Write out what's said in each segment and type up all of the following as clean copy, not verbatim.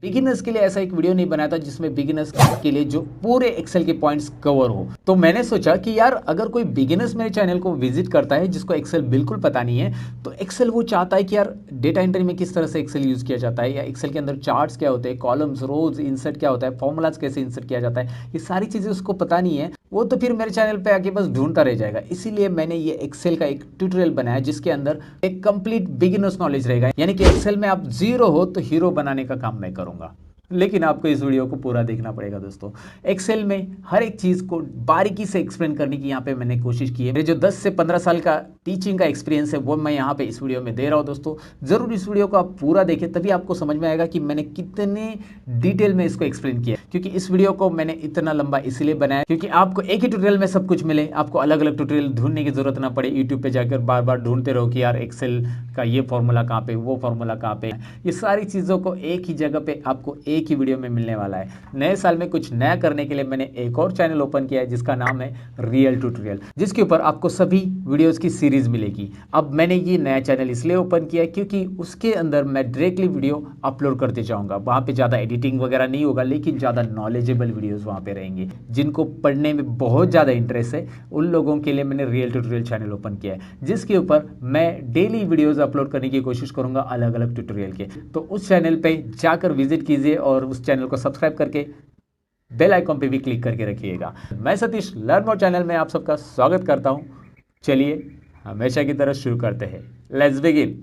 Beginners के लिए ऐसा एक वीडियो नहीं बनाया था जिसमें बिगिनर्स के लिए जो पूरे एक्सेल के पॉइंट्स कवर हो। तो मैंने सोचा कि यार अगर कोई बिगिनर्स मेरे चैनल को विजिट करता है जिसको एक्सेल बिल्कुल पता नहीं है, तो एक्सेल वो चाहता है कि यार डेटा एंट्री में किस तरह से एक्सेल यूज किया जाता है, या एक्सेल के अंदर चार्ट्स क्या होते हैं, कॉलम्स रोज इंसर्ट क्या होता है, फॉर्मूलाज कैसे इंसर्ट किया जाता है, ये सारी चीजें उसको पता नहीं है। वो तो फिर मेरे चैनल पे आके बस ढूंढता रह जाएगा। इसीलिए मैंने ये एक्सेल का एक ट्यूटोरियल बनाया जिसके अंदर एक कंप्लीट बिगिनर्स नॉलेज रहेगा, यानी कि एक्सेल में आप जीरो हो तो हीरो बनाने का काम मैं करूंगा। लेकिन आपको इस वीडियो को पूरा देखना पड़ेगा दोस्तों। एक्सेल में हर एक चीज़ को बारीकी से एक्सप्लेन करने की यहाँ पे मैंने कोशिश की है। मेरे जो 10 से 15 साल का टीचिंग का एक्सपीरियंस है वो मैं यहाँ पे इस वीडियो में दे रहा हूँ दोस्तों। ज़रूर इस वीडियो को आप पूरा देखें, तभी आपको समझ में आएगा कि मैंने कितने डिटेल में इसको एक्सप्लेन किया। क्योंकि इस वीडियो को मैंने इतना लंबा इसलिए बनाया क्योंकि आपको एक ही ट्यूटोरियल में सब कुछ मिले, आपको अलग अलग ट्यूटोरियल ढूंढने की जरूरत ना पड़े, यूट्यूब पे जाकर बार बार ढूंढते रहो कि यार एक्सेल का ये फॉर्मूला कहाँ पे, वो फॉर्मूला कहाँ पे। ये सारी चीज़ों को एक ही जगह पे आपको एक ही वीडियो में मिलने वाला है। नए साल में कुछ नया करने के लिए मैंने एक और चैनल ओपन किया है जिसका नाम है रियल ट्यूटोरियल, जिसके ऊपर आपको सभी वीडियोस की सीरीज मिलेगी। अब मैंने ये नया चैनल इसलिए ओपन किया क्योंकि उसके अंदर मैं डायरेक्टली वीडियो अपलोड करते जाऊंगा। वहाँ पे ज़्यादा एडिटिंग वगैरह नहीं होगा, लेकिन ज़्यादा नॉलेजेबल वीडियोस वहाँ पे रहेंगे। जिनको पढ़ने में बहुत ज़्यादा इंटरेस्ट है उन लोगों के लिए मैंने रियल ट्यूटोरियल चैनल ओपन किया है, जिसके ऊपर मैं डेली वीडियोस अपलोड करने की कोशिश करूंगा अलग अलग ट्यूटोरियल के। तो उस चैनल पे जाकर विजिट कीजिए और उस चैनल को सब्सक्राइब करके बेल आइकॉन पे भी क्लिक करके रखिएगा। मैं सतीश लर्न मोर चैनल में आप सबका स्वागत करता हूं। चलिए हमेशा की तरह शुरू करते हैं। Let's begin.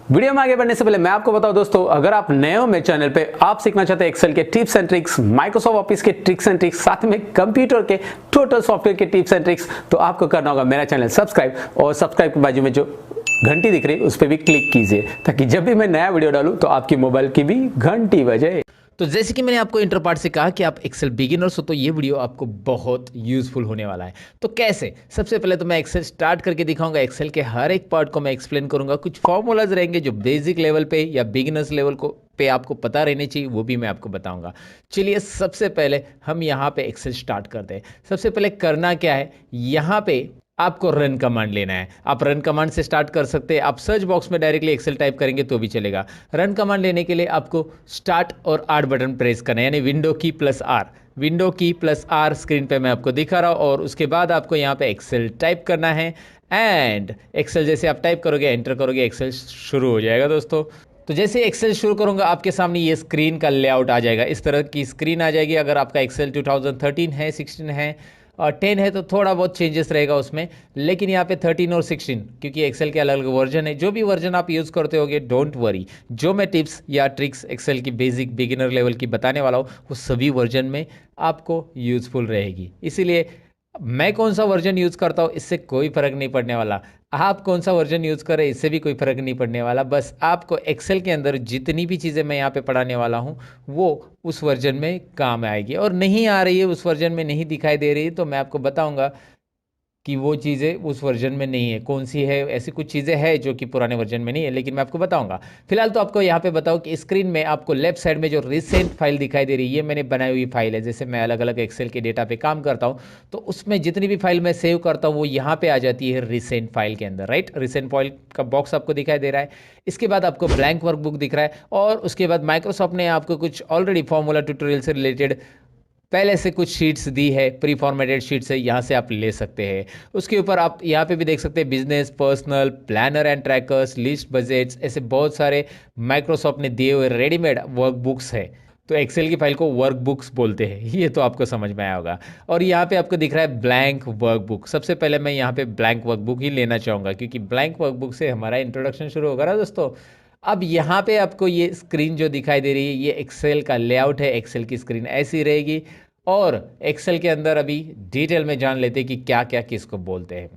वीडियो में आगे बढ़ने से पहले मैं आपको बताऊं दोस्तों, अगर आप नए हो मेरे चैनल पे, आप सीखना चाहते हैं एक्सेल के tips and tricks, Microsoft office के ट्रिक्स एंड ट्रिक्स, साथ में कंप्यूटर के टोटल सॉफ्टवेयर के टिप्स एंड ट्रिक्स, तो आपको करना होगा मेरा चैनल सब्सक्राइब, और सब्सक्राइब के बाजू में जो घंटी दिख रही है उस पर भी क्लिक कीजिए, ताकि जब भी मैं नया वीडियो डालूं तो आपकी मोबाइल की भी घंटी बजे। तो जैसे कि मैंने आपको इंटर पार्ट से कहा कि आप एक्सेल बिगिनर्स हो, तो ये वीडियो आपको बहुत यूजफुल होने वाला है। तो कैसे? सबसे पहले तो मैं एक्सेल स्टार्ट करके दिखाऊंगा। एक्सेल के हर एक पार्ट को मैं एक्सप्लेन करूंगा। कुछ फॉर्मूलाज रहेंगे जो बेसिक लेवल पे या बिगिनर्स लेवल को पे आपको पता रहने चाहिए, वो भी मैं आपको बताऊंगा। चलिए सबसे पहले हम यहाँ पे एक्सेल स्टार्ट करते हैं। सबसे पहले करना क्या है, यहाँ पे आपको रन कमांड लेना है। आप रन कमांड से स्टार्ट कर सकते हैं। आप सर्च बॉक्स में डायरेक्टली एक्सेल टाइप करेंगे तो भी चलेगा। रन कमांड लेने के लिए आपको स्टार्ट और आर बटन प्रेस करना है, यानी विंडो की प्लस आर। विंडो की प्लस आर स्क्रीन पे मैं आपको दिखा रहा हूँ, और उसके बाद आपको यहाँ पे एक्सेल टाइप करना है। एंड एक्सेल जैसे आप टाइप करोगे, एंटर करोगे, एक्सेल शुरू हो जाएगा दोस्तों। तो जैसे एक्सेल शुरू करूंगा आपके सामने ये स्क्रीन का लेआउट आ जाएगा। इस तरह की स्क्रीन आ जाएगी। अगर आपका एक्सेल 2013 है, 16 है और 10 है तो थोड़ा बहुत चेंजेस रहेगा उसमें, लेकिन यहाँ पे 13 और 16 क्योंकि एक्सेल के अलग अलग वर्जन है। जो भी वर्जन आप यूज़ करते होगे, डोंट वरी, जो मैं टिप्स या ट्रिक्स एक्सेल की बेसिक बिगिनर लेवल की बताने वाला हूँ वो सभी वर्जन में आपको यूज़फुल रहेगी। इसीलिए मैं कौन सा वर्जन यूज़ करता हूँ इससे कोई फ़र्क नहीं पड़ने वाला, आप कौन सा वर्जन यूज़ करें इससे भी कोई फ़र्क नहीं पड़ने वाला। बस आपको एक्सेल के अंदर जितनी भी चीज़ें मैं यहाँ पे पढ़ाने वाला हूँ वो उस वर्जन में काम आएगी, और नहीं आ रही है, उस वर्जन में नहीं दिखाई दे रही है, तो मैं आपको बताऊँगा कि वो चीज़ें उस वर्जन में नहीं है। कौन सी है? ऐसी कुछ चीज़ें हैं जो कि पुराने वर्जन में नहीं है, लेकिन मैं आपको बताऊंगा। फिलहाल तो आपको यहाँ पे बताऊं कि स्क्रीन में आपको लेफ्ट साइड में जो रिसेंट फाइल दिखाई दे रही है, ये मैंने बनाई हुई फाइल है। जैसे मैं अलग अलग एक्सेल के डेटा पे काम करता हूँ तो उसमें जितनी भी फाइल मैं सेव करता हूँ वो यहाँ पे आ जाती है रिसेंट फाइल के अंदर, राइट। रिसेंट फाइल का बॉक्स आपको दिखाई दे रहा है। इसके बाद आपको ब्लैंक वर्कबुक दिख रहा है, और उसके बाद माइक्रोसॉफ्ट ने आपको कुछ ऑलरेडी फॉर्मूला ट्यूटोरियल से रिलेटेड पहले से कुछ शीट्स दी है, प्री फॉर्मेटेड शीट्स है, यहाँ से आप ले सकते हैं। उसके ऊपर आप यहाँ पे भी देख सकते हैं business, personal, planner and trackers, list, budgets, ऐसे बहुत सारे माइक्रोसॉफ्ट ने दिए हुए रेडीमेड वर्कबुक्स है। तो एक्सेल की फाइल को वर्कबुक्स बोलते हैं, ये तो आपको समझ में आया होगा। और यहाँ पे आपको दिख रहा है ब्लैंक वर्कबुक। सबसे पहले मैं यहाँ पे ब्लैंक वर्कबुक ही लेना चाहूँगा, क्योंकि ब्लैंक वर्कबुक से हमारा इंट्रोडक्शन शुरू होगा ना दोस्तों। अब यहाँ पे आपको ये स्क्रीन जो दिखाई दे रही है ये एक्सेल का लेआउट है। एक्सेल की स्क्रीन ऐसी रहेगी, और एक्सेल के अंदर अभी डिटेल में जान लेते हैं कि क्या क्या किसको बोलते हैं।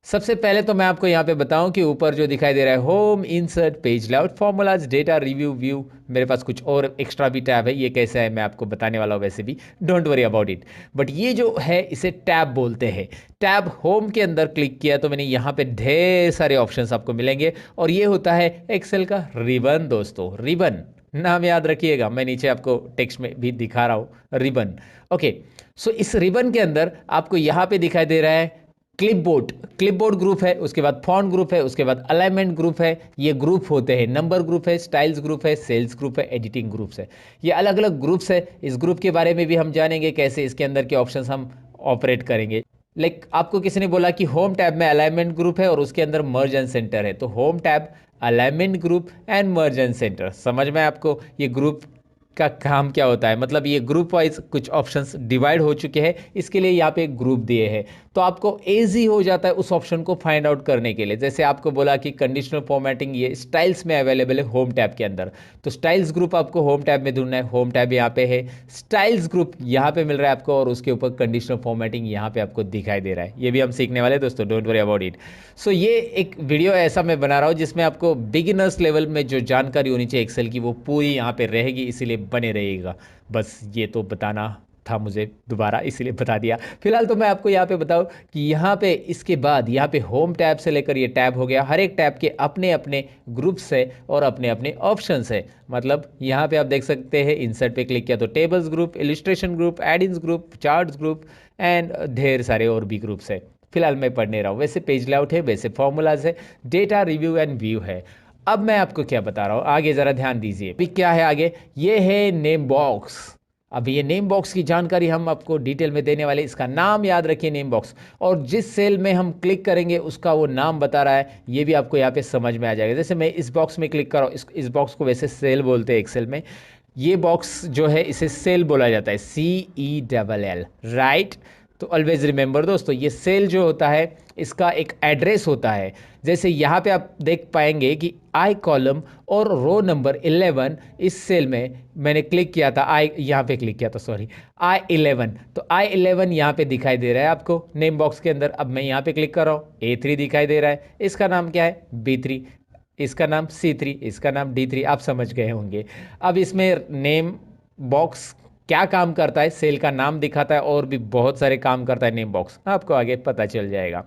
सबसे पहले तो मैं आपको यहाँ पे बताऊं कि ऊपर जो दिखाई दे रहा है home, insert, page layout, formulas, data, review, view, मेरे पास कुछ और एक्स्ट्रा भी टैब है। ये कैसा है मैं आपको बताने वाला हूँ, वैसे भी don't worry about it. But ये जो है इसे टैब बोलते हैं। टैब होम के अंदर क्लिक किया तो मैंने यहाँ पे ढेर सारे ऑप्शंस आपको मिलेंगे, और ये होता है एक्सेल का रिबन दोस्तों। रिबन नाम याद रखिएगा, मैं नीचे आपको टेक्स्ट में भी दिखा रहा हूँ, रिबन। ओके, सो इस रिबन के अंदर आपको यहाँ पे दिखाई दे रहा है क्लिपबोर्ड। क्लिपबोर्ड ग्रुप है, उसके बाद फॉन्ट ग्रुप है, उसके बाद अलाइनमेंट ग्रुप है। ये ग्रुप होते हैं, नंबर ग्रुप है, स्टाइल्स ग्रुप है, सेल्स ग्रुप है, एडिटिंग ग्रुप्स है। ये अलग अलग ग्रुप्स है। इस ग्रुप के बारे में भी हम जानेंगे कैसे इसके अंदर के ऑप्शंस हम ऑपरेट करेंगे। आपको किसी ने बोला कि होम टैब में अलाइनमेंट ग्रुप है और उसके अंदर मर्ज एंड सेंटर है, तो home tab, alignment group and merge and centre. समझ में आपको ये ग्रुप का काम क्या होता है, मतलब ये ग्रुप वाइज कुछ ऑप्शंस डिवाइड हो चुके हैं, इसके लिए यहाँ पे ग्रुप दिए हैं, तो आपको इजी हो जाता है उस ऑप्शन को फाइंड आउट करने के लिए। जैसे आपको बोला कि कंडीशनल फॉर्मेटिंग ये स्टाइल्स में अवेलेबल है होम टैब के अंदर, तो स्टाइल्स ग्रुप आपको होम टैब में ढूंढना है। होम टैब यहाँ पे है, स्टाइल्स ग्रुप यहाँ पे मिल रहा है आपको, और उसके ऊपर कंडीशनल फॉर्मेटिंग यहाँ पे आपको दिखाई दे रहा है। ये भी हम सीखने वाले हैं दोस्तों, डोंट वरी अबाउट इट। सो ये एक वीडियो ऐसा मैं बना रहा हूँ जिसमें आपको बिगिनर्स लेवल में जो जानकारी होनी चाहिए एक्सेल की वो पूरी यहाँ पे रहेगी, इसीलिए बने रहिएगा। बस ये तो बताना था मुझे दोबारा, इसीलिए बता दिया। फिलहाल तो मैं आपको यहाँ पे बताऊँ कि यहाँ पे इसके बाद यहाँ पे होम टैब से लेकर ये टैब हो गया, हर एक टैब के अपने अपने ग्रुप्स है और अपने अपने ऑप्शंस है। मतलब यहाँ पे आप देख सकते हैं, इंसर्ट पे क्लिक किया तो tables group, illustration group, add-ins group, charts group and ढेर सारे और भी ग्रुप्स है। फिलहाल मैं पढ़ नहीं रहा हूँ। वैसे पेज लेआउट है, वैसे फॉर्मूलाज है, डेटा रिव्यू एंड व्यू है। अब मैं आपको क्या बता रहा हूँ, आगे ज़रा ध्यान दीजिए। अभी क्या है आगे, ये है नेम बॉक्स। अब ये नेम बॉक्स की जानकारी हम आपको डिटेल में देने वाले, इसका नाम याद रखिए नेम बॉक्स, और जिस सेल में हम क्लिक करेंगे उसका वो नाम बता रहा है, ये भी आपको यहाँ पे समझ में आ जाएगा। जैसे मैं इस बॉक्स में क्लिक कर रहा हूँ, इस बॉक्स को वैसे सेल बोलते हैं एक्सेल में, ये बॉक्स जो है इसे सेल बोला जाता है, CELL, राइट। तो ऑलवेज रिमेंबर दोस्तों, ये सेल जो होता है इसका एक एड्रेस होता है। जैसे यहाँ पे आप देख पाएंगे कि आई कॉलम और रो नंबर 11, इस सेल में मैंने क्लिक किया था, आई यहाँ पे क्लिक किया था, सॉरी, I11, तो I11 यहाँ पे दिखाई दे रहा है आपको नेम बॉक्स के अंदर। अब मैं यहाँ पे क्लिक कर रहा हूँ, A3 दिखाई दे रहा है, इसका नाम क्या है, B3, इसका नाम C3, इसका नाम D3, आप समझ गए होंगे। अब इसमें नेम बॉक्स क्या काम करता है, सेल का नाम दिखाता है, और भी बहुत सारे काम करता है नेम बॉक्स, आपको आगे पता चल जाएगा।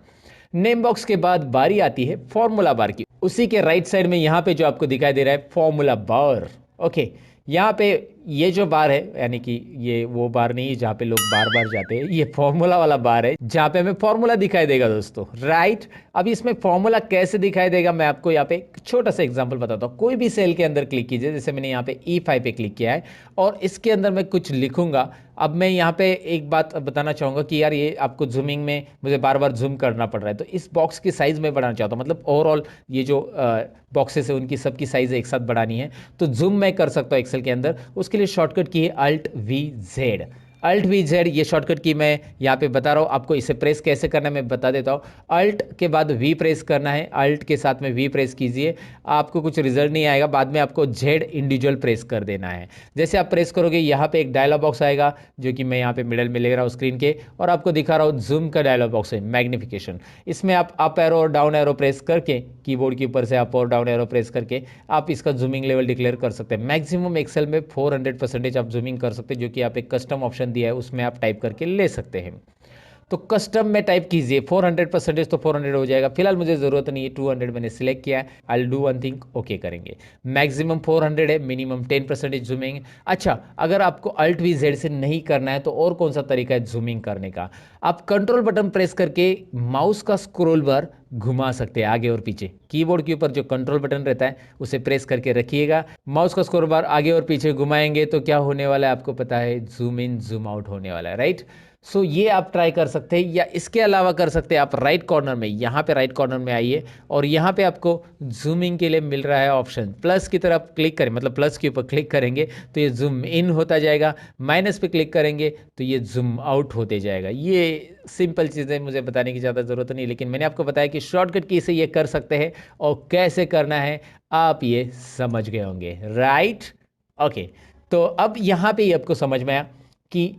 नेम बॉक्स के बाद बारी आती है फॉर्मूला बार की। उसी के राइट साइड में यहाँ पे जो आपको दिखाई दे रहा है फॉर्मूला बार। ओके, यहाँ पे ये जो बार है, यानी कि ये वो बार नहीं है जहाँ पे लोग बार बार जाते हैं, ये फॉर्मूला वाला बार है जहाँ पे हमें फॉर्मूला दिखाई देगा दोस्तों, राइट। अब इसमें फॉर्मूला कैसे दिखाई देगा, मैं आपको यहाँ पे एक छोटा सा एग्जांपल बताता हूँ। कोई भी सेल के अंदर क्लिक कीजिए, जैसे मैंने यहाँ पे E5 पे क्लिक किया है और इसके अंदर मैं कुछ लिखूंगा। अब मैं यहाँ पे एक बात बताना चाहूँगा कि यार ये आपको जूमिंग में मुझे बार बार जूम करना पड़ रहा है, तो इस बॉक्स की साइज़ मैं बढ़ाना चाहता हूँ, मतलब ओवरऑल ये जो बॉक्सेस है उनकी सबकी साइज़ एक साथ बढ़ानी है, तो जूम मैं कर सकता हूँ एक्सेल के अंदर। उसके लिए शॉर्टकट की है Alt+V+Z। Alt+V+Z ये शॉर्टकट की मैं यहाँ पे बता रहा हूँ आपको। इसे प्रेस कैसे करना है मैं बता देता हूँ। Alt के बाद V प्रेस करना है, Alt के साथ में V प्रेस कीजिए, आपको कुछ रिजल्ट नहीं आएगा, बाद में आपको Z इंडिविजुअल प्रेस कर देना है। जैसे आप प्रेस करोगे यहाँ पे एक डायलॉग बॉक्स आएगा, जो कि मैं यहाँ पे मिडल में ले रहा हूँ स्क्रीन के, और आपको दिखा रहा हूँ जूम का डायलॉग बॉक्स है, मैग्निफिकेशन। इसमें आप अप एरो और डाउन एरो प्रेस करके, कीबोर्ड के ऊपर से अप और डाउन एरो प्रेस करके आप इसका जूमिंग लेवल डिक्लेयर कर सकते हैं। मैक्सिमम एक्सेल में 400% आप जूमिंग कर सकते हैं, जो कि आप एक कस्टम ऑप्शन दिया है उसमें आप टाइप करके ले सकते हैं। तो कस्टम में टाइप कीजिए 400%, तो 400 हो जाएगा। फिलहाल मुझे ज़रूरत नहीं है, 200 मैंने सिलेक्ट किया है। I do one thing, okay करेंगे। मैक्सिमम 400 है, मिनिमम 10% जूमिंग। अच्छा, अगर आपको Alt+V+Z से नहीं करना है तो और कौन सा तरीका है जूमिंग करने का, आप कंट्रोल बटन प्रेस करके माउस का स्क्रॉल बार घुमा सकते हैं आगे और पीछे। कीबोर्ड के ऊपर जो कंट्रोल बटन रहता है उसे प्रेस करके रखिएगा, माउस का स्क्रॉल बार आगे और पीछे घुमाएंगे तो क्या होने वाला है आपको पता है, जूम इन जूम आउट होने वाला है, राइट। सो ये आप ट्राई कर सकते हैं, या इसके अलावा कर सकते हैं आप राइट कॉर्नर में, यहाँ पे राइट कॉर्नर में आइए और यहाँ पे आपको जूमिंग के लिए मिल रहा है ऑप्शन, प्लस की तरफ क्लिक करें, मतलब प्लस के ऊपर क्लिक करेंगे तो ये जूम इन होता जाएगा, माइनस पे क्लिक करेंगे तो ये जूम आउट होते जाएगा। ये सिंपल चीज़ें मुझे बताने की ज़्यादा ज़रूरत नहीं, लेकिन मैंने आपको बताया कि शॉर्टकट की से ये कर सकते हैं और कैसे करना है आप ये समझ गए होंगे, राइट। ओके, तो अब यहाँ पे ही आपको समझ में आया कि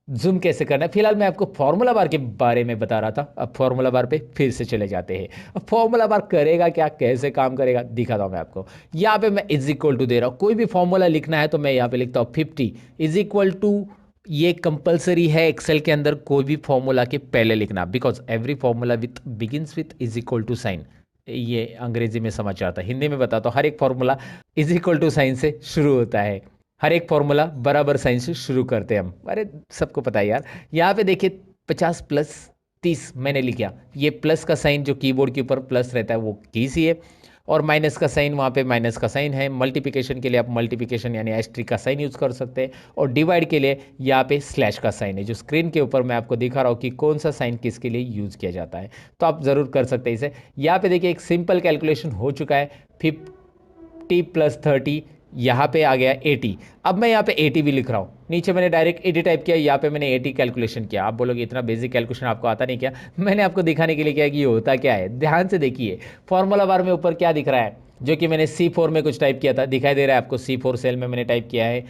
जूम कैसे करना है। फिलहाल मैं आपको फॉर्मूला बार के बारे में बता रहा था, अब फॉर्मूला बार पे फिर से चले जाते हैं। अब फॉर्मूला बार करेगा क्या, कैसे काम करेगा दिखाता हूँ मैं आपको। यहाँ पे मैं इज इक्वल टू दे रहा हूँ, कोई भी फॉर्मूला लिखना है तो मैं यहाँ पे लिखता हूँ 50 इज इक्वल टू, ये कंपलसरी है एक्सेल के अंदर कोई भी फॉर्मूला के पहले लिखना, because every formula with begins with is equal to sign, ये अंग्रेजी में समाचार था, हिंदी में बताता हूँ। हर एक formula is equal to sign से शुरू होता है, हर एक फॉर्मूला बराबर साइन से शुरू करते हैं हम। अरे सबको पता है यार। यहाँ पे देखिए 50 प्लस 30 मैंने लिखा, ये प्लस का साइन जो कीबोर्ड के ऊपर प्लस रहता है वो कीज ही है, और माइनस का साइन वहाँ पे माइनस का साइन है। मल्टीप्लिकेशन के लिए आप मल्टीप्लिकेशन यानी एस्ट्रिक का साइन यूज़ कर सकते हैं, और डिवाइड के लिए यहाँ पे स्लैश का साइन है, जो स्क्रीन के ऊपर मैं आपको दिखा रहा हूँ कि कौन सा साइन किसके लिए यूज़ किया जाता है। तो आप ज़रूर कर सकते हैं इसे। यहाँ पे देखिए एक सिंपल कैलकुलेशन हो चुका है, 50 प्लस 30 यहाँ पे आ गया 80। अब मैं यहाँ पे 80 भी लिख रहा हूँ, नीचे मैंने डायरेक्ट 80 टाइप किया, यहाँ पे मैंने 80 कैलकुलेशन किया। आप बोलोगे इतना बेसिक कैलकुलेशन आपको आता नहीं क्या? मैंने आपको दिखाने के लिए किया कि ये होता क्या है। ध्यान से देखिए, फॉर्मूला बार में ऊपर क्या दिख रहा है, जो कि मैंने C4 में कुछ टाइप किया था, दिखाई दे रहा है आपको। C4 सेल में मैंने टाइप किया है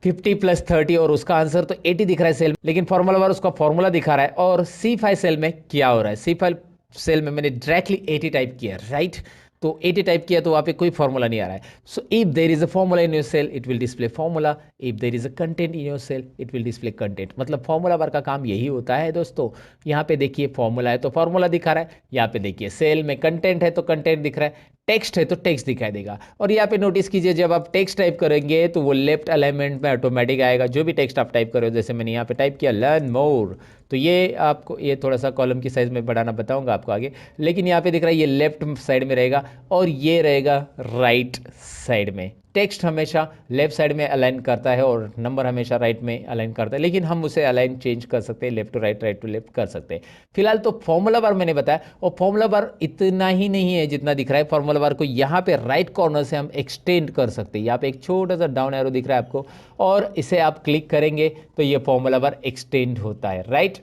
50 प्लस 30, और उसका आंसर तो 80 दिख रहा है सेल में, लेकिन फॉर्मूला बार उसका फॉर्मूला दिखा रहा है। और C5 सेल में क्या हो रहा है, C5 सेल में मैंने डायरेक्टली 80 टाइप किया, राइट। तो 80 टाइप किया तो वहाँ पे कोई फॉर्मूला नहीं आ रहा है। So if there is a formula in your cell it will display formula, if there is a content in your cell it will display content. मतलब फॉर्मूला बार का काम यही होता है दोस्तों। यहाँ पे देखिए फॉर्मूला है तो फॉर्मूला दिखा रहा है, यहाँ पे देखिए सेल में कंटेंट है तो कंटेंट दिख रहा है, टेक्स्ट है तो टेक्स्ट दिखाई देगा। और यहाँ पे नोटिस कीजिए, जब आप टेक्स्ट टाइप करेंगे तो वो लेफ्ट अलाइनमेंट में ऑटोमेटिक आएगा। जो भी टेक्स्ट आप टाइप करो, जैसे मैंने यहाँ पे टाइप किया लर्न मोर, तो ये आपको, ये थोड़ा सा कॉलम की साइज में बढ़ाना बताऊंगा आपको आगे, लेकिन यहाँ पे दिख रहा है ये लेफ्ट साइड में रहेगा और ये रहेगा राइट साइड में। टेक्स्ट हमेशा लेफ्ट साइड में अलाइन करता है और नंबर हमेशा राइट में अलाइन करता है, लेकिन हम उसे अलाइन चेंज कर सकते हैं, left to right, right to left कर सकते हैं। फिलहाल तो फॉर्मूला बार मैंने बताया, और फॉर्मूला बार इतना ही नहीं है जितना दिख रहा है। फॉर्मूला बार को यहाँ पे राइट कॉर्नर से हम एक्सटेंड कर सकते हैं। यहाँ पे एक छोटा सा डाउन एरो दिख रहा है आपको, और इसे आप क्लिक करेंगे तो ये फॉर्मूला बार एक्सटेंड होता है, राइट।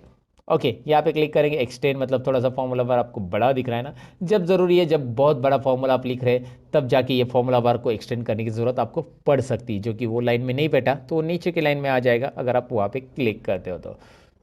ओके, यहाँ पे क्लिक करेंगे, एक्सटेंड मतलब थोड़ा सा फॉर्मूला बार आपको बड़ा दिख रहा है ना। जब ज़रूरी है, जब बहुत बड़ा फॉर्मूला आप लिख रहे हैं, तब जाके ये फॉर्मूला बार को एक्सटेंड करने की ज़रूरत आपको पड़ सकती है, जो कि वो लाइन में नहीं बैठा तो वो नीचे की लाइन में आ जाएगा अगर आप वहाँ पे क्लिक करते हो तो,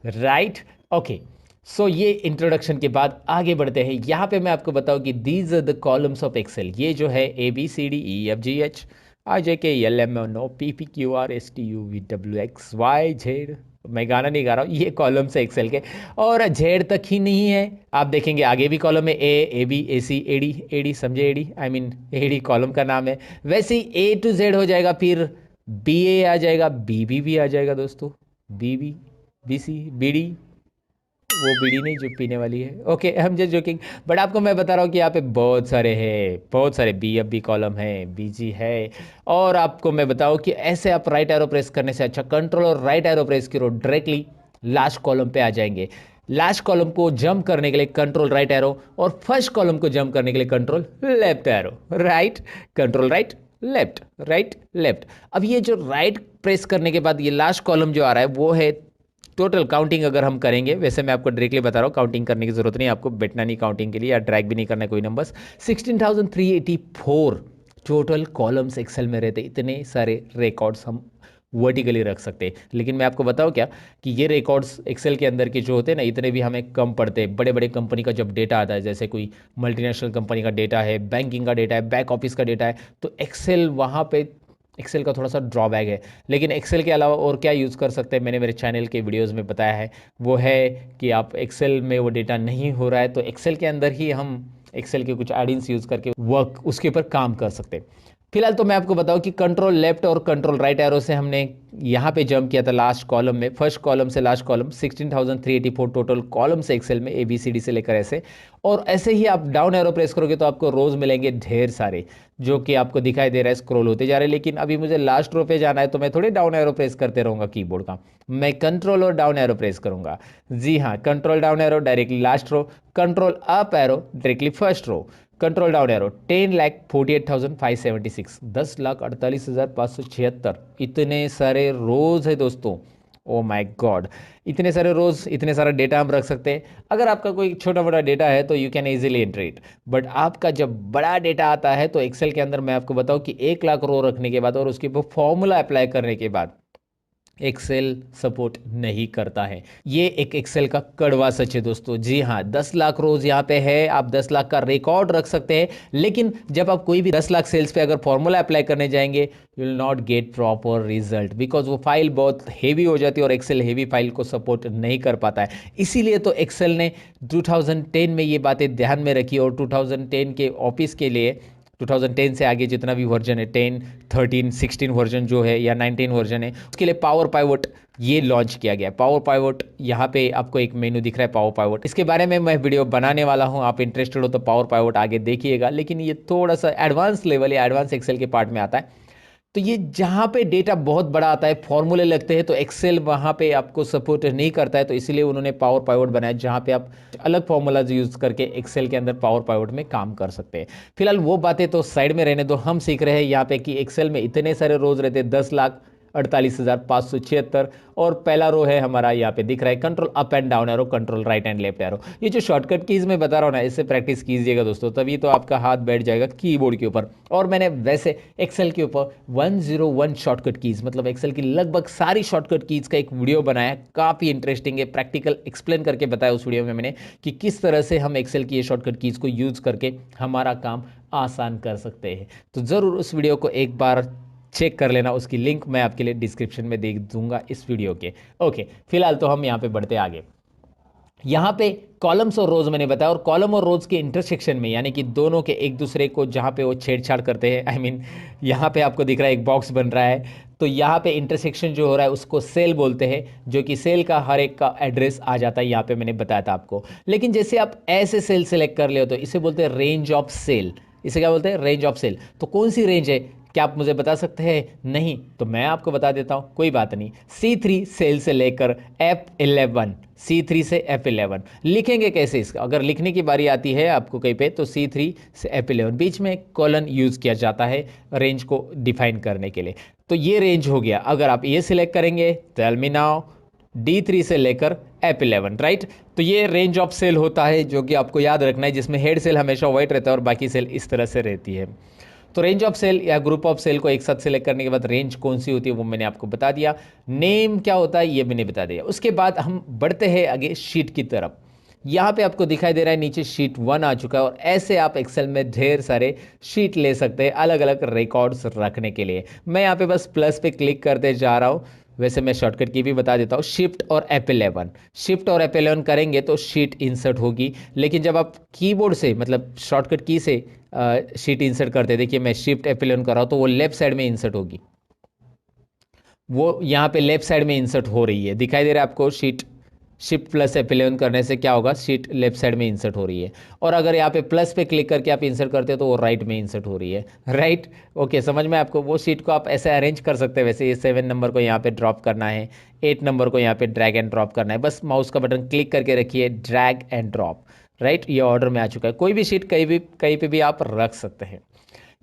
राइट। ओके, सो ये इंट्रोडक्शन के बाद आगे बढ़ते हैं। यहाँ पे मैं आपको बताऊँ कि these are the columns of Excel. ये जो है ABCDEFGH IJKLMNOPPQRSTUVWXYZ, मैं गाना नहीं गा रहा हूँ, ये कॉलम से एक्सेल के। और जेड तक ही नहीं है, आप देखेंगे आगे भी कॉलम है, ABAC AD समझे, AD I mean AD column का नाम है। वैसे ही A to Z हो जाएगा, फिर BA आ जाएगा, BB भी आ जाएगा दोस्तों, BB BC BD, वो बीड़ी नहीं जो पीने वाली है। Okay, I am just joking, but आपको मैं बता रहा हूँ कि यहाँ पे बहुत सारे हैं, बहुत सारे BF भी कॉलम है, BG है। और आपको मैं बताऊँ कि ऐसे आप राइट एरो प्रेस करने से अच्छा कंट्रोल और राइट एरो प्रेस करो, डायरेक्टली लास्ट कॉलम पे आ जाएंगे। लास्ट कॉलम को जंप करने के लिए कंट्रोल राइट एरो, और फर्स्ट कॉलम को जंप करने के लिए control left arrow, right, control right left, right left. अब ये जो राइट प्रेस करने के बाद ये लास्ट कॉलम जो आ रहा है वो है टोटल काउंटिंग। अगर हम करेंगे, वैसे मैं आपको डायरेक्टली बता रहा हूँ, काउंटिंग करने की जरूरत नहीं, आपको बैठना नहीं काउंटिंग के लिए, या ड्रैग भी नहीं करना कोई नंबर्स। 16,384 टोटल कॉलम्स एक्सेल में रहते, इतने सारे रिकॉर्ड्स हम वर्टिकली रख सकते हैं। लेकिन मैं आपको बताऊँ क्या कि ये रिकॉर्ड्स एक्सेल के अंदर के जो होते हैं ना, इतने भी हमें कम पड़ते हैं। बड़े बड़े कंपनी का जब डेटा आता है, जैसे कोई मल्टीनेशनल कंपनी का डेटा है, बैंकिंग का डेटा है, बैक ऑफिस का डेटा है, तो एक्सेल वहाँ पे एक्सेल का थोड़ा सा ड्रॉबैक है। लेकिन एक्सेल के अलावा और क्या यूज़ कर सकते हैं, मैंने मेरे चैनल के वीडियोस में बताया है। वो है कि आप एक्सेल में वो डेटा नहीं हो रहा है तो एक्सेल के अंदर ही हम एक्सेल के कुछ एडिंग्स यूज़ करके वर्क उसके ऊपर काम कर सकते हैं। फिलहाल तो मैं आपको बताऊं कि कंट्रोल लेफ्ट और कंट्रोल राइट एरो से हमने यहाँ पे जंप किया था लास्ट कॉलम में, फर्स्ट कॉलम से लास्ट कॉलम, 16,384 टोटल कॉलम से एक्सेल में, ABCD से लेकर ऐसे। और ऐसे ही आप डाउन एरो प्रेस करोगे तो आपको रोज मिलेंगे ढेर सारे, जो कि आपको दिखाई दे रहा है, स्क्रॉल होते जा रहे हैं। लेकिन अभी मुझे लास्ट रो पे जाना है तो मैं थोड़े डाउन एरो प्रेस करते रहूँगा कीबोर्ड का, मैं कंट्रोल और डाउन एरो प्रेस करूँगा। जी हाँ, control down arrow directly last row, control up arrow directly first row, control down arrow 10,48,576, 10,48,576। इतने सारे रोज है दोस्तों, ओ माय गॉड, इतने सारे रोज, इतने सारा डेटा हम रख सकते हैं। अगर आपका कोई छोटा बड़ा डेटा है तो you can easily enter it, but आपका जब बड़ा डेटा आता है तो एक्सेल के अंदर मैं आपको बताऊं कि 1 लाख रो रखने के बाद और उसके ऊपर फॉर्मूला अप्लाई करने के बाद एक्सेल सपोर्ट नहीं करता है। ये एक एक्सेल का कड़वा सच है दोस्तों। जी हाँ, 10 लाख रोज यहाँ पे है, आप 10 लाख का रिकॉर्ड रख सकते हैं, लेकिन जब आप कोई भी 10 लाख सेल्स पे अगर फॉर्मूला अप्लाई करने जाएंगे, you will not get proper result, because वो फाइल बहुत हेवी हो जाती है और एक्सेल हेवी फाइल को सपोर्ट नहीं कर पाता है। इसीलिए तो एक्सेल ने 2010 में ये बातें ध्यान में रखी और 2010 के ऑफिस के लिए 2010 से आगे जितना भी वर्जन है, 10, 13, 16 वर्जन जो है या 19 वर्जन है, उसके लिए पावर पाइवट ये लॉन्च किया गया। पावर पाइवट यहाँ पे आपको एक मेनू दिख रहा है, पावर पाइवट, इसके बारे में मैं वीडियो बनाने वाला हूँ। आप इंटरेस्टेड हो तो पावर पाइवट आगे देखिएगा, लेकिन ये थोड़ा सा एडवांस लेवल या एडवांस एक्सेल के पार्ट में आता है। तो ये जहाँ पे डेटा बहुत बड़ा आता है, फॉर्मूले लगते हैं, तो एक्सेल वहाँ पे आपको सपोर्ट नहीं करता है, तो इसलिए उन्होंने पावर पाइवट बनाया जहाँ पे आप अलग फॉर्मूलाज यूज करके एक्सेल के अंदर पावर पाइवट में काम कर सकते हैं। फिलहाल वो बातें तो साइड में रहने दो, हम सीख रहे हैं यहाँ पे कि एक्सेल में इतने सारे रोज रहते हैं, 10,48,576, और पहला रो है हमारा यहाँ पे दिख रहा है control up and down arrow, control right and left arrow. ये जो शॉर्टकट कीज मैं बता रहा हूँ ना, इससे प्रैक्टिस कीजिएगा दोस्तों, तभी तो आपका हाथ बैठ जाएगा कीबोर्ड के ऊपर। और मैंने वैसे एक्सेल के ऊपर 101 शॉर्टकट कीज, मतलब एक्सेल की लगभग सारी शॉर्टकट कीज का एक वीडियो बनाया, काफ़ी इंटरेस्टिंग है, प्रैक्टिकल एक्सप्लेन करके बताया उस वीडियो में मैंने कि किस तरह से हम एक्सेल की ये शॉर्टकट कीज को यूज करके हमारा काम आसान कर सकते हैं। तो ज़रूर उस वीडियो को एक बार चेक कर लेना, उसकी लिंक मैं आपके लिए डिस्क्रिप्शन में दे दूंगा इस वीडियो के। ओके, फिलहाल तो हम यहाँ पे बढ़ते आगे। यहाँ पे कॉलम्स और रोज मैंने बताया, और कॉलम और रोज के इंटरसेक्शन में, यानी कि दोनों के एक दूसरे को जहाँ पे वो छेड़छाड़ करते हैं, आई मीन यहाँ पे आपको दिख रहा है एक बॉक्स बन रहा है, तो यहाँ पे इंटरसेक्शन जो हो रहा है उसको सेल बोलते हैं, जो कि सेल का हर एक का एड्रेस आ जाता है, यहाँ पे मैंने बताया था आपको। लेकिन जैसे आप ऐसे सेल सेलेक्ट कर ले हो तो इसे बोलते हैं रेंज ऑफ सेल। इसे क्या बोलते हैं? Range of cell. तो कौन सी रेंज है, क्या आप मुझे बता सकते हैं? नहीं, तो मैं आपको बता देता हूं, कोई बात नहीं। C3 सेल से लेकर F11, C3 से F11 लिखेंगे कैसे इसका? अगर लिखने की बारी आती है आपको कहीं पे, तो C3 से F11 बीच में कॉलन यूज किया जाता है रेंज को डिफाइन करने के लिए। तो ये रेंज हो गया। अगर आप ये सिलेक्ट करेंगे, टेल मी नाउ, D3 से लेकर F11, राइट? तो ये रेंज ऑफ सेल होता है, जो कि आपको याद रखना है, जिसमें हेड सेल हमेशा वाइट रहता है और बाकी सेल इस तरह से रहती है। तो रेंज ऑफ सेल या ग्रुप ऑफ सेल को एक साथ सेलेक्ट करने के बाद रेंज कौन सी होती है वो मैंने आपको बता दिया। नेम क्या होता है ये मैंने बता दिया। उसके बाद हम बढ़ते हैं आगे शीट की तरफ। यहाँ पे आपको दिखाई दे रहा है नीचे शीट 1 आ चुका है, और ऐसे आप एक्सेल में ढेर सारे शीट ले सकते हैं अलग अलग रिकॉर्ड्स रखने के लिए। मैं यहाँ पे बस प्लस पे क्लिक करते जा रहा हूँ। वैसे मैं शॉर्टकट की भी बता देता हूँ, शिफ्ट और F11, शिफ्ट और F11 करेंगे तो शीट इंसर्ट होगी। लेकिन जब आप कीबोर्ड से, मतलब शॉर्टकट की से शीट इंसर्ट करते, देखिए मैं शिफ्ट F11 कर रहा हूँ तो वो लेफ्ट साइड में इंसर्ट होगी, वो यहाँ पे लेफ्ट साइड में इंसर्ट हो रही है, दिखाई दे रहा है आपको? शीट शिफ्ट प्लस F11 करने से क्या होगा, शीट लेफ्ट साइड में इंसर्ट हो रही है। और अगर यहाँ पे प्लस पे क्लिक करके आप इंसर्ट करते हो तो वो राइट में इंसर्ट हो रही है, राइट? ओके, समझ में आपको? वो शीट को आप ऐसे अरेंज कर सकते हैं। वैसे ये 7 नंबर को यहाँ पे ड्रॉप करना है, 8 नंबर को यहाँ पे ड्रैग एंड ड्रॉप करना है, बस माउस का बटन क्लिक करके रखिए, ड्रैग एंड ड्रॉप, राइट? ये ऑर्डर में आ चुका है। कोई भी शीट कहीं पे भी आप रख सकते हैं।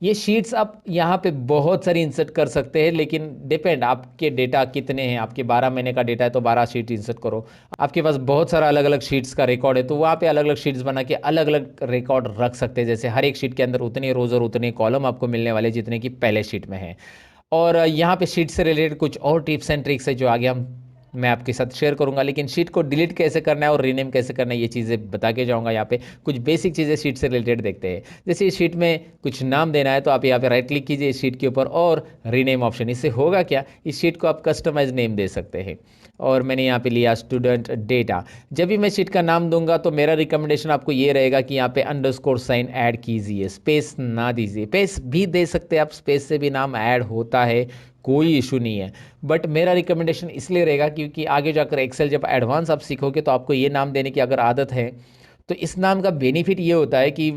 ये शीट्स आप यहाँ पे बहुत सारी इंसर्ट कर सकते हैं, लेकिन डिपेंड आपके डेटा कितने हैं। आपके 12 महीने का डेटा है तो 12 शीट इंसर्ट करो। आपके पास बहुत सारा अलग अलग शीट्स का रिकॉर्ड है तो वहाँ पे अलग अलग शीट्स बना के अलग अलग रिकॉर्ड रख सकते हैं। जैसे हर एक शीट के अंदर उतने रोज और उतने कॉलम आपको मिलने वाले जितने की पहले शीट में है। और यहाँ पे शीट से रिलेटेड कुछ और टिप्स एंड ट्रिक्स है जो आगे मैं आपके साथ शेयर करूंगा। लेकिन शीट को डिलीट कैसे करना है और रीनेम कैसे करना है ये चीज़ें बता के जाऊंगा। यहाँ पे कुछ बेसिक चीज़ें शीट से रिलेटेड देखते हैं। जैसे इस शीट में कुछ नाम देना है तो आप यहाँ पे राइट क्लिक कीजिए इस शीट के ऊपर और रीनेम ऑप्शन। इससे होगा क्या, इस शीट को आप कस्टमाइज नेम दे सकते हैं। और मैंने यहाँ पे लिया स्टूडेंट डेटा। जब भी मैं शीट का नाम दूंगा तो मेरा रिकमेंडेशन आपको ये रहेगा कि यहाँ पे अंडरस्कोर साइन ऐड कीजिए, स्पेस ना दीजिए। स्पेस भी दे सकते हैं आप, स्पेस से भी नाम ऐड होता है, कोई इशू नहीं है। बट मेरा रिकमेंडेशन इसलिए रहेगा क्योंकि आगे जाकर एक्सेल जब एडवांस आप सीखोगे तो आपको ये नाम देने की अगर आदत है तो इस नाम का बेनिफिट ये होता है कि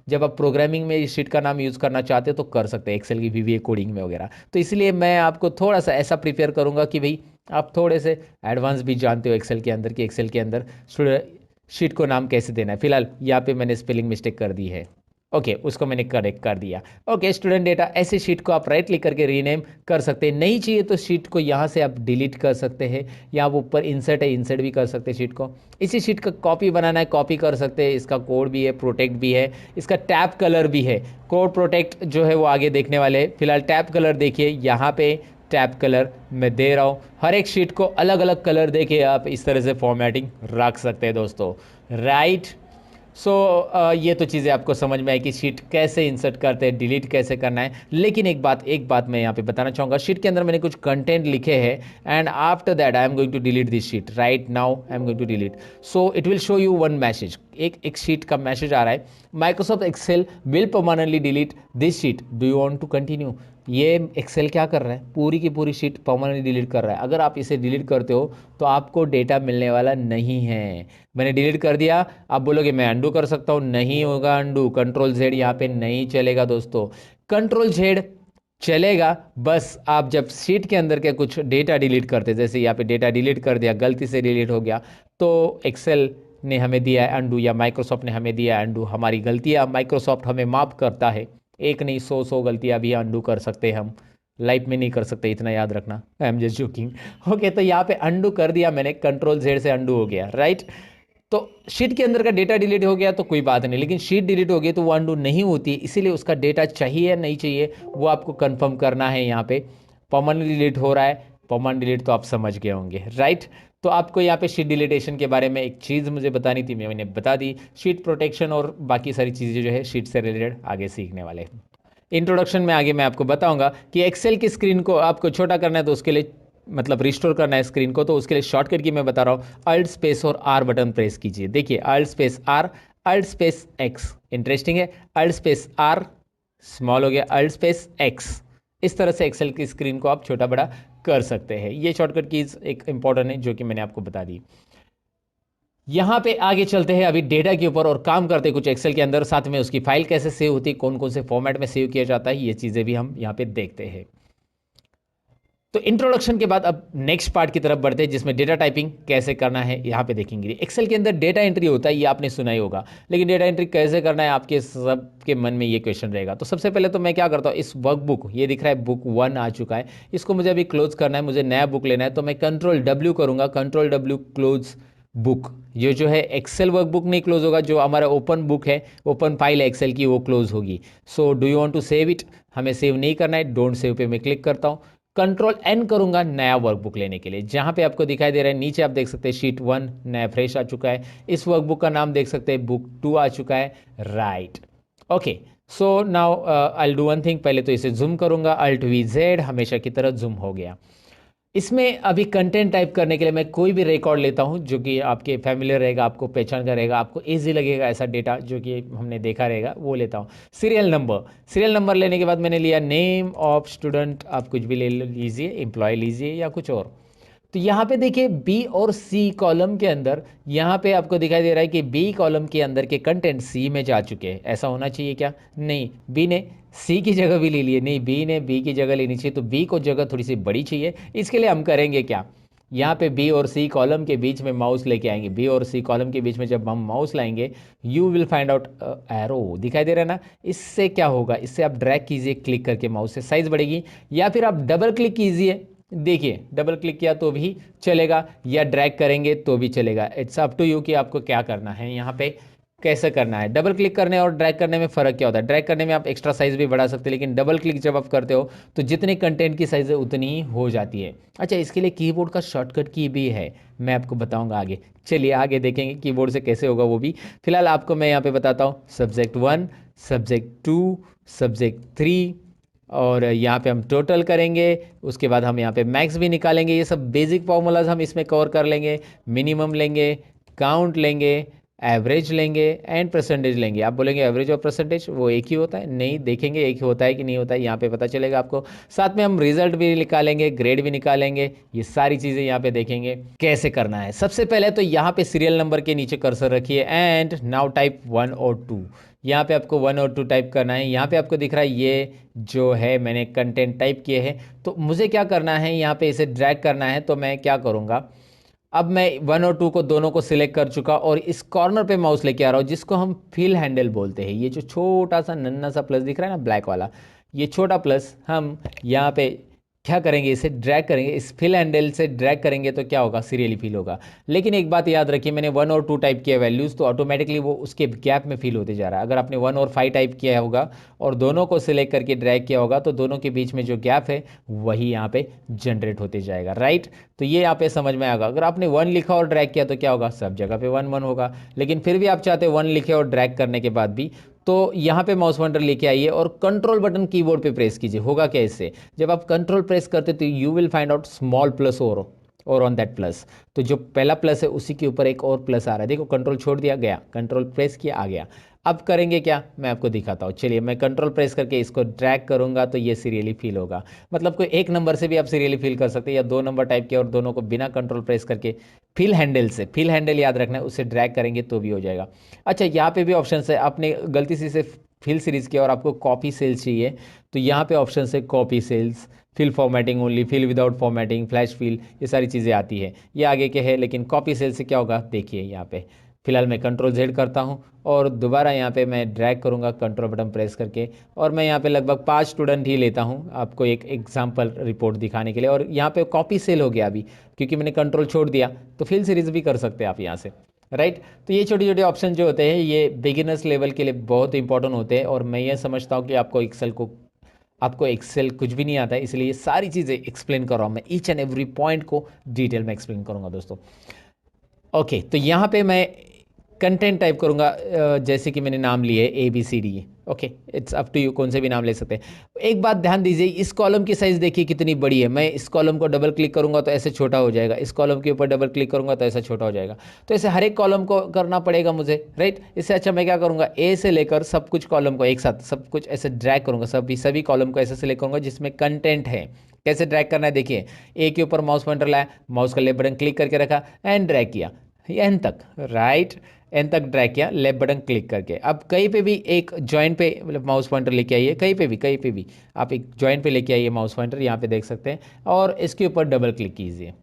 जब आप प्रोग्रामिंग में इस शीट का नाम यूज़ करना चाहते हो तो कर सकते हैं, एक्सेल की VBA कोडिंग में वगैरह। तो इसलिए मैं आपको थोड़ा सा ऐसा प्रिपेयर करूँगा कि भाई आप थोड़े से एडवांस भी जानते हो एक्सेल के अंदर कि एक्सेल के अंदर शीट को नाम कैसे देना है। फिलहाल यहाँ पे मैंने स्पेलिंग मिस्टेक कर दी है, ओके, उसको मैंने करेक्ट कर दिया। ओके, स्टूडेंट डेटा, ऐसे शीट को आप राइट क्लिक करके रीनेम कर सकते हैं। नहीं चाहिए तो शीट को यहाँ से आप डिलीट कर सकते हैं, या वो ऊपर इंसर्ट है, इंसर्ट भी कर सकते हैं शीट को। इसी शीट का कॉपी बनाना है, कॉपी कर सकते हैं। इसका कोड भी है, प्रोटेक्ट भी है, इसका टैब कलर भी है। कोड प्रोटेक्ट जो है वो आगे देखने वाले हैं। फिलहाल टैब कलर देखिए, यहाँ पे टैब कलर मैं दे रहा हूँ। हर एक शीट को अलग अलग कलर देके आप इस तरह से फॉर्मेटिंग रख सकते हैं दोस्तों, राइट। सो ये तो चीज़ें आपको समझ में आई कि शीट कैसे इंसर्ट करते हैं, डिलीट कैसे करना है। लेकिन एक बात मैं यहाँ पे बताना चाहूँगा, शीट के अंदर मैंने कुछ कंटेंट लिखे हैं and after that I am going to delete this sheet. Right now I am going to delete, so it will show you one message. एक शीट का मैसेज आ रहा है, Microsoft Excel will permanently delete this sheet, do you want to continue. ये Excel क्या कर रहा है, पूरी की पूरी शीट परमानेंटली डिलीट कर रहा है। अगर आप इसे डिलीट करते हो तो आपको डेटा मिलने वाला नहीं है। मैंने डिलीट कर दिया, आप बोलोगे मैं अंडू कर सकता हूँ, नहीं होगा अंडू। कंट्रोल जेड यहाँ पे नहीं चलेगा दोस्तों, कंट्रोल जेड चलेगा बस आप जब शीट के अंदर के कुछ डेटा डिलीट करते, जैसे यहाँ पे डेटा डिलीट कर दिया, गलती से डिलीट हो गया, तो एक्सेल ने हमें दिया है अंडू या माइक्रोसॉफ्ट ने हमें दिया है अंडू। हमारी गलतियाँ माइक्रोसॉफ्ट हमें माफ़ करता है, एक नहीं 100 गलतियाँ भी अंडू कर सकते हैं हम, लाइफ में नहीं कर सकते, इतना याद रखना। I am just joking. Okay, तो यहाँ पे अंडू कर दिया मैंने, कंट्रोल जेड से अंडू हो गया, राइट। तो शीट के अंदर का डेटा डिलीट हो गया तो कोई बात नहीं, लेकिन शीट डिलीट हो गई तो वो अंडू नहीं होती, इसीलिए उसका डेटा चाहिए या नहीं चाहिए वो आपको कंफर्म करना है। यहाँ पे परमानेंट डिलीट हो रहा है, परमानेंट डिलीट तो आप समझ गए होंगे, राइट। तो आपको यहाँ पे शीट डिलीटेशन के बारे में एक चीज़ मुझे बतानी थी, मैंने बता दी। शीट प्रोटेक्शन और बाकी सारी चीज़ें जो है शीट से रिलेटेड आगे सीखने वाले हैं। इंट्रोडक्शन में आगे मैं आपको बताऊंगा कि एक्सेल की स्क्रीन को आपको छोटा करना है तो उसके लिए मतलब रिस्टोर करना है स्क्रीन को, तो उसके लिए शॉर्टकट की मैं बता रहा हूँ, अल्ट स्पेस और आर बटन प्रेस कीजिए। देखिए alt space R, alt space X, interesting है, अल्ट स्पेस आर स्मॉल हो गया, अल्ट स्पेस एक्स। इस तरह से एक्सेल की स्क्रीन को आप छोटा बड़ा कर सकते हैं। ये शॉर्टकट कीज एक इंपॉर्टेंट है जो कि मैंने आपको बता दी। यहाँ पे आगे चलते हैं अभी डेटा के ऊपर और काम करते हैं कुछ एक्सेल के अंदर, साथ में उसकी फाइल कैसे सेव होती है, कौन कौन से फॉर्मेट में सेव किया जाता है, ये चीज़ें भी हम यहाँ पे देखते हैं। तो इंट्रोडक्शन के बाद अब नेक्स्ट पार्ट की तरफ बढ़ते हैं जिसमें डेटा टाइपिंग कैसे करना है यहाँ पे देखेंगे। एक्सेल के अंदर डेटा एंट्री होता है, ये आपने सुना ही होगा, लेकिन डेटा एंट्री कैसे करना है आपके सबके मन में ये क्वेश्चन रहेगा। तो सबसे पहले तो मैं क्या करता हूँ, इस वर्कबुक, ये दिख रहा है बुक 1 आ चुका है, इसको मुझे अभी क्लोज करना है, मुझे नया बुक लेना है, तो मैं कंट्रोल W करूँगा, कंट्रोल W क्लोज बुक। ये जो है एक्सेल वर्कबुक नहीं क्लोज होगा, जो हमारा ओपन बुक है, ओपन फाइल है एक्सेल की, वो क्लोज होगी। So do you want to save it, हमें सेव नहीं करना है, डोंट सेव पे मैं क्लिक करता हूँ, कंट्रोल N करूंगा नया वर्कबुक लेने के लिए। जहां पे आपको दिखाई दे रहा है नीचे आप देख सकते हैं शीट 1 नया फ्रेश आ चुका है, इस वर्कबुक का नाम देख सकते हैं बुक 2 आ चुका है, right. Okay, so now I will do one thing, पहले तो इसे जूम करूंगा, अल्ट वी जेड, हमेशा की तरह जूम हो गया। इसमें अभी कंटेंट टाइप करने के लिए मैं कोई भी रिकॉर्ड लेता हूं जो कि आपके फैमिलियर रहेगा, आपको पहचान का रहेगा, आपको इजी लगेगा, ऐसा डेटा जो कि हमने देखा रहेगा वो लेता हूं। सीरियल नंबर लेने के बाद मैंने लिया नेम ऑफ स्टूडेंट, आप कुछ भी ले लीजिए, एम्प्लॉय लीजिए या कुछ और। तो यहाँ पे देखिए बी और सी कॉलम के अंदर यहाँ पे आपको दिखाई दे रहा है कि बी कॉलम के अंदर के कंटेंट सी में जा चुके हैं। ऐसा होना चाहिए क्या? नहीं, बी ने सी की जगह भी ले लिए, नहीं बी ने बी की जगह लेनी चाहिए, तो बी को जगह थोड़ी सी बड़ी चाहिए। इसके लिए हम करेंगे क्या, यहाँ पे बी और सी कॉलम के बीच में माउस लेके आएंगे। बी और सी कॉलम के बीच में जब हम माउस लाएंगे you will find out arrow, दिखाई दे रहा है ना। इससे क्या होगा, इससे आप ड्रैग कीजिए क्लिक करके, माउस से साइज बढ़ेगी, या फिर आप डबल क्लिक कीजिए, देखिए डबल क्लिक किया तो भी चलेगा, या ड्रैग करेंगे तो भी चलेगा। इट्स अप टू यू कि आपको क्या करना है, यहाँ पे कैसे करना है। डबल क्लिक करने और ड्रैग करने में फ़र्क क्या होता है, ड्रैग करने में आप एक्स्ट्रा साइज भी बढ़ा सकते हैं, लेकिन डबल क्लिक जब आप करते हो तो जितने कंटेंट की साइज है उतनी ही हो जाती है। अच्छा, इसके लिए कीबोर्ड का शॉर्टकट की भी है, मैं आपको बताऊंगा आगे। चलिए आगे देखेंगे कीबोर्ड से कैसे होगा वो भी। फिलहाल आपको मैं यहाँ पे बताता हूँ सब्जेक्ट 1, सब्जेक्ट 2, सब्जेक्ट 3, और यहाँ पे हम टोटल करेंगे, उसके बाद हम यहाँ पे मैक्स भी निकालेंगे। ये सब बेसिक फॉर्मूलाज हम इसमें कवर कर लेंगे। मिनिमम लेंगे, काउंट लेंगे, एवरेज लेंगे एंड परसेंटेज लेंगे। आप बोलेंगे एवरेज और परसेंटेज वो एक ही होता है? नहीं, देखेंगे एक ही होता है कि नहीं होता है, यहाँ पे पता चलेगा आपको। साथ में हम रिजल्ट भी निकालेंगे, ग्रेड भी निकालेंगे, ये सारी चीज़ें यहाँ पे देखेंगे कैसे करना है। सबसे पहले तो यहाँ पे सीरियल नंबर के नीचे कर्सर रखिए एंड नाउ टाइप 1 और 2। यहाँ पे आपको 1 और 2 टाइप करना है। यहाँ पे आपको दिख रहा है ये जो है मैंने कंटेंट टाइप किए हैं, तो मुझे क्या करना है, यहाँ पे इसे ड्रैग करना है। तो मैं क्या करूँगा, अब मैं 1 और 2 को दोनों को सिलेक्ट कर चुका और इस कॉर्नर पे माउस लेके आ रहा हूँ जिसको हम फिल हैंडल बोलते हैं। ये जो छोटा सा नन्ना सा प्लस दिख रहा है ना ब्लैक वाला, ये छोटा प्लस हम यहाँ पे क्या करेंगे, इसे ड्रैग करेंगे, इस फिल हैंडल से ड्रैग करेंगे तो क्या होगा, सीरियली फिल होगा। लेकिन एक बात याद रखिए, मैंने 1 और 2 टाइप किया वैल्यूज़ तो ऑटोमेटिकली वो उसके गैप में फिल होते जा रहा है। अगर आपने 1 और 5 टाइप किया होगा और दोनों को सिलेक्ट करके ड्रैग किया होगा तो दोनों के बीच में जो गैप है वही यहाँ पे जनरेट होते जाएगा, राइट। तो ये यहाँ पे समझ में आएगा। अगर आपने 1 लिखा और ड्रैग किया तो क्या होगा, सब जगह पे 1 1 होगा। लेकिन फिर भी आप चाहते 1 लिखे और ड्रैग करने के बाद भी, तो यहाँ पे माउस पॉइंटर लेके आइए और कंट्रोल बटन कीबोर्ड पे प्रेस कीजिए। होगा क्या इससे, जब आप कंट्रोल प्रेस करते तो you will find out small plus और ऑन दैट प्लस। तो जो पहला प्लस है उसी के ऊपर एक और प्लस आ रहा है, देखो कंट्रोल छोड़ दिया, गया, कंट्रोल प्रेस किया, आ गया। अब करेंगे क्या, मैं आपको दिखाता हूँ। चलिए मैं कंट्रोल प्रेस करके इसको ड्रैग करूंगा तो ये सीरियली फिल होगा। मतलब कोई एक नंबर से भी आप सीरियली फिल कर सकते हैं, या 2 नंबर टाइप किया और दोनों को बिना कंट्रोल प्रेस करके फिल हैंडल से, फिल हैंडल याद रखना है, उससे ड्रैग करेंगे तो भी हो जाएगा। अच्छा यहाँ पे भी ऑप्शन है, आपने गलती से फिल सीरीज किया और आपको कॉपी सेल्स चाहिए तो यहाँ पे ऑप्शन है copy cells, fill formatting only, fill without formatting, flash fill, ये सारी चीज़ें आती है, ये आगे के है। लेकिन कॉपी सेल से क्या होगा, देखिए यहाँ पे फिलहाल मैं कंट्रोल जेड करता हूँ और दोबारा यहाँ पे मैं ड्रैग करूँगा कंट्रोल बटन प्रेस करके, और मैं यहाँ पे लगभग 5 स्टूडेंट ही लेता हूँ आपको एक एग्जाम्पल रिपोर्ट दिखाने के लिए। और यहाँ पे कॉपी सेल हो गया अभी, क्योंकि मैंने कंट्रोल छोड़ दिया, तो फिल सीरीज भी कर सकते हैं आप यहाँ से, राइट। तो ये छोटे छोटे ऑप्शन जो होते हैं ये बिगिनर्स लेवल के लिए बहुत इंपॉर्टेंट होते हैं। और मैं ये समझता हूँ कि आपको एक्सेल कुछ भी नहीं आता है, इसलिए ये सारी चीज़ें एक्सप्लेन कर रहा हूँ मैं, ईच एंड एवरी पॉइंट को डिटेल में एक्सप्लेन करूँगा दोस्तों। ओके, तो यहाँ पे मैं कंटेंट टाइप करूँगा, जैसे कि मैंने नाम लिए ABCD। Okay, it's up to you, कौन से भी नाम ले सकते हैं। एक बात ध्यान दीजिए, इस कॉलम की साइज़ देखिए कितनी बड़ी है। मैं इस कॉलम को डबल क्लिक करूँगा तो ऐसे छोटा हो जाएगा, इस कॉलम के ऊपर डबल क्लिक करूँगा तो ऐसा छोटा हो जाएगा। तो ऐसे हर एक कॉलम को करना पड़ेगा मुझे, राइट। इससे अच्छा मैं क्या करूँगा, ए से लेकर सब कुछ कॉलम को एक साथ सब कुछ ऐसे ड्रैग करूँगा, सभी कॉलम को ऐसे सेलेक्ट करूँगा जिसमें कंटेंट है। कैसे ड्रैग करना है, देखिए ए के ऊपर माउस पॉइंटर लाया, माउस का लेफ्ट बटन क्लिक करके रखा एंड ड्रैग किया एन तक, राइट, एन तक ड्रैग किया लेफ्ट बटन क्लिक करके। अब कहीं पे भी एक जॉइंट पे मतलब माउस पॉइंटर लेके आइए, कहीं पे भी आप एक जॉइंट पे लेके आइए माउस पॉइंटर, यहाँ पे देख सकते हैं, और इसके ऊपर डबल क्लिक कीजिए,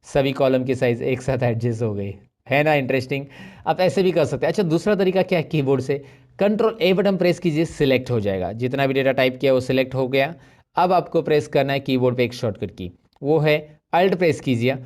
सभी कॉलम की साइज एक साथ एडजस्ट हो गई, है ना इंटरेस्टिंग। आप ऐसे भी कर सकते हैं। अच्छा दूसरा तरीका क्या है, कीबोर्ड से कंट्रोल ए बटन प्रेस कीजिए, सिलेक्ट हो जाएगा, जितना भी डेटा टाइप किया वो सिलेक्ट हो गया। अब आपको प्रेस करना है कीबोर्ड पे एक शॉर्टकट की, वो है अल्ट प्रेस कीजिए,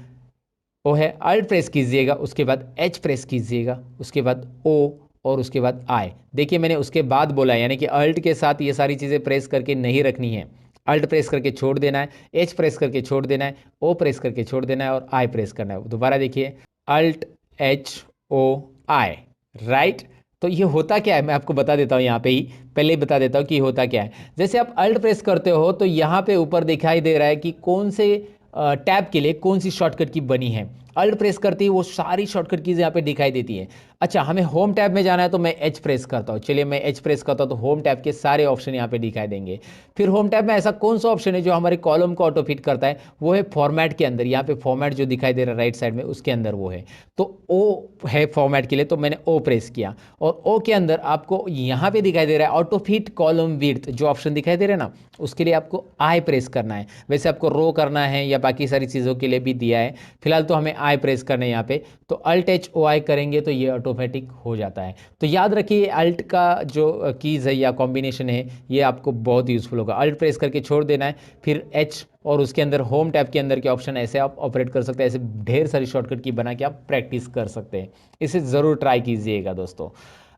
वो है अल्ट प्रेस कीजिएगा, उसके बाद एच प्रेस कीजिएगा, उसके बाद ओ, और उसके बाद आई। देखिए मैंने उसके बाद बोला, यानी कि अल्ट के साथ ये सारी चीज़ें प्रेस करके नहीं रखनी है, अल्ट प्रेस करके छोड़ देना है, एच प्रेस करके छोड़ देना है, ओ प्रेस करके छोड़ देना है, और आई प्रेस करना है। दोबारा देखिए, अल्ट एच ओ आई, राइट। तो ये होता क्या है मैं आपको बता देता हूँ, यहाँ पे ही पहले ही बता देता हूँ कि होता क्या है। जैसे आप अल्ट प्रेस करते हो तो यहाँ पे ऊपर दिखाई दे रहा है कि कौन से टैब के लिए कौन सी शॉर्टकट की बनी है। अल्ट प्रेस करती है वो सारी शॉर्टकट कीज़ यहाँ पे दिखाई देती है। अच्छा हमें होम टैब में जाना है तो मैं एच प्रेस करता हूँ, चलिए मैं एच प्रेस करता हूँ तो होम टैब के सारे ऑप्शन यहाँ पे दिखाई देंगे। फिर होम टैब में ऐसा कौन सा ऑप्शन है जो हमारे कॉलम को ऑटो फिट करता है, वो है फॉर्मेट के अंदर, यहाँ पे फॉर्मेट जो दिखाई दे रहा है राइट साइड में उसके अंदर वो है, तो ओ है फॉर्मेट के लिए, तो मैंने ओ प्रेस किया, और ओ के अंदर आपको यहाँ पे दिखाई दे रहा है ऑटो फिट कॉलम विड्थ, जो ऑप्शन दिखाई दे रहा है ना, उसके लिए आपको आई प्रेस करना है। वैसे आपको रो करना है या बाकी सारी चीज़ों के लिए भी दिया है, फिलहाल तो हमें आई प्रेस करना है यहाँ पे, तो अल्ट एच ओ आई करेंगे तो ये ऑटोमेटिक हो जाता है। तो याद रखिए अल्ट का जो कीज़ है या कॉम्बिनेशन है ये आपको बहुत यूज़फुल होगा। अल्ट प्रेस करके छोड़ देना है, फिर एच, और उसके अंदर होम टैब के अंदर के ऑप्शन, ऐसे आप ऑपरेट कर सकते हैं। ऐसे ढेर सारी शॉर्टकट की बना के आप प्रैक्टिस कर सकते हैं, इसे ज़रूर ट्राई कीजिएगा दोस्तों।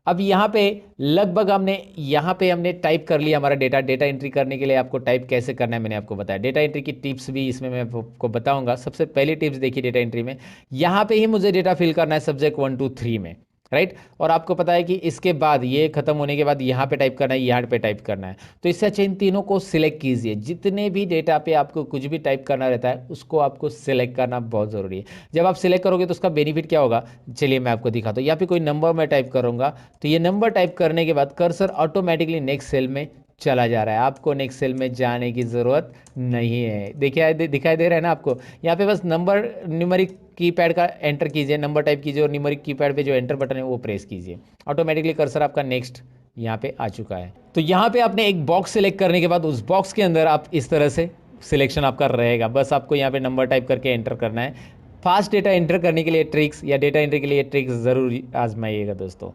अब यहाँ पे लगभग हमने टाइप कर लिया हमारा डेटा एंट्री करने के लिए आपको टाइप कैसे करना है मैंने आपको बताया। डेटा एंट्री की टिप्स भी इसमें मैं आपको बताऊंगा। सबसे पहली टिप्स देखिए डेटा एंट्री में, यहाँ पे ही मुझे डेटा फिल करना है सब्जेक्ट 1 2 3 में, राइट। और आपको पता है कि इसके बाद ये खत्म होने के बाद यहाँ पे टाइप करना है, यहाँ पे टाइप करना है। तो इससे अच्छा इन तीनों को सिलेक्ट कीजिए। जितने भी डेटा पे आपको कुछ भी टाइप करना रहता है उसको आपको सिलेक्ट करना बहुत ज़रूरी है। जब आप सिलेक्ट करोगे तो उसका बेनिफिट क्या होगा, चलिए मैं आपको दिखाता हूँ। यहाँ पे कोई नंबर मैं टाइप करूँगा तो ये नंबर टाइप करने के बाद कर्सर ऑटोमेटिकली नेक्स्ट सेल में चला जा रहा है, आपको नेक्स्ट सेल में जाने की ज़रूरत नहीं है। देखिए दिखाई दे रहा है ना आपको, यहाँ पे बस नंबर न्यूमेरिक कीपैड का एंटर कीजिए, नंबर टाइप कीजिए और न्यूमेरिक कीपैड पे जो एंटर बटन है वो प्रेस कीजिए, ऑटोमेटिकली कर्सर आपका नेक्स्ट यहाँ पे आ चुका है। तो यहाँ पे आपने एक बॉक्स सेलेक्ट करने के बाद उस बॉक्स के अंदर आप इस तरह से सिलेक्शन आपका रहेगा, बस आपको यहाँ पे नंबर टाइप करके एंटर करना है। फास्ट डेटा एंटर करने के लिए ट्रिक्स या डेटा एंट्री के लिए ट्रिक्स ज़रूर आजमाइएगा दोस्तों।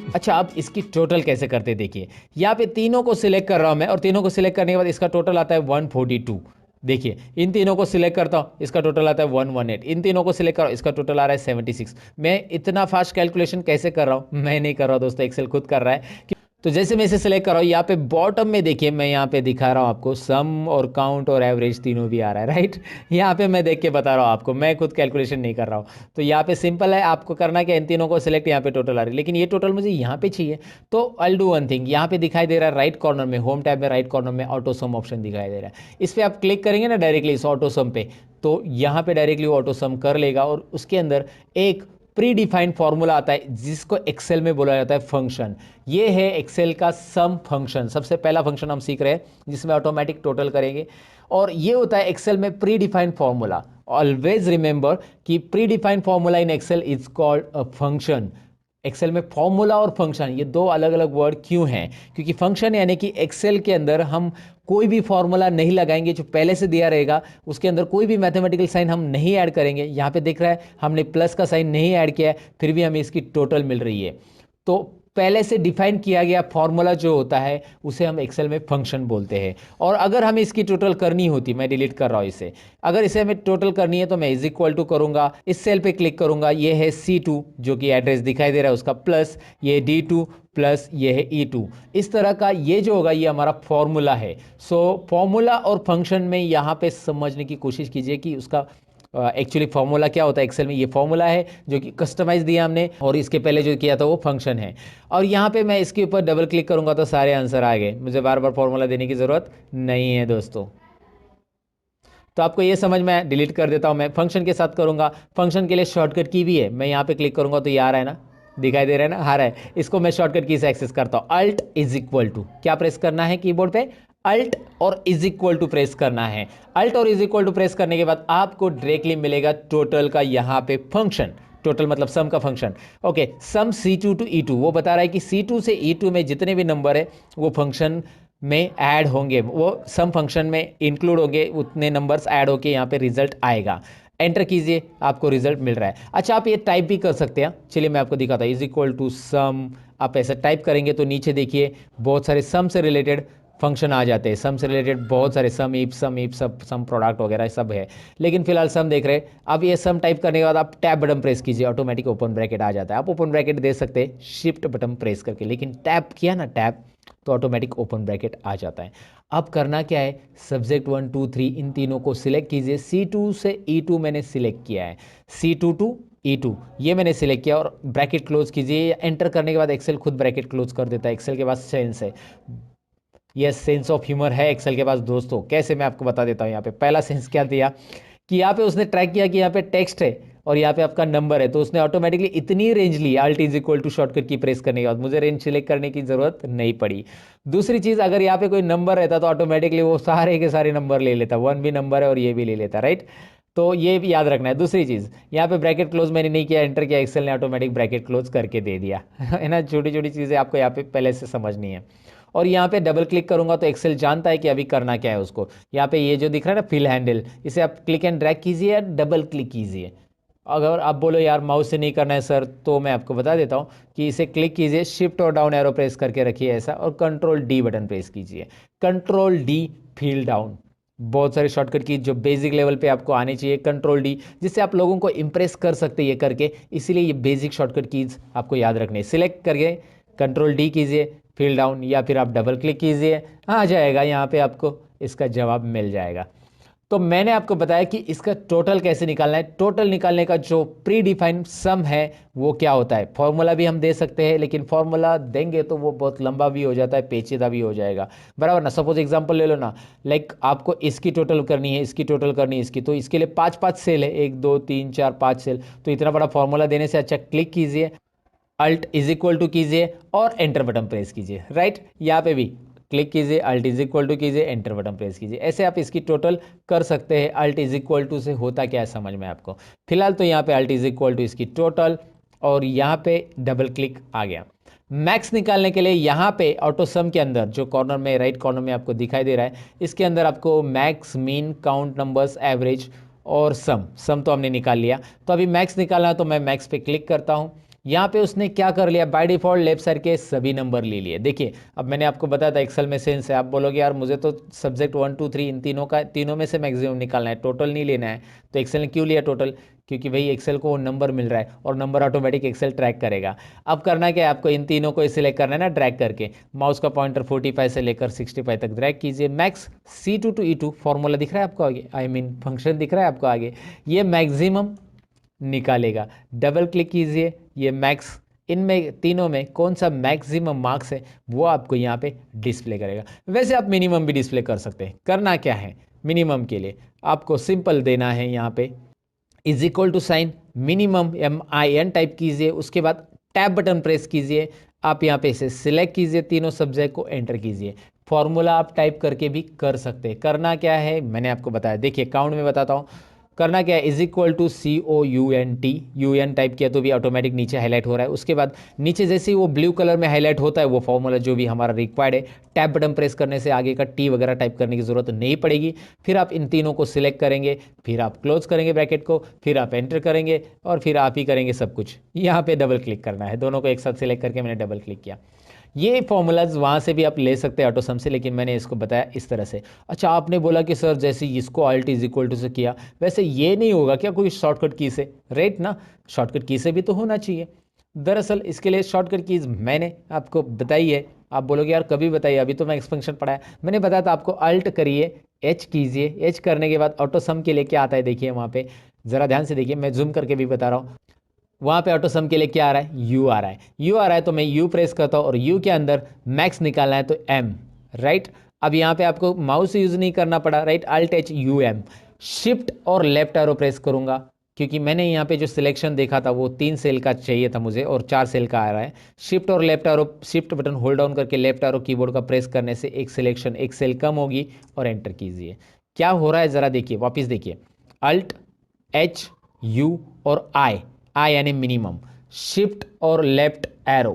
अच्छा, अब इसकी टोटल कैसे करते देखिए, यहाँ पे तीनों को सिलेक्ट कर रहा हूँ मैं, और तीनों को सिलेक्ट करने के बाद इसका टोटल आता है 142। देखिए, इन तीनों को सिलेक्ट करता हूँ, इसका टोटल आता है 118। इन तीनों को सिलेक्ट कर रहा हूँ, इसका टोटल आ रहा है 76। मैं इतना फास्ट कैलकुलेशन कैसे कर रहा हूँ? मैं नहीं कर रहा हूँ दोस्तों, एक्सेल खुद कर रहा है। तो जैसे मैं इसे सेलेक्ट कर रहा हूँ, यहाँ पे बॉटम में देखिए, मैं यहाँ पे दिखा रहा हूँ आपको, सम और काउंट और एवरेज तीनों भी आ रहा है, राइट। यहाँ पे मैं देख के बता रहा हूँ आपको, मैं खुद कैलकुलेशन नहीं कर रहा हूँ। तो यहाँ पे सिंपल है, आपको करना क्या, इन तीनों को सिलेक्ट, यहाँ पे टोटल आ रही है, लेकिन ये टोटल मुझे यहाँ पे चाहिए। तो आई डू वन थिंग, यहाँ पे दिखाई दे रहा है राइट कॉर्नर में, होम टैब में राइट कॉर्नर में ऑटो सम ऑप्शन दिखाई दे रहा है। इस पर आप क्लिक करेंगे ना डायरेक्टली इस ऑटो सम पे, तो यहाँ पे डायरेक्टली ऑटो सम कर लेगा, और उसके अंदर एक प्री डिफाइंड फॉर्मूला आता है जिसको एक्सेल में बोला जाता है फंक्शन। ये है एक्सेल का सम फंक्शन, सबसे पहला फंक्शन हम सीख रहे हैं जिसमें ऑटोमेटिक टोटल करेंगे। और ये होता है एक्सेल में predefined formula. Always remember कि predefined formula in Excel is called a function. Excel में फॉर्मूला और फंक्शन ये दो अलग अलग वर्ड क्यों हैं? क्योंकि फंक्शन यानी कि एक्सेल के अंदर हम कोई भी फॉर्मूला नहीं लगाएंगे, जो पहले से दिया रहेगा उसके अंदर कोई भी मैथमेटिकल साइन हम नहीं ऐड करेंगे। यहाँ पे दिख रहा है हमने प्लस का साइन नहीं ऐड किया है, फिर भी हमें इसकी टोटल मिल रही है। तो पहले से डिफाइन किया गया फॉर्मूला जो होता है उसे हम एक्सेल में फंक्शन बोलते हैं। और अगर हमें इसकी टोटल करनी होती, मैं डिलीट कर रहा हूँ इसे, अगर इसे हमें टोटल करनी है तो मैं इज इक्वल टू करूंगा, इस सेल पे क्लिक करूंगा, ये है C2 जो कि एड्रेस दिखाई दे रहा है उसका, प्लस ये D2 प्लस ये है E2। इस तरह का ये जो होगा ये हमारा फॉर्मूला है। सो फॉर्मूला और फंक्शन में यहाँ पे समझने की कोशिश कीजिए कि उसका एक्चुअली फॉर्मूला क्या होता है। एक्सेल में ये फॉर्मूला है जो कि कस्टमाइज दिया हमने, और इसके पहले जो किया था वो फंक्शन है। और यहाँ पे मैं इसके ऊपर डबल क्लिक करूंगा तो सारे आंसर आ गए, मुझे बार बार फॉर्मूला देने की ज़रूरत नहीं है दोस्तों। तो आपको ये समझ में, डिलीट कर देता हूँ मैं, फंक्शन के साथ करूंगा। फंक्शन के लिए शॉर्टकट की भी है, मैं यहाँ पे क्लिक करूंगा तो ये आ रहा है ना, दिखाई दे रहा है ना, आ रहा है। इसको मैं शॉर्टकट की से एक्सेस करता हूँ, अल्ट इज इक्वल टू क्या प्रेस करना है कीबोर्ड पे, अल्ट और इज इक्वल टू प्रेस करना है। अल्ट और इज इक्वल टू प्रेस करने के बाद आपको डायरेक्टली मिलेगा टोटल का यहाँ पे फंक्शन। टोटल मतलब सम का function. Okay, some C2 to E2, वो बता रहा है कि C2 से E2 में जितने भी नंबर है वो फंक्शन में ऐड होंगे, वो सम फंक्शन में इंक्लूड होंगे, उतने नंबर्स ऐड होके यहाँ पे रिजल्ट आएगा। एंटर कीजिए, आपको रिजल्ट मिल रहा है। अच्छा, आप ये टाइप भी कर सकते हैं, चलिए मैं आपको दिखाता हूँ। इज इक्वल टू सम, आप ऐसा टाइप करेंगे तो नीचे देखिए बहुत सारे सम से रिलेटेड फंक्शन आ जाते हैं। सम से रिलेटेड बहुत सारे सम इफ सब सम प्रोडक्ट वगैरह सब है, लेकिन फिलहाल सम देख रहे हैं। अब ये सम टाइप करने के बाद आप टैब बटन प्रेस कीजिए, ऑटोमेटिक ओपन ब्रैकेट आ जाता है। आप ओपन ब्रैकेट दे सकते हैं शिफ्ट बटन प्रेस करके, लेकिन टैप किया ना टैप तो ऑटोमेटिक ओपन ब्रैकेट आ जाता है। अब करना क्या है, सब्जेक्ट 1 2 3 इन तीनों को सिलेक्ट कीजिए। C2 से E2 मैंने सिलेक्ट किया है, C2 टू E2 ये मैंने सिलेक्ट किया, और ब्रैकेट क्लोज कीजिए। एंटर करने के बाद एक्सेल खुद ब्रैकेट क्लोज कर देता है। एक्सेल के पास सेंस है, ये सेंस ऑफ ह्यूमर है एक्सेल के पास दोस्तों। कैसे, मैं आपको बता देता हूँ। यहाँ पे पहला सेंस क्या दिया कि यहाँ पे उसने ट्रैक किया कि यहाँ पे टेक्स्ट है और यहाँ पे आपका नंबर है, तो उसने ऑटोमेटिकली इतनी रेंज ली, alt is equal to shortcut की प्रेस करने के बाद मुझे रेंज सिलेक्ट करने की जरूरत नहीं पड़ी। दूसरी चीज, अगर यहाँ पे कोई नंबर रहता तो ऑटोमेटिकली वो सारे के सारे नंबर ले लेता, 1 भी नंबर है और ये भी ले लेता, राइट। तो ये भी याद रखना है। दूसरी चीज, यहाँ पे ब्रैकेट क्लोज मैंने नहीं किया, एंटर किया, एक्सेल ने ऑटोमेटिक ब्रैकेट क्लोज करके दे दिया है ना। छोटी छोटी चीजें आपको यहाँ पे पहले से समझनी है। और यहाँ पे डबल क्लिक करूंगा तो एक्सेल जानता है कि अभी करना क्या है उसको। यहाँ पे ये जो दिख रहा है ना फिल हैंडल, इसे आप क्लिक एंड ड्रैग कीजिए या डबल क्लिक कीजिए। अगर आप बोलो यार माउस से नहीं करना है सर, तो मैं आपको बता देता हूँ कि इसे क्लिक कीजिए, शिफ्ट और डाउन एरो प्रेस करके रखिए ऐसा, और कंट्रोल D बटन प्रेस कीजिए। कंट्रोल D फील डाउन, बहुत सारे शॉर्टकट की जो बेसिक लेवल पे आपको आनी चाहिए। कंट्रोल D, जिससे आप लोगों को इंप्रेस कर सकते हैं ये करके, इसीलिए ये बेसिक शॉर्टकट कीज आपको याद रखनी है। सिलेक्ट करके कंट्रोल D कीजिए, फील डाउन, या फिर आप डबल क्लिक कीजिए, आ जाएगा यहाँ पे, आपको इसका जवाब मिल जाएगा। तो मैंने आपको बताया कि इसका टोटल कैसे निकालना है। टोटल निकालने का जो प्री डिफाइंड सम है वो क्या होता है। फॉर्मूला भी हम दे सकते हैं, लेकिन फॉर्मूला देंगे तो वो बहुत लंबा भी हो जाता है, पेचीदा भी हो जाएगा, बराबर ना। सपोज एग्जांपल ले लो ना, लाइक आपको इसकी टोटल करनी है, इसकी टोटल करनी है इसकी, तो इसके लिए 5 सेल है, 1 2 3 4 5 सेल। तो इतना बड़ा फॉर्मूला देने से अच्छा क्लिक कीजिए, अल्ट इज इक्वल टू कीजिए और एंटर बटन प्रेस कीजिए, राइट। यहाँ पे भी क्लिक कीजिए, अल्ट इज इक्वल टू कीजिए, एंटर बटन प्रेस कीजिए। ऐसे आप इसकी टोटल कर सकते हैं। अल्ट इज इक्वल टू से होता क्या है समझ में आपको। फिलहाल तो यहाँ पे अल्ट इज इक्वल टू इसकी टोटल, और यहाँ पे डबल क्लिक आ गया। मैक्स निकालने के लिए यहाँ पे ऑटो सम के अंदर जो कॉर्नर में राइट कॉर्नर में आपको दिखाई दे रहा है, इसके अंदर आपको max, mean, count numbers, average और सम तो हमने निकाल लिया। तो अभी मैक्स निकालना है तो मैं मैक्स पे क्लिक करता हूँ। यहाँ पे उसने क्या कर लिया, बाय डिफॉल्ट लेफ्ट साइड के सभी नंबर ले लिए। देखिए अब मैंने आपको बताया था एक्सेल में सेंस है, आप बोलोगे यार मुझे तो सब्जेक्ट 1 2 3 इन तीनों में से मैक्सिमम निकालना है, टोटल नहीं लेना है। तो एक्सेल ने क्यों लिया टोटल, क्योंकि भाई एक्सेल को नंबर मिल रहा है और नंबर ऑटोमेटिक एक्सेल ट्रैक करेगा। अब करना क्या है, आपको इन तीनों को सिलेक्ट करना है ना ड्रैग करके, माउस का पॉइंटर 45 से लेकर 65 तक ड्रैग कीजिए। Max C2 to E2 formula दिख रहा है आपको आगे, आई मीन फंक्शन दिख रहा है आपको आगे, ये मैक्सिमम निकालेगा। डबल क्लिक कीजिए, ये मैक्स, इनमें तीनों में कौन सा मैक्सिमम मार्क्स है वो आपको यहाँ पे डिस्प्ले करेगा। वैसे आप मिनिमम भी डिस्प्ले कर सकते हैं। करना क्या है, मिनिमम के लिए आपको सिंपल देना है यहाँ पे is equal to sign minimum MIN type कीजिए, उसके बाद टैब बटन प्रेस कीजिए, आप यहाँ पे इसे सिलेक्ट कीजिए, तीनों सब्जेक्ट को एंटर कीजिए। फॉर्मूला आप टाइप करके भी कर सकते हैं। करना क्या है मैंने आपको बताया, देखिए काउंट में बताता हूँ। करना क्या है, is equal to COUNT, UN type किया तो भी ऑटोमेटिक नीचे हाईलाइट हो रहा है। उसके बाद नीचे जैसे ही वो ब्लू कलर में हाईलाइट होता है वो फॉर्मूला जो भी हमारा रिक्वायर्ड है, टैब बटन प्रेस करने से आगे का T वगैरह टाइप करने की जरूरत नहीं पड़ेगी। फिर आप इन तीनों को सिलेक्ट करेंगे, फिर आप क्लोज करेंगे ब्रैकेट को, फिर आप एंटर करेंगे और फिर आप ही करेंगे सब कुछ। यहाँ पे डबल क्लिक करना है, दोनों को एक साथ सिलेक्ट करके मैंने डबल क्लिक किया। ये फॉर्मूलाज वहाँ से भी आप ले सकते हैं ऑटोसम से, लेकिन मैंने इसको बताया इस तरह से। अच्छा आपने बोला कि सर जैसे इसको Alt इज इक्वल टू से किया, वैसे ये नहीं होगा क्या कोई शॉर्टकट की से, राइट ना, शॉर्टकट की से भी तो होना चाहिए। दरअसल इसके लिए शॉर्टकट कीज मैंने आपको बताई है। आप बोलोगे यार कभी बताइए, अभी तो मैं एक्सपेंशन पढ़ाया, मैंने बताया था आपको Alt करिए, H कीजिए, H करने के बाद ऑटोसम के लिए क्या आता है देखिए वहाँ पे, ज़रा ध्यान से देखिए, मैं जूम करके भी बता रहा हूँ। वहाँ पे ऑटोसम के लिए क्या आ रहा है, U आ रहा है, U आ रहा है तो मैं U प्रेस करता हूँ और U के अंदर मैक्स निकालना है तो M, राइट। अब यहाँ पे आपको माउस यूज़ नहीं करना पड़ा, right, Alt H U M। Shift और लेफ्ट एरो प्रेस करूँगा क्योंकि मैंने यहाँ पे जो सिलेक्शन देखा था वो 3 सेल का चाहिए था मुझे और 4 सेल का आ रहा है। शिफ्ट और left arrow, shift button hold down करके लेफ्ट एरो कीबोर्ड का प्रेस करने से एक सिलेक्शन, एक सेल कम होगी और एंटर कीजिए। क्या हो रहा है ज़रा देखिए, वापस देखिए, Alt H U और I यानी मिनिमम, शिफ्ट और लेफ्ट एरो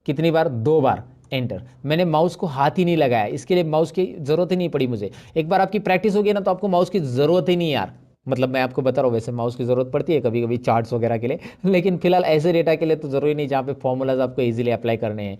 कितनी बार, 2 बार, एंटर। मैंने माउस को हाथ ही नहीं लगाया, इसके लिए माउस की ज़रूरत ही नहीं पड़ी मुझे। एक बार आपकी प्रैक्टिस होगी ना तो आपको माउस की ज़रूरत ही नहीं यार, मतलब मैं आपको बता रहा हूँ, वैसे माउस की ज़रूरत पड़ती है कभी कभी चार्ट्स वगैरह के लिए, लेकिन फिलहाल ऐसे डेटा के लिए तो ज़रूरी नहीं जहाँ पे फॉर्मूलाज आपको ईजिली अप्लाई करने हैं।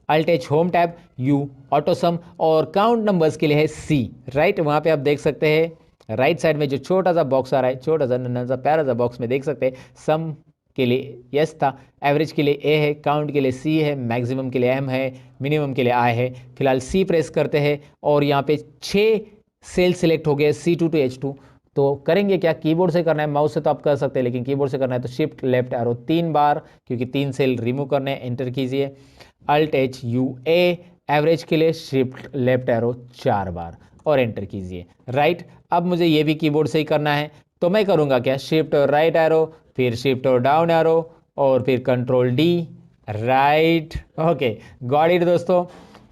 Alt H home tab, U AutoSum और काउंट नंबर्स के लिए है C, राइट। वहाँ पे आप देख सकते हैं राइट साइड में जो छोटा सा बॉक्स आ रहा है, छोटा सा नन्हा सा प्यारा सा बॉक्स में देख सकते हैं, सम के लिए यस था, एवरेज के लिए A है, काउंट के लिए C है, मैक्सिमम के लिए M है, मिनिमम के लिए I है। फिलहाल C प्रेस करते हैं और यहाँ पे 6 सेल सिलेक्ट हो गए C2 to H2। तो करेंगे क्या, कीबोर्ड से करना है, माउस से तो आप कर सकते हैं लेकिन कीबोर्ड से करना है तो शिफ्ट लेफ्ट एरो 3 बार, क्योंकि 3 सेल रिमूव करने हैं, एंटर कीजिए। Alt H U A, average के लिए शिफ्ट लेफ्ट एरो 4 बार और एंटर कीजिए, राइट। अब मुझे ये भी कीबोर्ड से ही करना है तो मैं करूँगा क्या, शिफ्ट और राइट एरो, फिर शिफ्ट और डाउन एरो और फिर control D, right. Okay, got it दोस्तों।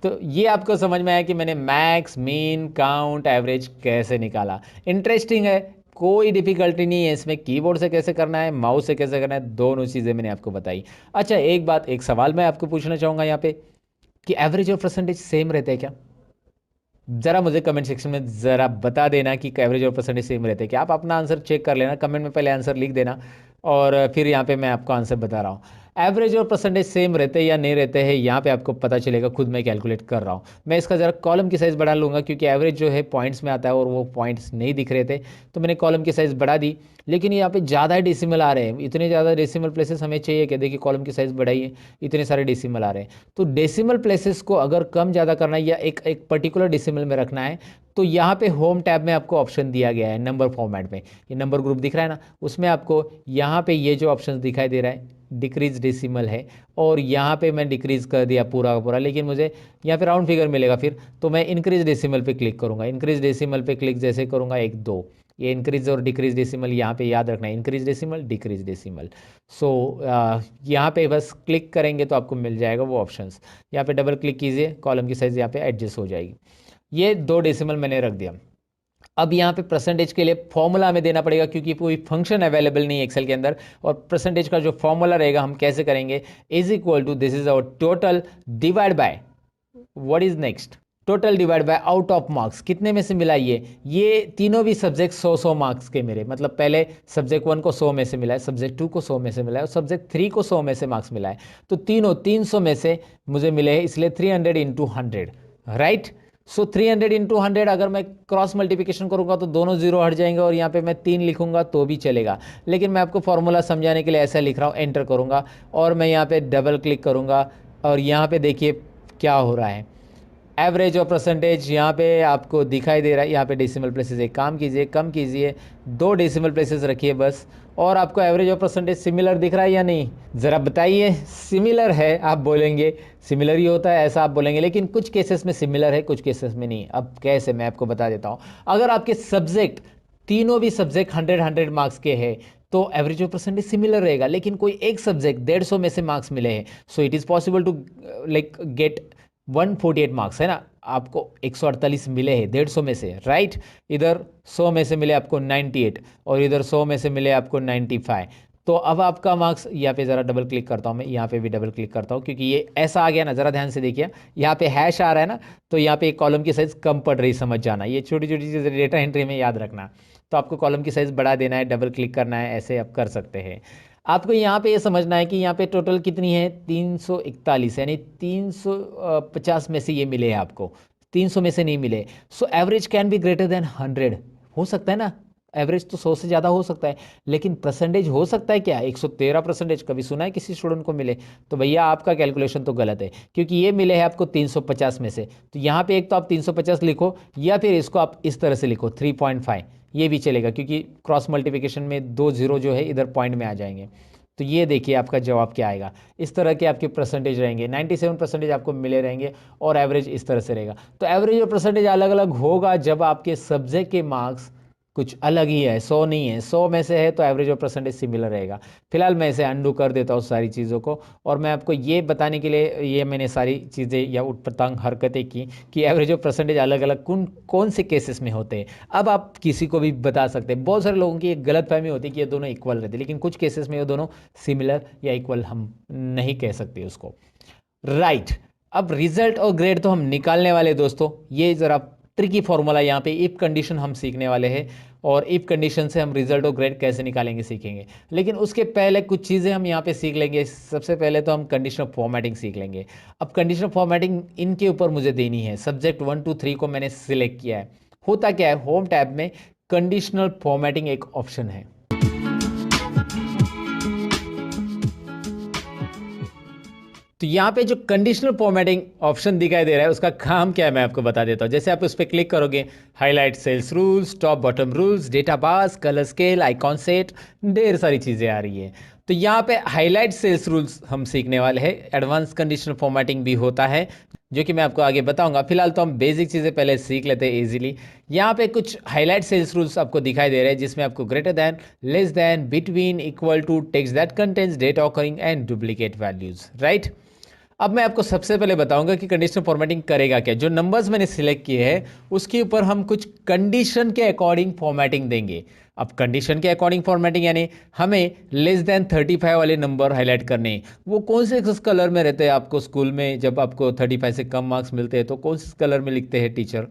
तो ये आपको समझ में आया कि मैंने मैक्स, मीन, काउंट, एवरेज कैसे निकाला। इंटरेस्टिंग है, कोई डिफिकल्टी नहीं है इसमें, कीबोर्ड से कैसे करना है, माउस से कैसे करना है, दोनों चीज़ें मैंने आपको बताई। अच्छा एक बात, एक सवाल मैं आपको पूछना चाहूँगा यहाँ पे कि एवरेज और परसेंटेज सेम रहते हैं क्या? ज़रा मुझे कमेंट सेक्शन में ज़रा बता देना कि एवरेज और परसेंटेज सेम रहते हैं क्या। आप अपना आंसर चेक कर लेना, कमेंट में पहले आंसर लिख देना और फिर यहाँ पे मैं आपको आंसर बता रहा हूँ। एवरेज और परसेंटेज सेम रहते हैं या नहीं रहते हैं, यहाँ पे आपको पता चलेगा, खुद मैं कैलकुलेट कर रहा हूँ। मैं इसका ज़रा कॉलम की साइज़ बढ़ा लूँगा क्योंकि एवरेज जो है पॉइंट्स में आता है और वो पॉइंट्स नहीं दिख रहे थे, तो मैंने कॉलम की साइज़ बढ़ा दी। लेकिन यहाँ पे ज़्यादा डेसिमल आ रहे हैं, इतने ज़्यादा डेसिमल प्लेसेस हमें चाहिए क्या, देखिए कॉलम की साइज़ बढ़ाइए, इतने सारे डेसिमल आ रहे हैं। तो डेसिमल प्लेसेस को अगर कम ज़्यादा करना है या एक पर्टिकुलर डेसिमल में रखना है तो यहाँ पे होम टैब में आपको ऑप्शन दिया गया है नंबर फॉर्मेट में, ये नंबर ग्रुप दिख रहा है ना, उसमें आपको यहाँ पे ये जो ऑप्शन दिखाई दे रहा है डिक्रीज डेसिमल है और यहाँ पे मैं डिक्रीज कर दिया पूरा का पूरा, लेकिन मुझे यहाँ पे राउंड फिगर मिलेगा फिर, तो मैं इंक्रीज डेसिमल पे क्लिक करूँगा। इंक्रीज डेसिमल पे क्लिक जैसे करूँगा 1 2, ये इंक्रीज और डिक्रीज डेसिमल यहाँ पे याद रखना है, इंक्रीज डेसिमल डिक्रीज डेसिमल। सो यहाँ पे बस क्लिक करेंगे तो आपको मिल जाएगा वो ऑप्शंस। यहाँ पे डबल क्लिक कीजिए, कॉलम की साइज़ यहाँ पे एडजस्ट हो जाएगी। ये 2 डेसिमल मैंने रख दिया। अब यहाँ पे परसेंटेज के लिए फॉर्मूला हमें देना पड़ेगा क्योंकि कोई फंक्शन अवेलेबल नहीं है एक्सेल के अंदर, और परसेंटेज का जो फॉर्मूला रहेगा हम कैसे करेंगे, is equal to this is our total divide by what is next, total divide by out of marks, कितने में से मिला ये तीनों भी सब्जेक्ट 100 मार्क्स के मेरे, मतलब पहले सब्जेक्ट 1 को 100 में से मिला है, सब्जेक्ट 2 को 100 में से मिला है और सब्जेक्ट 3 को 100 में से मार्क्स मिला है। तो तीनों 300 में से मुझे मिले हैं, इसलिए 300 इंटू 100, राइट। सो 300 इंटू 100 अगर मैं क्रॉस मल्टीप्लिकेशन करूंगा तो दोनों जीरो हट जाएंगे और यहाँ पे मैं 3 लिखूंगा तो भी चलेगा, लेकिन मैं आपको फॉर्मूला समझाने के लिए ऐसा लिख रहा हूँ, एंटर करूंगा और मैं यहाँ पे डबल क्लिक करूंगा और यहाँ पे देखिए क्या हो रहा है, एवरेज और परसेंटेज यहाँ पे आपको दिखाई दे रहा है। यहाँ पे डेसिमल प्लेसेस एक काम कीजिए, कम कीजिए, 2 डेसिमल प्लेसेस रखिए बस, और आपको एवरेज और परसेंटेज सिमिलर दिख रहा है या नहीं, ज़रा बताइए। सिमिलर है आप बोलेंगे, सिमिलर ही होता है ऐसा आप बोलेंगे, लेकिन कुछ केसेस में सिमिलर है, कुछ केसेस में नहीं। अब कैसे, मैं आपको बता देता हूँ। अगर आपके सब्जेक्ट तीनों भी सब्जेक्ट 100 मार्क्स के हैं तो एवरेज और परसेंटेज सिमिलर रहेगा, लेकिन कोई एक सब्जेक्ट 150 में से मार्क्स मिले हैं, so it is possible to like get 148 marks, है ना, आपको 148 मिले हैं 150 में से, राइट। इधर 100 में से मिले आपको 98 और इधर 100 में से मिले आपको 95। तो अब आपका मार्क्स, यहाँ पे ज़रा डबल क्लिक करता हूँ मैं, यहाँ पे भी डबल क्लिक करता हूँ क्योंकि ये ऐसा आ गया ना, ज़रा ध्यान से देखिए, यहाँ पे हैश आ रहा है ना, तो यहाँ पे एक कॉलम की साइज़ कम पड़ रही, समझ जाना, ये छोटी छोटी चीज़ें डेटा एंट्री में याद रखना। तो आपको कॉलम की साइज़ बढ़ा देना है, डबल क्लिक करना है, ऐसे आप कर सकते हैं। आपको यहाँ पे ये समझना है कि यहाँ पे टोटल कितनी है, 341, यानी 350 में से ये मिले हैं आपको, 300 में से नहीं मिले। So average can be greater then 100, हो सकता है ना, एवरेज तो 100 से ज़्यादा हो सकता है, लेकिन परसेंटेज हो सकता है क्या, 113%। कभी सुना है किसी स्टूडेंट को मिले? तो भैया आपका कैलकुलेशन तो गलत है, क्योंकि ये मिले हैं आपको 350 में से। तो यहाँ पे एक तो आप 350 लिखो, या फिर इसको आप इस तरह से लिखो 3.5, ये भी चलेगा, क्योंकि क्रॉस मल्टीप्लिकेशन में 2 जीरो जो है इधर पॉइंट में आ जाएंगे। तो ये देखिए आपका जवाब क्या आएगा, इस तरह के आपके परसेंटेज रहेंगे, 97% आपको मिले रहेंगे और एवरेज इस तरह से रहेगा। तो एवरेज और परसेंटेज अलग अलग होगा जब आपके सब्जेक्ट के मार्क्स कुछ अलग ही है, 100 नहीं है, 100 में से है तो एवरेज और परसेंटेज सिमिलर रहेगा। फिलहाल मैं इसे अंडू कर देता हूँ सारी चीज़ों को, और मैं आपको ये बताने के लिए ये मैंने सारी चीज़ें या उटपटांग हरकतें की कि एवरेज और परसेंटेज अलग अलग कौन से केसेस में होते हैं। अब आप किसी को भी बता सकते हैं, बहुत सारे लोगों की एक गलतफहमी होती है कि ये दोनों इक्वल रहते हैं, लेकिन कुछ केसेस में ये दोनों सिमिलर या इक्वल हम नहीं कह सकते उसको, राइट। अब रिजल्ट और ग्रेड तो हम निकालने वाले दोस्तों, ये ज़रा ट्रिकी फॉर्मूला, यहाँ पे इफ कंडीशन हम सीखने वाले हैं, और इफ कंडीशन से हम रिजल्ट और ग्रेड कैसे निकालेंगे सीखेंगे। लेकिन उसके पहले कुछ चीज़ें हम यहाँ पे सीख लेंगे। सबसे पहले तो हम कंडीशनल फॉर्मेटिंग सीख लेंगे। अब कंडीशनल फॉर्मेटिंग इनके ऊपर मुझे देनी है, सब्जेक्ट 1 2 3 को मैंने सिलेक्ट किया है। होता क्या है, होम टैब में कंडीशनल फॉर्मेटिंग एक ऑप्शन है। तो यहाँ पे जो कंडीशनल फॉर्मेटिंग ऑप्शन दिखाई दे रहा है उसका काम क्या है मैं आपको बता देता हूँ। जैसे आप उस पर क्लिक करोगे, highlight cells rules, top bottom rules, data bars, colour scale, icon set, ढेर सारी चीज़ें आ रही है। तो यहाँ पे हाईलाइट सेल्स रूल्स हम सीखने वाले हैं। एडवांस कंडीशनल फॉर्मेटिंग भी होता है जो कि मैं आपको आगे बताऊंगा। फिलहाल तो हम बेसिक चीज़ें पहले सीख लेते हैं इजीली। यहाँ पे कुछ हाईलाइट सेल्स रूल्स आपको दिखाई दे रहे हैं जिसमें आपको greater than, less than, between, equal to, text that contains data occurring and duplicate values, right. अब मैं आपको सबसे पहले बताऊंगा कि कंडीशनल फॉर्मेटिंग करेगा क्या। जो नंबर्स मैंने सिलेक्ट किए हैं उसके ऊपर हम कुछ कंडीशन के अकॉर्डिंग फॉर्मेटिंग देंगे। अब कंडीशन के अकॉर्डिंग फॉर्मेटिंग यानी हमें लेस देन 35 वाले नंबर हाईलाइट करने हैं। वो कौन से कलर में रहते हैं? आपको स्कूल में जब आपको 35 से कम मार्क्स मिलते हैं तो कौन से कलर में लिखते हैं टीचर?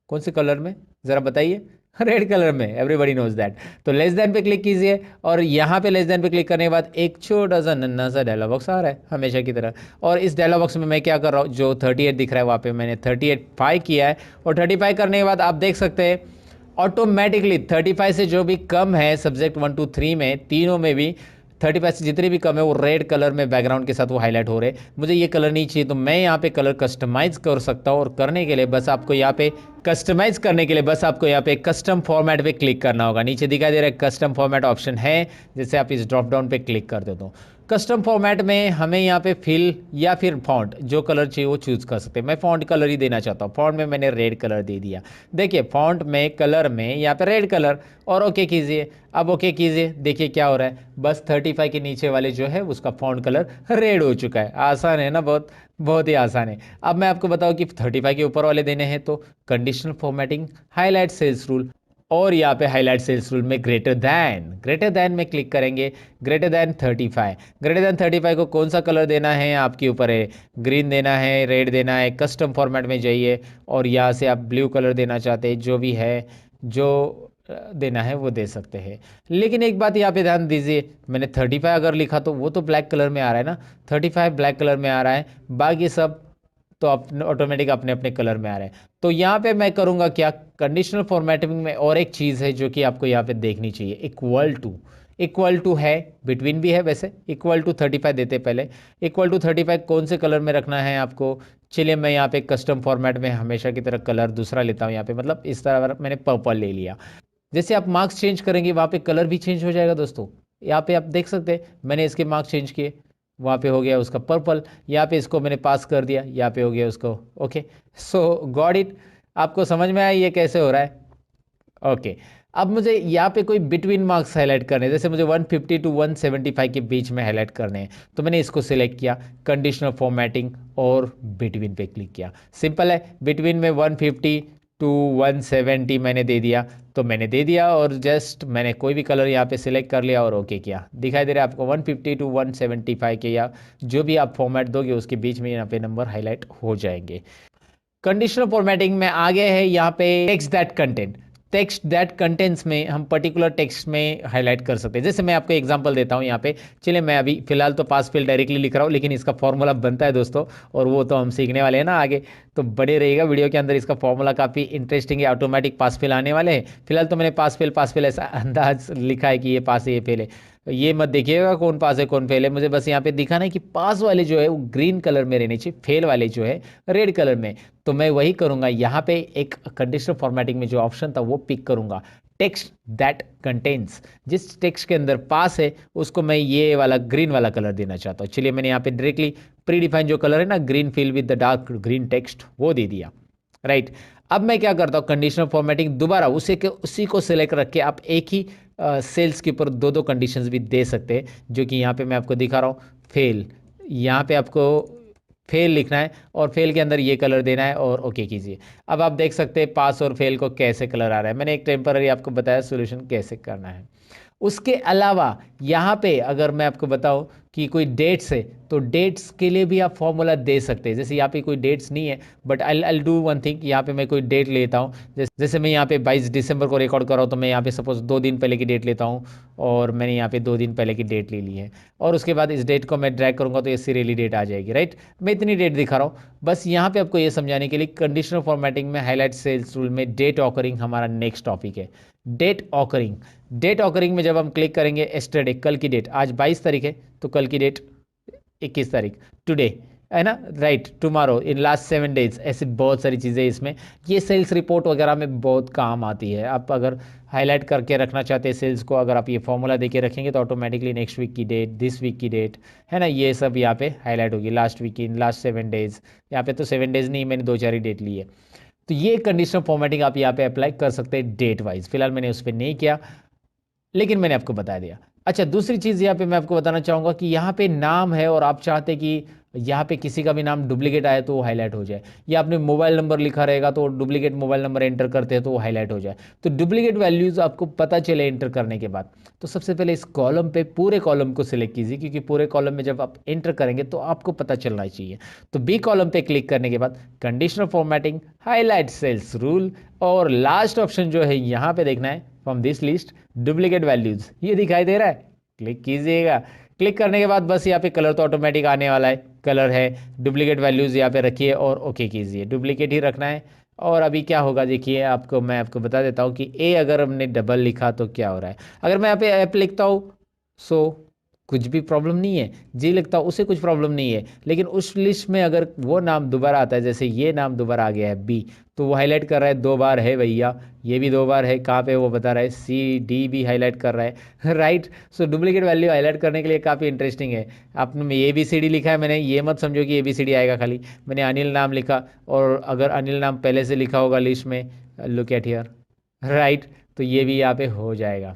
कौन से कलर में, ज़रा बताइए? रेड कलर में, एवरीबडी नोज दैट। तो लेस देन पे क्लिक कीजिए और यहाँ पे लेस देन पे क्लिक करने के बाद एक छोटा सा नन्ना सा डायलॉग बॉक्स आ रहा है हमेशा की तरह। और इस डायलॉग बॉक्स में मैं क्या कर रहा हूँ, जो 38 दिख रहा है वहाँ पे मैंने 38 किया है। और 35 करने के बाद आप देख सकते हैं ऑटोमेटिकली 35 से जो भी कम है सब्जेक्ट 1 2 3 में, तीनों में भी 35 से जितने भी कम है वो रेड कलर में बैकग्राउंड के साथ वो हाईलाइट हो रहे हैं। मुझे ये कलर नहीं चाहिए तो मैं यहाँ पे कलर कस्टमाइज कर सकता हूँ। और करने के लिए बस आपको यहाँ पे कस्टमाइज करने के लिए बस आपको यहाँ पे कस्टम फॉर्मेट पे क्लिक करना होगा। नीचे दिखाई दे रहा है कस्टम फॉर्मेट ऑप्शन है, जैसे आप इस ड्रॉप डाउन पे क्लिक कर देते हो। कस्टम फॉर्मेट में हमें यहाँ पे फिल या फिर फॉन्ट जो कलर चाहिए वो चूज़ कर सकते हैं। मैं फॉन्ट कलर ही देना चाहता हूँ, फॉन्ट में मैंने रेड कलर दे दिया। देखिए फॉन्ट में कलर में यहाँ पे रेड कलर, और ओके कीजिए। अब ओके कीजिए, देखिए क्या हो रहा है, बस 35 के नीचे वाले जो है उसका फॉन्ट कलर रेड हो चुका है। आसान है ना, बहुत बहुत ही आसान है। अब मैं आपको बताऊँ कि 35 के ऊपर वाले देने हैं तो conditional formatting highlight cells rule और यहाँ पे हाईलाइट सेल्स रूल में ग्रेटर दैन में क्लिक करेंगे, ग्रेटर दैन 35। ग्रेटर दैन 35 को कौन सा कलर देना है आपके ऊपर है, ग्रीन देना है, रेड देना है, कस्टम फॉर्मेट में जाइए और यहाँ से आप ब्लू कलर देना चाहते हैं, जो भी है, जो देना है वो दे सकते हैं। लेकिन एक बात यहाँ पे ध्यान दीजिए, मैंने 35 अगर लिखा तो वो तो ब्लैक कलर में आ रहा है ना, 35 ब्लैक कलर में आ रहा है, बाकी सब तो अपने ऑटोमेटिक अपने अपने कलर में आ रहे हैं। तो यहाँ पे मैं करूँगा क्या, कंडीशनल फॉर्मेटिंग में और एक चीज़ है जो कि आपको यहाँ पे देखनी चाहिए, इक्वल टू है, बिटवीन भी है वैसे, इक्वल टू 35 देते पहले, इक्वल टू 35 कौन से कलर में रखना है आपको। चलिए मैं यहाँ पे कस्टम फॉर्मेट में हमेशा की तरह कलर दूसरा लेता हूँ, यहाँ पे मतलब इस तरह मैंने पर्पल ले लिया। जैसे आप मार्क्स चेंज करेंगे वहाँ पे कलर भी चेंज हो जाएगा दोस्तों। यहाँ पे आप देख सकते हैं मैंने इसके मार्क्स चेंज किए, वहाँ पे हो गया उसका पर्पल, यहाँ पे इसको मैंने पास कर दिया, यहाँ पे हो गया उसको ओके। सो गॉट इट, आपको समझ में आया ये कैसे हो रहा है? ओके अब मुझे यहाँ पे कोई बिटवीन मार्क्स हाईलाइट करने हैं, जैसे मुझे 150 टू 175 के बीच में हाईलाइट करने हैं, तो मैंने इसको सिलेक्ट किया, कंडीशनल फॉर्मेटिंग और बिटवीन पे क्लिक किया। सिंपल है, बिटवीन में 150 टू 170 मैंने दे दिया, तो मैंने दे दिया और जस्ट मैंने कोई भी कलर यहाँ पे सिलेक्ट कर लिया और ओके किया। दिखाई दे रहा है आपको 150 टू 175 के या जो भी आप फॉर्मेट दोगे उसके बीच में यहाँ पे नंबर हाईलाइट हो जाएंगे। कंडीशनल फॉर्मेटिंग में आगे है यहाँ पे टेक्स्ट दैट कंटेंट्स में हम पर्टिकुलर टेक्स्ट में हाईलाइट कर सकते हैं। जैसे मैं आपको एग्जांपल देता हूँ यहाँ पे, चलिए मैं अभी फिलहाल तो पास फेल डायरेक्टली लिख रहा हूँ, लेकिन इसका फॉर्मूला बनता है दोस्तों, और वो तो हम सीखने वाले हैं ना आगे, तो बड़े रहेगा वीडियो के अंदर। इसका फॉर्मूला काफ़ी इंटरेस्टिंग है, ऑटोमेटिक पास फेल आने वाले हैं। फिलहाल तो मैंने पास फेल ऐसा अंदाज लिखा है कि ये पास है ये फेल है, ये मत देखिएगा कौन पास है कौन फेल है, मुझे बस यहाँ पे दिखाना है कि पास वाले जो है वो ग्रीन कलर में रहने चाहिए, फेल वाले जो है रेड कलर में। तो मैं वही करूँगा, यहाँ पे एक कंडीशनल फॉर्मेटिंग में जो ऑप्शन था वो पिक करूँगा, टेक्स्ट दैट कंटेन्स, जिस टेक्स्ट के अंदर पास है उसको मैं ये वाला ग्रीन वाला कलर देना चाहता हूँ। चलिए मैंने यहाँ पे डायरेक्टली प्री डिफाइन जो कलर है ना, green fill with the dark green text, वो दे दिया, राइट। अब मैं क्या करता हूँ, कंडीशनल फॉर्मेटिंग दोबारा उसी को सिलेक्ट रख के आप एक ही सेल्स के ऊपर दो कंडीशंस भी दे सकते हैं, जो कि यहाँ पे मैं आपको दिखा रहा हूँ। फेल, यहाँ पे आपको फेल लिखना है और फेल के अंदर ये कलर देना है और ओके कीजिए। अब आप देख सकते हैं पास और फेल को कैसे कलर आ रहा है, मैंने एक टेम्पररी आपको बताया सोल्यूशन कैसे करना है। उसके अलावा यहाँ पे अगर मैं आपको बताऊं कि कोई डेट्स है, तो डेट्स के लिए भी आप फॉर्मूला दे सकते हैं। जैसे यहाँ पे कोई डेट्स नहीं है, but I do one thing, यहाँ पे मैं कोई डेट लेता हूँ, जैसे मैं यहाँ पे 22 दिसंबर को रिकॉर्ड कर रहा हूँ, तो मैं यहाँ पे सपोज 2 दिन पहले की डेट लेता हूँ, और मैंने यहाँ पे 2 दिन पहले की डेट ले ली है, और उसके बाद इस डेट को मैं ड्रैग करूँगा तो ये सीरियली डेट आ जाएगी, राइट। मैं इतनी डेट दिखा रहा हूँ बस यहाँ पे आपको ये समझाने के लिए। कंडीशनल फॉर्मेटिंग में हाईलाइट सेल्स रूल में डेट ऑकरिंग हमारा नेक्स्ट टॉपिक है। डेट ऑकरिंग में जब हम क्लिक करेंगे, एस्टरडे कल की डेट, आज 22 तारीख है तो कल की डेट 21 तारीख, टुडे है ना, right, tomorrow, in last 7 days, ऐसी बहुत सारी चीज़ें इसमें, ये सेल्स रिपोर्ट वगैरह में बहुत काम आती है। आप अगर हाईलाइट करके रखना चाहते हैं सेल्स को, अगर आप ये फॉर्मूला देके रखेंगे तो ऑटोमेटिकली नेक्स्ट वीक की डेट, दिस वीक की डेट है ना, ये सब यहाँ पे हाईलाइट होगी। लास्ट वीक की, लास्ट 7 डेज, यहाँ पे तो 7 डेज नहीं, मैंने 2-4 ही डेट ली है। तो ये कंडीशनल फॉर्मेटिंग आप यहाँ पे अप्लाई कर सकते हैं डेट वाइज। फिलहाल मैंने उस पर नहीं किया, लेकिन मैंने आपको बता दिया। अच्छा, दूसरी चीज़ यहाँ पे मैं आपको बताना चाहूँगा कि यहाँ पे नाम है और आप चाहते हैं कि यहाँ पे किसी का भी नाम डुप्लीकेट आए तो वो हाईलाइट हो जाए, या आपने मोबाइल नंबर लिखा रहेगा तो डुप्लीकेट मोबाइल नंबर एंटर करते हैं तो वो हाईलाइट हो जाए। तो डुप्लीकेट वैल्यूज़ आपको पता चले एंटर करने के बाद, तो सबसे पहले इस कॉलम पे पूरे कॉलम को सिलेक्ट कीजिए, क्योंकि पूरे कॉलम में जब आप एंटर करेंगे तो आपको पता चलना चाहिए। तो बी कॉलम पे क्लिक करने के बाद conditional formatting, highlight cells rule, और लास्ट ऑप्शन जो है यहाँ पे देखना है, from this list duplicate values, ये दिखाई दे रहा है, क्लिक कीजिएगा। क्लिक करने के बाद बस यहाँ पे कलर तो ऑटोमेटिक आने वाला है, कलर है, डुप्लीकेट वैल्यूज यहाँ पे रखिए और ओके कीजिए, डुप्लीकेट ही रखना है। और अभी क्या होगा देखिए, मैं आपको बता देता हूँ कि ए अगर हमने डबल लिखा तो क्या हो रहा है। अगर मैं यहाँ पे ऐप लिखता हूँ सो कुछ भी प्रॉब्लम नहीं है, जी लिखता हूँ उसे कुछ प्रॉब्लम नहीं है, लेकिन उस लिस्ट में अगर वो नाम दोबारा आता है, जैसे ये नाम दोबारा आ गया है बी, तो वो हाईलाइट कर रहा है 2 बार है भैया, ये भी 2 बार है, कहाँ पे वो बता रहा है, सी डी भी हाईलाइट कर रहा है, राइट। सो डुप्लीकेट वैल्यू हाईलाइट करने के लिए काफ़ी इंटरेस्टिंग है। आपने ए बी सी डी लिखा है, मैंने ये मत समझो कि ए बी सी डी आएगा खाली, मैंने अनिल नाम लिखा, और अगर अनिल नाम पहले से लिखा होगा लिस्ट में, लुक एट हियर, राइट, तो ये भी यहाँ पे हो जाएगा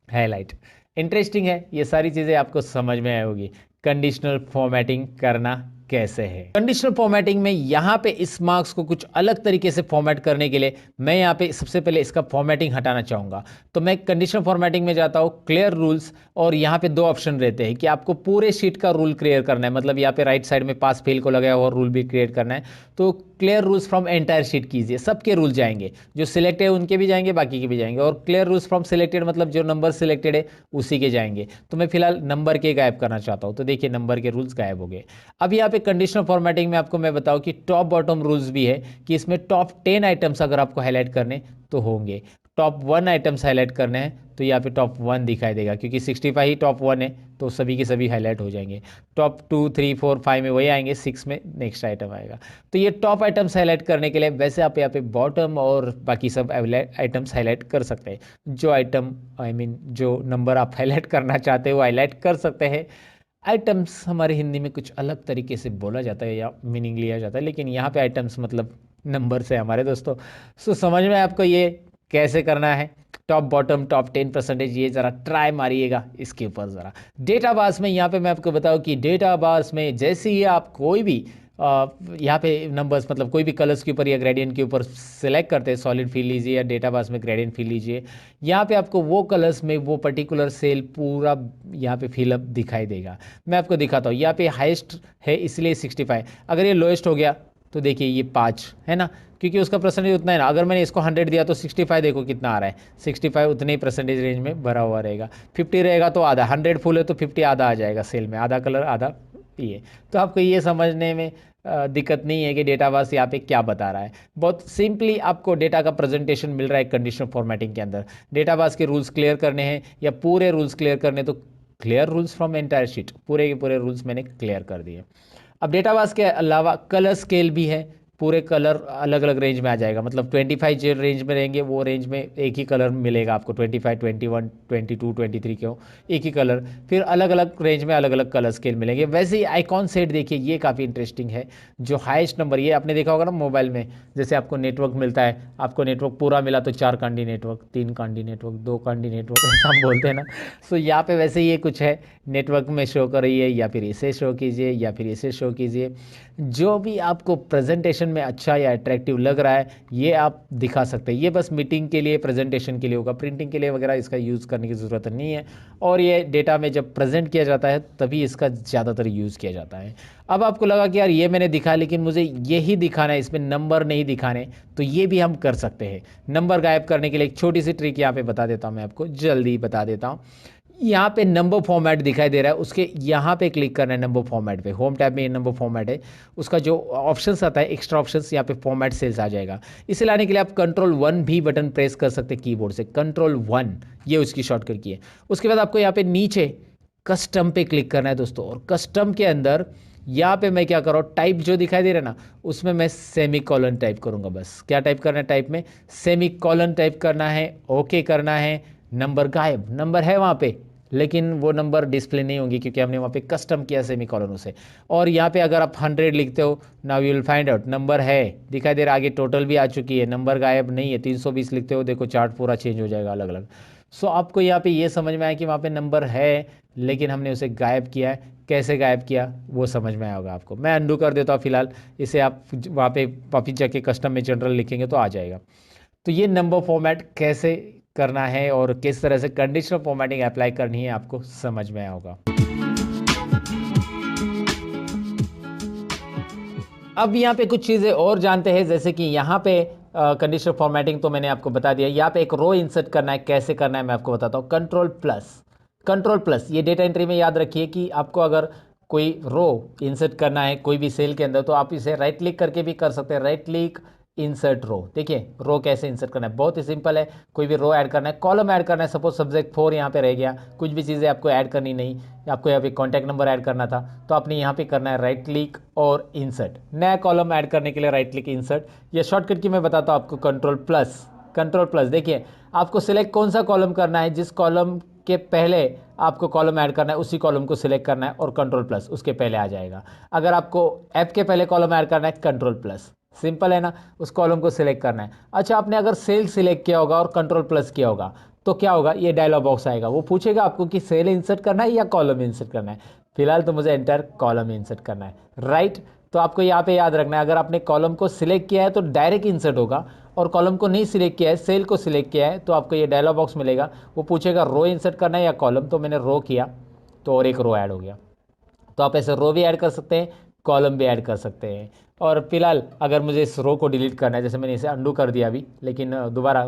हाईलाइट। इंटरेस्टिंग है, ये सारी चीज़ें आपको समझ में आई होगी। कंडीशनल फॉर्मेटिंग करना कैसे है। कंडीशनल फॉर्मेटिंग में यहाँ पे इस मार्क्स को कुछ अलग तरीके से फॉर्मेट करने के लिए मैं यहाँ पे सबसे पहले इसका फॉर्मेटिंग हटाना चाहूँगा। तो मैं कंडीशनल फॉर्मेटिंग में जाता हूँ, क्लियर रूल्स, और यहाँ पे दो ऑप्शन रहते हैं कि आपको पूरे शीट का रूल क्लियर करना है, मतलब यहाँ पे राइट साइड में पास फेल को लगाया हुआ रूल भी क्रिएट करना है। तो clear rules from entire sheet कीजिए, सबके रूल जाएंगे, जो सिलेक्ट है उनके भी जाएंगे, बाकी के भी जाएंगे। और क्लियर रूल्स फ्रॉम सिलेक्टेड मतलब जो नंबर सिलेक्टेड है उसी के जाएंगे। तो मैं फिलहाल नंबर के गायब करना चाहता हूँ, तो देखिए नंबर के रूल्स गायब हो गए। अब यहाँ पे कंडीशनल फॉर्मेटिंग में आपको मैं बताऊँ कि टॉप बॉटम रूल्स भी है कि इसमें टॉप 10 आइटम्स अगर आपको हाईलाइट करने तो होंगे, टॉप 1 आइटम्स हाईलाइट करने हैं तो यहाँ पे टॉप 1 दिखाई देगा, क्योंकि 65 ही टॉप 1 है तो सभी के सभी हाईलाइट हो जाएंगे। टॉप 2, 3, 4, 5 में वही आएंगे, 6 में नेक्स्ट आइटम आएगा। तो ये टॉप आइटम्स हाईलाइट करने के लिए वैसे आप यहाँ पे बॉटम और बाकी सब आइटम्स हाईलाइट कर सकते हैं। जो आइटम जो नंबर आप हाईलाइट करना चाहते हो हाईलाइट कर सकते हैं। आइटम्स हमारे हिंदी में कुछ अलग तरीके से बोला जाता है या मीनिंग लिया जाता है, लेकिन यहाँ पे आइटम्स मतलब नंबर से हमारे दोस्तों। सो समझ में आपको ये कैसे करना है। टॉप बॉटम टॉप 10% ये ज़रा ट्राई मारिएगा इसके ऊपर ज़रा। डेटा बास में यहाँ पे मैं आपको बताऊँ कि डेटा बास में जैसे ही आप कोई भी यहाँ पे नंबर्स मतलब कोई भी कलर्स के ऊपर या ग्रेडियंट के ऊपर सेलेक्ट करते हैं, सॉलिड फिल लीजिए या डेटा बास में ग्रेडियंट फिल लीजिए, यहाँ पे आपको वो कलर्स में वो पर्टिकुलर सेल पूरा यहाँ पे फिलअप दिखाई देगा। मैं आपको दिखाता हूँ, यहाँ पे हाईएस्ट है इसलिए 65, अगर ये लोएस्ट हो गया तो देखिए ये 5 है ना, क्योंकि उसका परसेंटेज उतना है ना। अगर मैंने इसको 100 दिया तो 65 देखो कितना आ रहा है, 65 उतने ही परसेंटेज रेंज में भरा हुआ रहेगा। 50 रहेगा तो आधा, 100 फुल है तो 50 आधा आ जाएगा सेल में, आधा कलर आधा ये। तो आपको ये समझने में दिक्कत नहीं है कि डेटाबास यहाँ पे क्या बता रहा है। बहुत सिंपली आपको डेटा का प्रेजेंटेशन मिल रहा है कंडीशनल फॉर्मेटिंग के अंदर। डेटाबास के रूल्स क्लियर करने हैं या पूरे रूल्स क्लियर करने, तो clear rules from entire sheet, पूरे के पूरे रूल्स मैंने क्लियर कर दिए। अब डेटाबास के अलावा कलर स्केल भी है, पूरे कलर अलग अलग रेंज में आ जाएगा, मतलब 25 जो रेंज में रहेंगे वो रेंज में एक ही कलर मिलेगा आपको, 25, 21, 22, 23 क्यों एक ही कलर। फिर अलग अलग रेंज में अलग अलग कलर स्केल मिलेंगे। वैसे ही आइकॉन सेट देखिए, ये काफ़ी इंटरेस्टिंग है। जो हाईएस्ट नंबर, ये आपने देखा होगा ना मोबाइल में, जैसे आपको नेटवर्क मिलता है, आपको नेटवर्क पूरा मिला तो 4 Kandi network, 3 Kandi network, 2 Kandi network ऐसा हम बोलते हैं ना। सो यहाँ पे वैसे ये कुछ है, नेटवर्क में शो करिए या फिर इसे शो कीजिए या फिर इसे शो कीजिए। जो भी आपको प्रेजेंटेशन में अच्छा या अट्रैक्टिव लग रहा है ये आप दिखा सकते हैं। ये बस मीटिंग के लिए प्रेजेंटेशन के लिए होगा, प्रिंटिंग के लिए वगैरह इसका यूज़ करने की ज़रूरत नहीं है। और ये डेटा में जब प्रेजेंट किया जाता है तभी इसका ज़्यादातर यूज़ किया जाता है। अब आपको लगा कि यार ये मैंने दिखा लेकिन मुझे यही दिखाना है, इसमें नंबर नहीं दिखाने, तो ये भी हम कर सकते हैं। नंबर गायब करने के लिए एक छोटी सी ट्रिक यहाँ पे बता देता हूँ, मैं आपको जल्दी बता देता हूँ। यहाँ पे नंबर फॉर्मेट दिखाई दे रहा है, उसके यहाँ पे क्लिक करना है नंबर फॉर्मेट पे। होम टैब में ये नंबर फॉर्मेट है, उसका जो ऑप्शंस आता है एक्स्ट्रा ऑप्शंस, यहाँ पे फॉर्मेट सेल्स आ जाएगा। इसे लाने के लिए आप Ctrl+1 भी बटन प्रेस कर सकते हैं कीबोर्ड से, Ctrl+1 ये उसकी शॉर्टकट की है। उसके बाद आपको यहाँ पे नीचे कस्टम पे क्लिक करना है दोस्तों, और कस्टम के अंदर यहाँ पे मैं क्या कर रहा हूँ, टाइप जो दिखाई दे रहा है ना उसमें मैं सेमीकोलन टाइप करूँगा। बस क्या टाइप करना है, टाइप में सेमीकोलन टाइप करना है, ओके करना है। नंबर गायब, नंबर है वहाँ पे लेकिन वो नंबर डिस्प्ले नहीं होंगी क्योंकि हमने वहाँ पे कस्टम किया सेमीकोलन उसे। और यहाँ पे अगर आप 100 लिखते हो, now you will find out number है दिखाई दे रहा, आगे टोटल भी आ चुकी है, नंबर गायब नहीं है। 320 लिखते हो, देखो चार्ट पूरा चेंज हो जाएगा अलग अलग। सो आपको यहाँ पे ये समझ में आया कि वहाँ पे नंबर है लेकिन हमने उसे गायब किया है। कैसे गायब किया वो समझ में आया होगा आपको। मैं अंडू कर देता हूँ फिलहाल, इसे आप वहाँ पे वापिस जाके कस्टम में जनरल लिखेंगे तो आ जाएगा। तो ये नंबर फॉर्मेट कैसे करना है और किस तरह से कंडीशनल फॉर्मेटिंग अप्लाई करनी है आपको समझ में आया होगा। अब यहाँ पे कुछ चीज़ें और जानते हैं, जैसे कि यहाँ पे कंडीशनल फॉर्मेटिंग तो मैंने आपको बता दिया। यहाँ पे एक रो इंसर्ट करना है, कैसे करना है मैं आपको बताता हूँ। Ctrl+, ये डेटा एंट्री में याद रखिए कि आपको अगर कोई रो इंसर्ट करना है कोई भी सेल के अंदर तो आप इसे राइट क्लिक करके भी कर सकते हैं। राइट क्लिक इंसर्ट रो, देखिए रो कैसे इंसर्ट करना है, बहुत ही सिंपल है। कोई भी रो ऐड करना है, कॉलम ऐड करना है, सपोज सब्जेक्ट 4 यहाँ पे रह गया, कुछ भी चीज़ें आपको ऐड करनी नहीं, आपको यहाँ पे कॉन्टैक्ट नंबर ऐड करना था तो आपने यहाँ पे करना है राइट क्लिक और इंसर्ट। नया कॉलम ऐड करने के लिए राइट क्लिक इंसर्ट। ये शॉर्टकट की मैं बताता हूँ आपको, Ctrl+, देखिए आपको सिलेक्ट कौन सा कॉलम करना है, जिस कॉलम के पहले आपको कॉलम ऐड करना है उसी कॉलम को सिलेक्ट करना है और Ctrl+ उसके पहले आ जाएगा। अगर आपको ऐप के पहले कॉलम ऐड करना है Ctrl+, सिंपल है ना, उस कॉलम को सिलेक्ट करना है। अच्छा, आपने अगर सेल सिलेक्ट किया होगा और Ctrl+ किया होगा तो क्या होगा, ये डायलॉग बॉक्स आएगा, वो पूछेगा आपको कि सेल इंसर्ट करना है या कॉलम इंसर्ट करना है। फिलहाल तो मुझे एंटायर कॉलम इंसर्ट करना है, राइट। तो आपको यहाँ पे याद रखना है, अगर आपने कॉलम को सिलेक्ट किया है तो डायरेक्ट इंसर्ट होगा, और कॉलम को नहीं सिलेक्ट किया है, सेल को सिलेक्ट किया है, तो आपको ये डायलॉग बॉक्स मिलेगा, वो पूछेगा रो इंसर्ट करना है या कॉलम। तो मैंने रो किया तो और एक रो ऐड हो गया। तो आप ऐसे रो भी ऐड कर सकते हैं, कॉलम भी ऐड कर सकते हैं। और फिलहाल अगर मुझे इस रो को डिलीट करना है, जैसे मैंने इसे अंडू कर दिया अभी, लेकिन दोबारा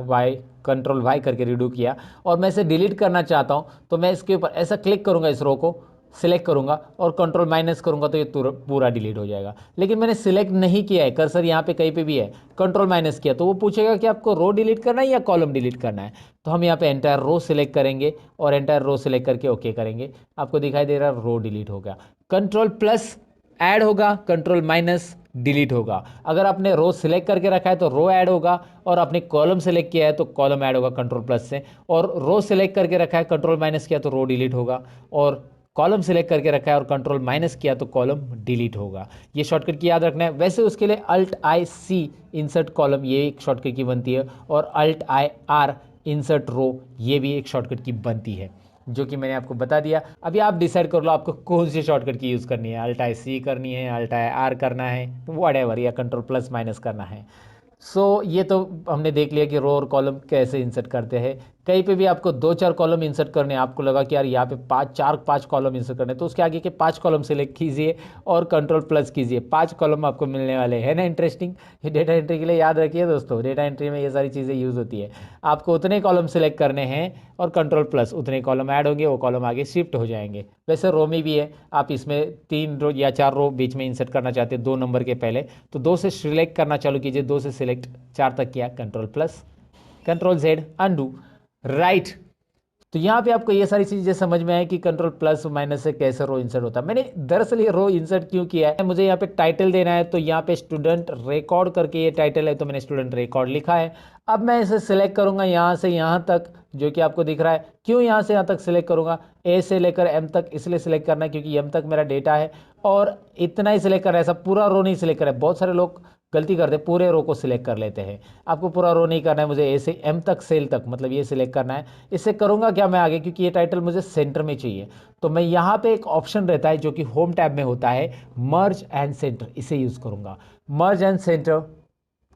कंट्रोल वाई करके रीडू किया, और मैं इसे डिलीट करना चाहता हूँ, तो मैं इसके ऊपर ऐसा क्लिक करूँगा, इस रो को सिलेक्ट करूँगा और कंट्रोल माइनस करूँगा, तो ये पूरा डिलीट हो जाएगा। लेकिन मैंने सिलेक्ट नहीं किया है, कर्सर यहाँ पे कहीं पे भी है, कंट्रोल माइनस किया, तो वो पूछेगा कि आपको रो डिलीट करना है या कॉलम डिलीट करना है। तो हम यहाँ पे एंटायर रो सिलेक्ट करेंगे और एंटायर रो सिलेक्ट करके ओके करेंगे। आपको दिखाई दे रहा है रो डिलीट हो गया। कंट्रोल प्लस ऐड होगा, कंट्रोल माइनस डिलीट होगा। अगर आपने रो सिलेक्ट करके रखा है तो रो ऐड होगा, और आपने कॉलम सिलेक्ट किया है तो कॉलम ऐड होगा कंट्रोल प्लस से, और रो सिलेक्ट करके रखा है कंट्रोल माइनस किया तो रो डिलीट होगा, और कॉलम सिलेक्ट करके रखा है और कंट्रोल माइनस किया तो कॉलम डिलीट होगा। ये शॉर्टकट की याद रखना है। वैसे उसके लिए alt I C insert column, ये एक शॉर्टकट की बनती है, और alt I R insert row, ये भी एक शॉर्टकट की बनती है, जो कि मैंने आपको बता दिया। अभी आप डिसाइड कर लो आपको कौन सी शॉर्टकट की यूज़ करनी है, अल्ट आई सी करनी है, अल्ट आई आर करना है, व्हाटएवर, या कंट्रोल प्लस माइनस करना है। ये तो हमने देख लिया कि रो और कॉलम कैसे इंसर्ट करते हैं। कहीं पे भी आपको 2-4 कॉलम इंसर्ट करने, आपको लगा कि यार यहाँ पे 5 कॉलम इंसर्ट करने, तो उसके आगे के 5 कॉलम सेलेक्ट कीजिए और कंट्रोल प्लस कीजिए, 5 कॉलम आपको मिलने वाले हैं ना। इंटरेस्टिंग। ये डेटा एंट्री के लिए याद रखिए दोस्तों, डेटा एंट्री में ये सारी चीज़ें यूज़ होती है। आपको उतने कॉलम सेलेक्ट करने हैं और कंट्रोल प्लस, उतने कॉलम ऐड होंगे, वो कॉलम आगे शिफ्ट हो जाएंगे। वैसे रो में भी है, आप इसमें 3 रो या 4 रो बीच में इंसर्ट करना चाहते हैं 2 नंबर के पहले, तो 2 से सिलेक्ट करना चालू कीजिए, 2 से सिलेक्ट 4 तक किया, control plus, control Z, undo, right. तो यहाँ पे आपको ये सारी चीज़ें समझ में आए कि कंट्रोल प्लस माइनस से कैसे रो इंसर्ट होता है। मैंने दरअसल ये रो इंसर्ट क्यों किया है, मुझे यहाँ पे टाइटल देना है, तो यहाँ पे स्टूडेंट रिकॉर्ड करके ये टाइटल है, तो मैंने स्टूडेंट रिकॉर्ड लिखा है। अब मैं इसे सिलेक्ट करूँगा यहाँ से यहाँ तक, जो कि आपको दिख रहा है। क्यों यहाँ से यहाँ तक सिलेक्ट करूँगा, ए से लेकर एम तक इसलिए सिलेक्ट करना है क्योंकि एम तक मेरा डेटा है, और इतना ही सिलेक्ट करना है, ऐसा पूरा रो नहीं सिलेक्ट करना है। बहुत सारे लोग गलती करते हैं, पूरे रो को सिलेक्ट कर लेते हैं। आपको पूरा रो नहीं करना है, मुझे ए से एम तक, सेल तक, मतलब ये सिलेक्ट करना है। इससे करूँगा क्या मैं आगे, क्योंकि ये टाइटल मुझे सेंटर में चाहिए, तो मैं यहाँ पे एक ऑप्शन रहता है जो कि होम टैब में होता है, मर्ज एंड सेंटर, इसे यूज़ करूँगा। मर्ज एंड सेंटर,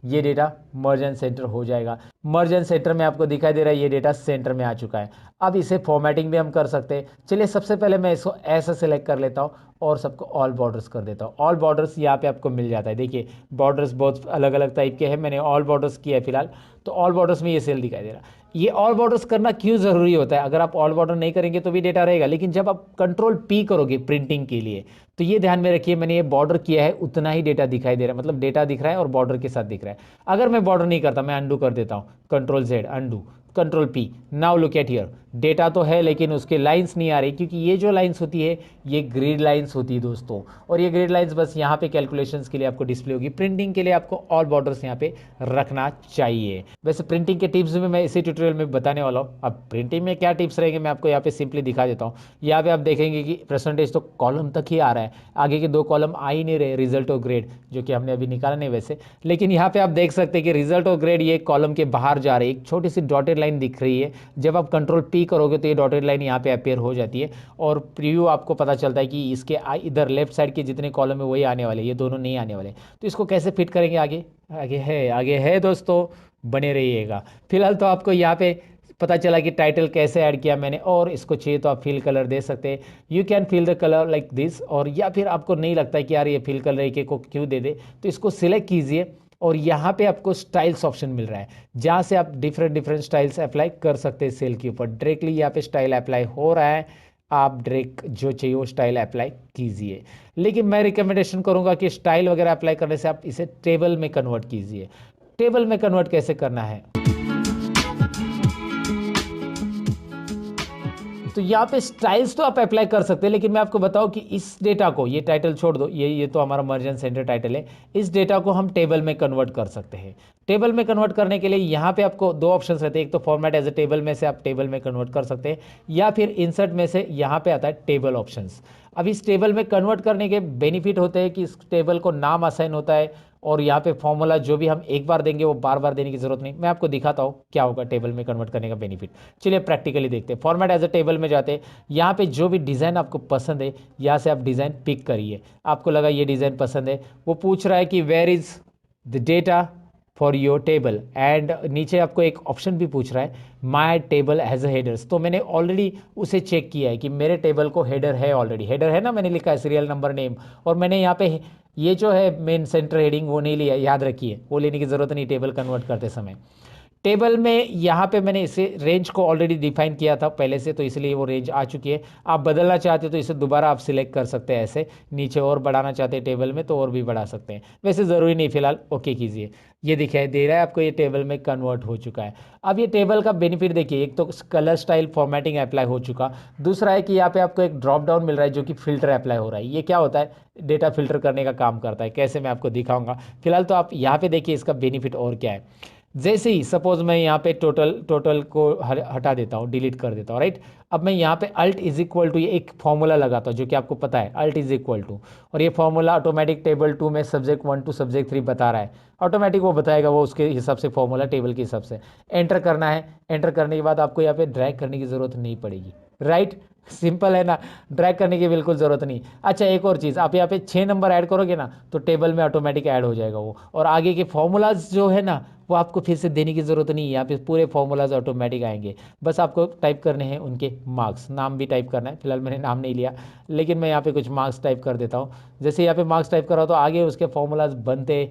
ये डेटा मर्ज एंड सेंटर हो जाएगा। मर्ज एंड सेंटर में आपको दिखाई दे रहा है ये डेटा सेंटर में आ चुका है। अब इसे फॉर्मेटिंग भी हम कर सकते हैं। चलिए सबसे पहले मैं इसको ऐसा सेलेक्ट कर लेता हूँ और सबको ऑल बॉर्डर्स कर देता हूँ। ऑल बॉर्डर्स यहाँ पे आपको मिल जाता है। देखिए बॉर्डर्स बहुत अलग अलग टाइप के हैं, मैंने ऑल बॉर्डर्स किया है फिलहाल, तो ऑल बॉर्डर्स में ये सेल दिखाई दे रहा है। ये ऑल बॉर्डर्स करना क्यों ज़रूरी होता है, अगर आप ऑल बॉर्डर नहीं करेंगे तो भी डेटा रहेगा, लेकिन जब आप कंट्रोल पी करोगे प्रिंटिंग के लिए, तो ये ध्यान में रखिए, मैंने ये बॉर्डर किया है उतना ही डेटा दिखाई दे रहा है, मतलब डेटा दिख रहा है और बॉर्डर के साथ दिख रहा है। अगर मैं बॉर्डर नहीं करता, मैं अंडू कर देता हूँ, control Z undo, control P, now look at here, data तो है लेकिन उसके लाइंस नहीं आ रही, क्योंकि ये जो लाइंस होती है ये ग्रिड लाइंस होती है दोस्तों, और ये ग्रिड लाइंस बस यहाँ पे कैलकुलेशंस के लिए आपको डिस्प्ले होगी। प्रिंटिंग के लिए आपको ऑल बॉर्डर्स यहाँ पे रखना चाहिए। वैसे प्रिंटिंग के टिप्स भी मैं इसी ट्यूटोरियल में बताने वाला हूँ। अब प्रिंटिंग में क्या टिप्स रहेंगे मैं आपको यहाँ पे सिंपली दिखा देता हूँ। यहाँ पे आप देखेंगे कि परसेंटेज तो कॉलम तक ही आ रहा है, आगे के 2 कॉलम आ ही नहीं रहे, रिजल्ट और ग्रेड, जो कि हमने अभी निकाला नहीं वैसे, लेकिन यहाँ पे आप देख सकते हैं कि रिजल्ट और ग्रेड ये कॉलम के बाहर जा रहे हैं, एक छोटी सी डॉटेड लाइन दिख रही है। जब आप कंट्रोल पी करोगे तो ये डॉटेड लाइन यहाँ पे अपेयर हो जाती है, और प्रीव्यू आपको पता चलता है कि इसके इधर लेफ्ट साइड के जितने कॉलम है वही आने वाले, ये दोनों नहीं आने वाले। तो इसको कैसे फिट करेंगे आगे है दोस्तों, बने रहिएगा। फिलहाल तो आपको यहाँ पे पता चला कि टाइटल कैसे ऐड किया मैंने, और इसको चाहिए तो आप फिल कलर दे सकते हैं, you can fill the colour like this, और या फिर आपको नहीं लगता है कि यार ये फिल कलर को क्यों दे दे, तो इसको सिलेक्ट कीजिए और यहाँ पे आपको स्टाइल्स ऑप्शन मिल रहा है, जहाँ से आप डिफरेंट स्टाइल्स अप्लाई कर सकते हैं सेल के ऊपर। डायरेक्टली यहाँ पे स्टाइल अप्लाई हो रहा है, आप डायरेक्ट जो चाहिए वो स्टाइल अप्लाई कीजिए। लेकिन मैं रिकमेंडेशन करूँगा कि स्टाइल वगैरह अप्लाई करने से आप इसे टेबल में कन्वर्ट कीजिए। टेबल में कन्वर्ट कैसे करना है, तो यहाँ पे स्टाइल्स तो आप अप्लाई कर सकते हैं, लेकिन मैं आपको बताऊं कि इस डेटा को, ये टाइटल छोड़ दो, ये तो हमारा मर्ज एंड सेंटर टाइटल है, इस डेटा को हम टेबल में कन्वर्ट कर सकते हैं। टेबल में कन्वर्ट करने के लिए यहाँ पे आपको 2 ऑप्शंस रहते हैं, एक तो फॉर्मेट एज ए टेबल में से आप टेबल में कन्वर्ट कर सकते हैं, या फिर इंसर्ट में से यहाँ पे आता है टेबल ऑप्शंस। अब इस टेबल में कन्वर्ट करने के बेनिफिट होते हैं कि इस टेबल को नाम असाइन होता है और यहाँ पे फॉर्मूला जो भी हम एक बार देंगे वो बार बार देने की जरूरत नहीं। मैं आपको दिखाता हूँ क्या होगा टेबल में कन्वर्ट करने का बेनिफिट। चलिए प्रैक्टिकली देखते हैं। फॉर्मेट एज अ टेबल में जाते हैं, यहाँ पे जो भी डिज़ाइन आपको पसंद है यहाँ से आप डिज़ाइन पिक करिए। आपको लगा ये डिज़ाइन पसंद है, वो पूछ रहा है कि where is the data for your table, and नीचे आपको एक ऑप्शन भी पूछ रहा है my table has a headers. तो मैंने ऑलरेडी उसे चेक किया है कि मेरे टेबल को हेडर है, ऑलरेडी हेडर है ना, मैंने लिखा है सीरियल नंबर नेम, और मैंने यहाँ पे ये जो है मेन सेंटर हेडिंग वो नहीं लिया, याद रखिए वो लेने की ज़रूरत नहीं टेबल कन्वर्ट करते समय। टेबल में यहाँ पे मैंने इसे रेंज को ऑलरेडी डिफाइन किया था पहले से, तो इसलिए वो रेंज आ चुकी है। आप बदलना चाहते हो तो इसे दोबारा आप सिलेक्ट कर सकते हैं, ऐसे नीचे और बढ़ाना चाहते हैं टेबल में तो और भी बढ़ा सकते हैं, वैसे ज़रूरी नहीं, फिलहाल ओके कीजिए। ये दिखाई दे रहा है आपको, ये टेबल में कन्वर्ट हो चुका है। अब ये टेबल का बेनिफिट देखिए, एक तो कलर स्टाइल फॉर्मेटिंग अप्लाई हो चुका, दूसरा है कि यहाँ पे आपको एक ड्रॉप डाउन मिल रहा है जो कि फिल्टर अप्लाई हो रहा है। ये क्या होता है, डेटा फिल्टर करने का काम करता है। कैसे, मैं आपको दिखाऊंगा। फिलहाल तो आप यहाँ पे देखिए इसका बेनिफिट और क्या है। जैसे ही सपोज मैं यहाँ पे टोटल को हटा देता हूँ, डिलीट कर देता हूँ, राइट। अब मैं यहाँ पे अल्ट इज इक्वल टू, ये एक फॉर्मूला लगाता हूँ जो कि आपको पता है, अल्ट इज इक्वल टू, और ये फॉर्मूला ऑटोमेटिक टेबल 2 में सब्जेक्ट 1 टू सब्जेक्ट 3 बता रहा है, ऑटोमेटिक वो बताएगा, वो उसके हिसाब से फॉर्मूला टेबल के हिसाब से एंटर करना है। एंटर करने के बाद आपको यहाँ पे ड्रैग करने की ज़रूरत नहीं पड़ेगी, राइट। सिंपल है ना, ड्रैग करने की बिल्कुल ज़रूरत नहीं। अच्छा एक और चीज़, आप यहाँ पे 6 नंबर ऐड करोगे ना तो टेबल में ऑटोमेटिक ऐड हो जाएगा वो, और आगे के फॉर्मूलाज जो है ना वो आपको फिर से देने की ज़रूरत नहीं है। यहाँ पे पूरे फॉर्मूलाज ऑटोमेटिक आएंगे, बस आपको टाइप करने हैं उनके मार्क्स, नाम भी टाइप करना है। फिलहाल मैंने नाम नहीं लिया, लेकिन मैं यहाँ पे कुछ मार्क्स टाइप कर देता हूँ। जैसे यहाँ पे मार्क्स टाइप करा तो आगे उसके फॉर्मूलाज बनते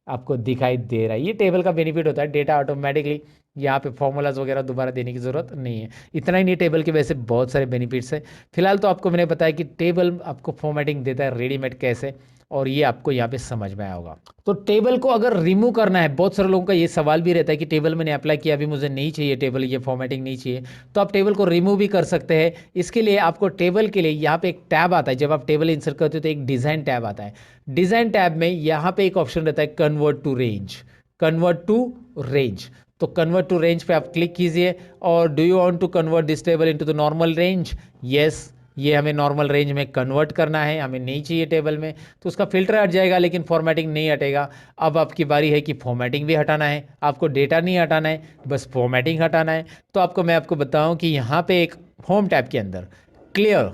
आपको दिखाई दे रहा है। ये टेबल का बेनिफिट होता है, डेटा ऑटोमेटिकली, यहाँ पे फॉर्मूलाज वगैरह दोबारा देने की ज़रूरत नहीं है। इतना ही नहीं, टेबल के वैसे बहुत सारे बेनिफिट्स हैं। फिलहाल तो आपको मैंने बताया कि टेबल आपको फॉर्मेटिंग देता है रेडीमेड कैसे, और ये आपको यहाँ पे समझ में आया होगा। तो टेबल को अगर रिमूव करना है, बहुत सारे लोगों का ये सवाल भी रहता है कि टेबल मैंने अप्लाई किया, अभी मुझे नहीं चाहिए टेबल, ये फॉर्मेटिंग नहीं चाहिए, तो आप टेबल को रिमूव भी कर सकते हैं। इसके लिए आपको टेबल के लिए यहाँ पे एक टैब आता है, जब आप टेबल इंसर्ट करते हो तो एक डिज़ाइन टैब आता है। डिज़ाइन टैब में यहाँ पे एक ऑप्शन रहता है convert to range, convert to range. तो कन्वर्ट टू रेंज पे आप क्लिक कीजिए, और do you want to convert this table into the normal range, yes, ये हमें नॉर्मल रेंज में कन्वर्ट करना है, हमें नहीं चाहिए टेबल में, तो उसका फिल्टर हट जाएगा लेकिन फॉर्मेटिंग नहीं हटेगा। अब आपकी बारी है कि फॉर्मेटिंग भी हटाना है, आपको डेटा नहीं हटाना है, बस फॉर्मेटिंग हटाना है। तो मैं आपको बताऊं कि यहाँ पे एक होम टैब के अंदर क्लियर